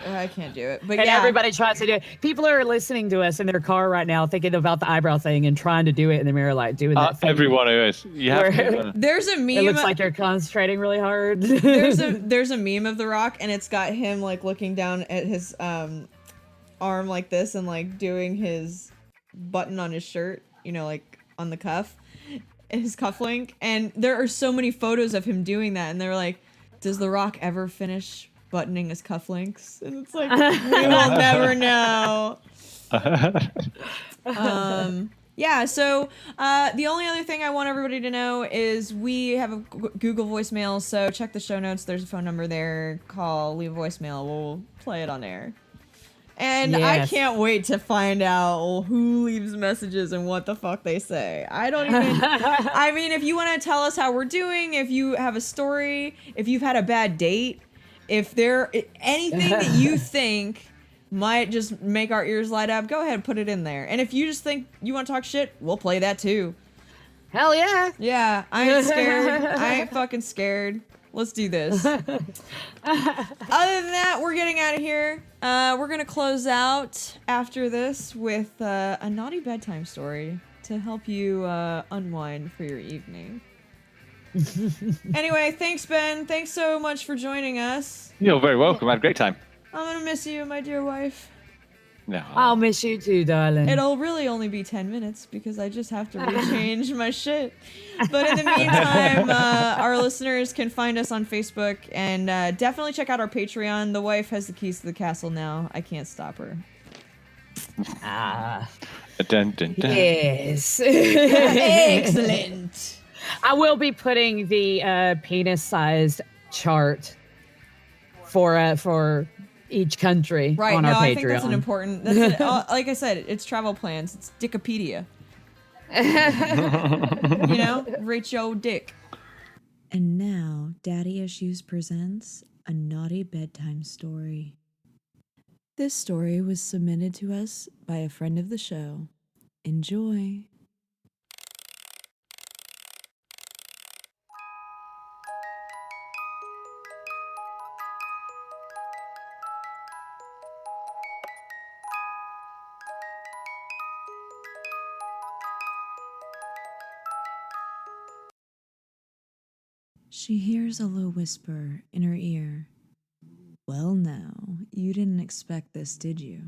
I can't do it. But And yeah, everybody tries to do it. People are listening to us in their car right now, thinking about the eyebrow thing and trying to do it in the mirror, like doing that thing. Everyone who is. You have to. there's a meme. It looks like you're concentrating really hard. there's a meme of The Rock, and it's got him like looking down at his arm like this, and like doing his button on his shirt, you know, like on the cuff, his cufflink. And there are so many photos of him doing that, and they're like, does The Rock ever finish buttoning his cufflinks? And it's like, we will never know. Yeah, so the only other thing I want everybody to know is we have a Google voicemail, so check the show notes. There's a phone number there. Call, leave a voicemail. We'll play it on air. And I Yes. can't wait to find out who leaves messages and what the fuck they say. I don't even... I mean, if you want to tell us how we're doing, if you have a story, if you've had a bad date, if there... anything that you think might just make our ears light up, go ahead and put it in there. And if you just think you want to talk shit, we'll play that too. Hell yeah. Yeah, I ain't scared. I ain't fucking scared. Let's do this. Other than that, we're getting out of here. We're going to close out after this with a naughty bedtime story to help you unwind for your evening. Anyway, thanks, Ben. Thanks so much for joining us. You're very welcome. I had a great time. I'm going to miss you, my dear wife. No. I'll miss you too, darling. It'll really only be 10 minutes because I just have to rechange my shit. But in the meantime, our listeners can find us on Facebook and definitely check out our Patreon. The wife has the keys to the castle now. I can't stop her. Dun, dun, dun. Yes. Excellent. I will be putting the penis-sized chart for each country Right, on no, our Patreon. I think that's an important... like I said, it's travel plans. It's Dickopedia. You know? Rate your dick. And now, Daddy Issues presents a naughty bedtime story. This story was submitted to us by a friend of the show. Enjoy. She hears a low whisper in her ear. Well, now, you didn't expect this, did you?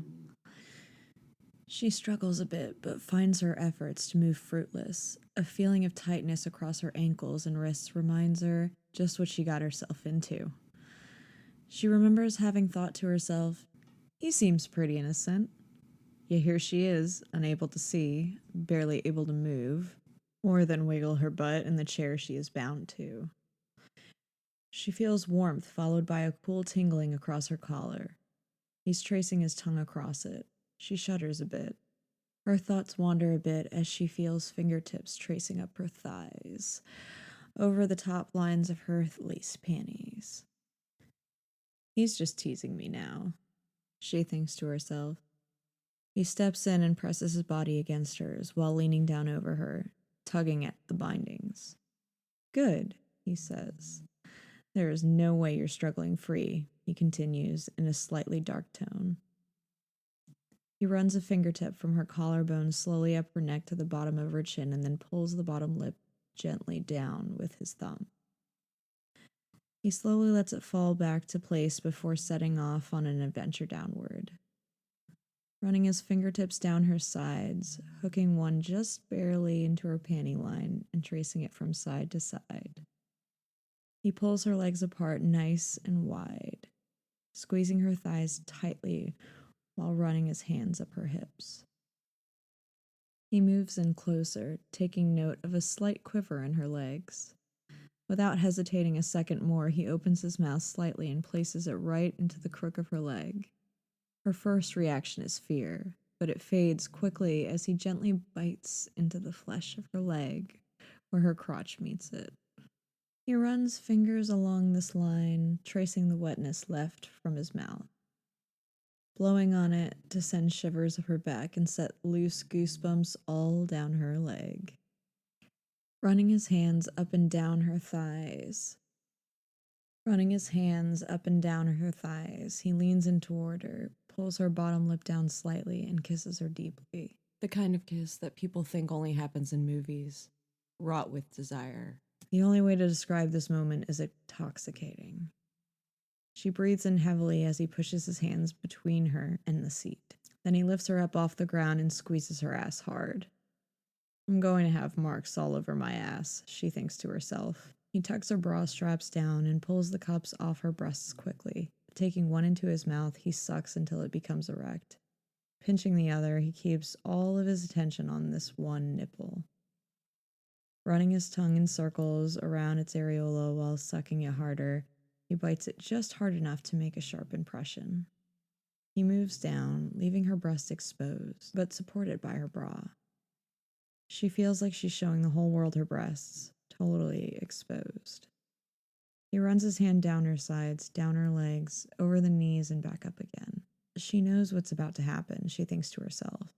She struggles a bit, but finds her efforts to move fruitless. A feeling of tightness across her ankles and wrists reminds her just what she got herself into. She remembers having thought to herself, he seems pretty innocent. Yet here she is, unable to see, barely able to move, more than wiggle her butt in the chair she is bound to. She feels warmth followed by a cool tingling across her collar. He's tracing his tongue across it. She shudders a bit. Her thoughts wander a bit as she feels fingertips tracing up her thighs, over the top lines of her lace panties. He's just teasing me now, she thinks to herself. He steps in and presses his body against hers while leaning down over her, tugging at the bindings. Good, he says. There is no way you're struggling free, he continues in a slightly dark tone. He runs a fingertip from her collarbone slowly up her neck to the bottom of her chin and then pulls the bottom lip gently down with his thumb. He slowly lets it fall back to place before setting off on an adventure downward. Running his fingertips down her sides, hooking one just barely into her panty line and tracing it from side to side. He pulls her legs apart nice and wide, squeezing her thighs tightly while running his hands up her hips. He moves in closer, taking note of a slight quiver in her legs. Without hesitating a second more, he opens his mouth slightly and places it right into the crook of her leg. Her first reaction is fear, but it fades quickly as he gently bites into the flesh of her leg where her crotch meets it. He runs fingers along this line, tracing the wetness left from his mouth, blowing on it to send shivers up her back and set loose goosebumps all down her leg. Running his hands up and down her thighs. He leans in toward her, pulls her bottom lip down slightly, and kisses her deeply. The kind of kiss that people think only happens in movies, wrought with desire. The only way to describe this moment is intoxicating. She breathes in heavily as he pushes his hands between her and the seat. Then he lifts her up off the ground and squeezes her ass hard. I'm going to have marks all over my ass, she thinks to herself. He tucks her bra straps down and pulls the cups off her breasts quickly. Taking one into his mouth, he sucks until it becomes erect. Pinching the other, he keeps all of his attention on this one nipple. Running his tongue in circles around its areola while sucking it harder, he bites it just hard enough to make a sharp impression. He moves down, leaving her breast exposed, but supported by her bra. She feels like she's showing the whole world her breasts, totally exposed. He runs his hand down her sides, down her legs, over the knees, and back up again. She knows what's about to happen, she thinks to herself.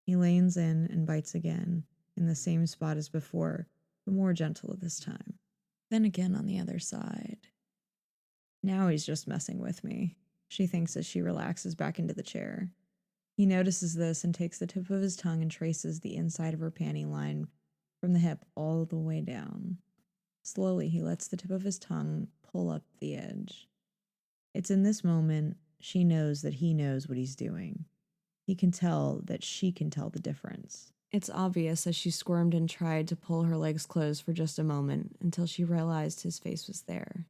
He leans in and bites again, in the same spot as before, but more gentle this time. Then again on the other side. Now he's just messing with me, she thinks as she relaxes back into the chair. He notices this and takes the tip of his tongue and traces the inside of her panty line from the hip all the way down. Slowly, he lets the tip of his tongue pull up the edge. It's in this moment she knows that he knows what he's doing. He can tell that she can tell the difference. It's obvious as she squirmed and tried to pull her legs closed for just a moment until she realized his face was there.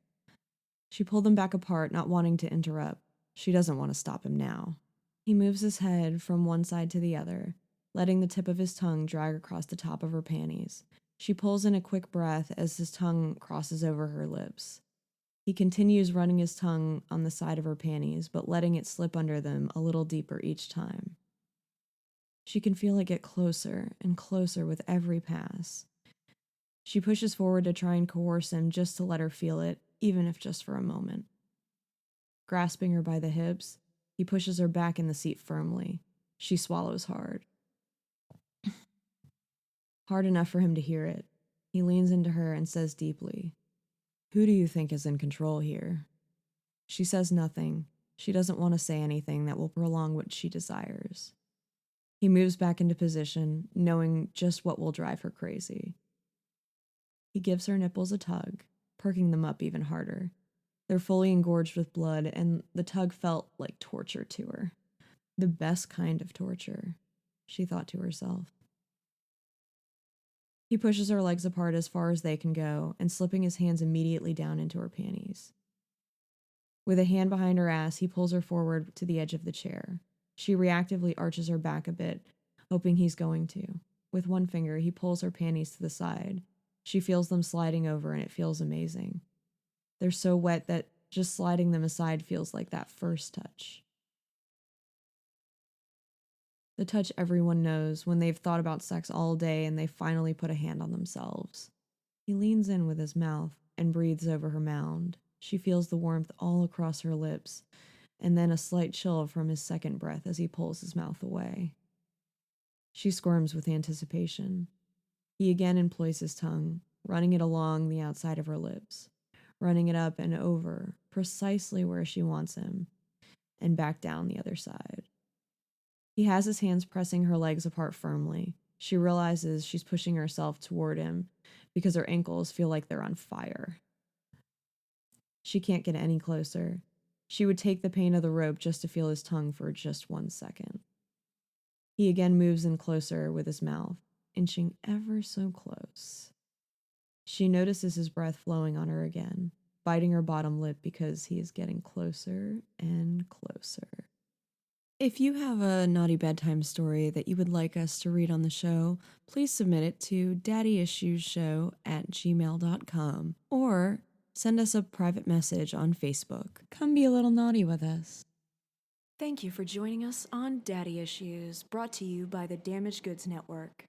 She pulled them back apart, not wanting to interrupt. She doesn't want to stop him now. He moves his head from one side to the other, letting the tip of his tongue drag across the top of her panties. She pulls in a quick breath as his tongue crosses over her lips. He continues running his tongue on the side of her panties, but letting it slip under them a little deeper each time. She can feel it get closer and closer with every pass. She pushes forward to try and coerce him just to let her feel it, even if just for a moment. Grasping her by the hips, he pushes her back in the seat firmly. She swallows hard. Hard enough for him to hear it. He leans into her and says deeply, "Who do you think is in control here?" She says nothing. She doesn't want to say anything that will prolong what she desires. He moves back into position, knowing just what will drive her crazy. He gives her nipples a tug, perking them up even harder. They're fully engorged with blood, and the tug felt like torture to her. The best kind of torture, she thought to herself. He pushes her legs apart as far as they can go, and slipping his hands immediately down into her panties. With a hand behind her ass, he pulls her forward to the edge of the chair. She reactively arches her back a bit, hoping he's going to. With one finger, he pulls her panties to the side. She feels them sliding over, and it feels amazing. They're so wet that just sliding them aside feels like that first touch. The touch everyone knows when they've thought about sex all day and they finally put a hand on themselves. He leans in with his mouth and breathes over her mound. She feels the warmth all across her lips, and then a slight chill from his second breath as he pulls his mouth away. She squirms with anticipation. He again employs his tongue, running it along the outside of her lips, running it up and over, precisely where she wants him, and back down the other side. He has his hands pressing her legs apart firmly. She realizes she's pushing herself toward him because her ankles feel like they're on fire. She can't get any closer. She would take the pain of the rope just to feel his tongue for just 1 second. He again moves in closer with his mouth, inching ever so close. She notices his breath flowing on her again, biting her bottom lip because he is getting closer and closer. If you have a naughty bedtime story that you would like us to read on the show, please submit it to daddyissuesshow@gmail.com or send us a private message on Facebook. Come be a little naughty with us. Thank you for joining us on Daddy Issues, brought to you by the Damaged Goods Network.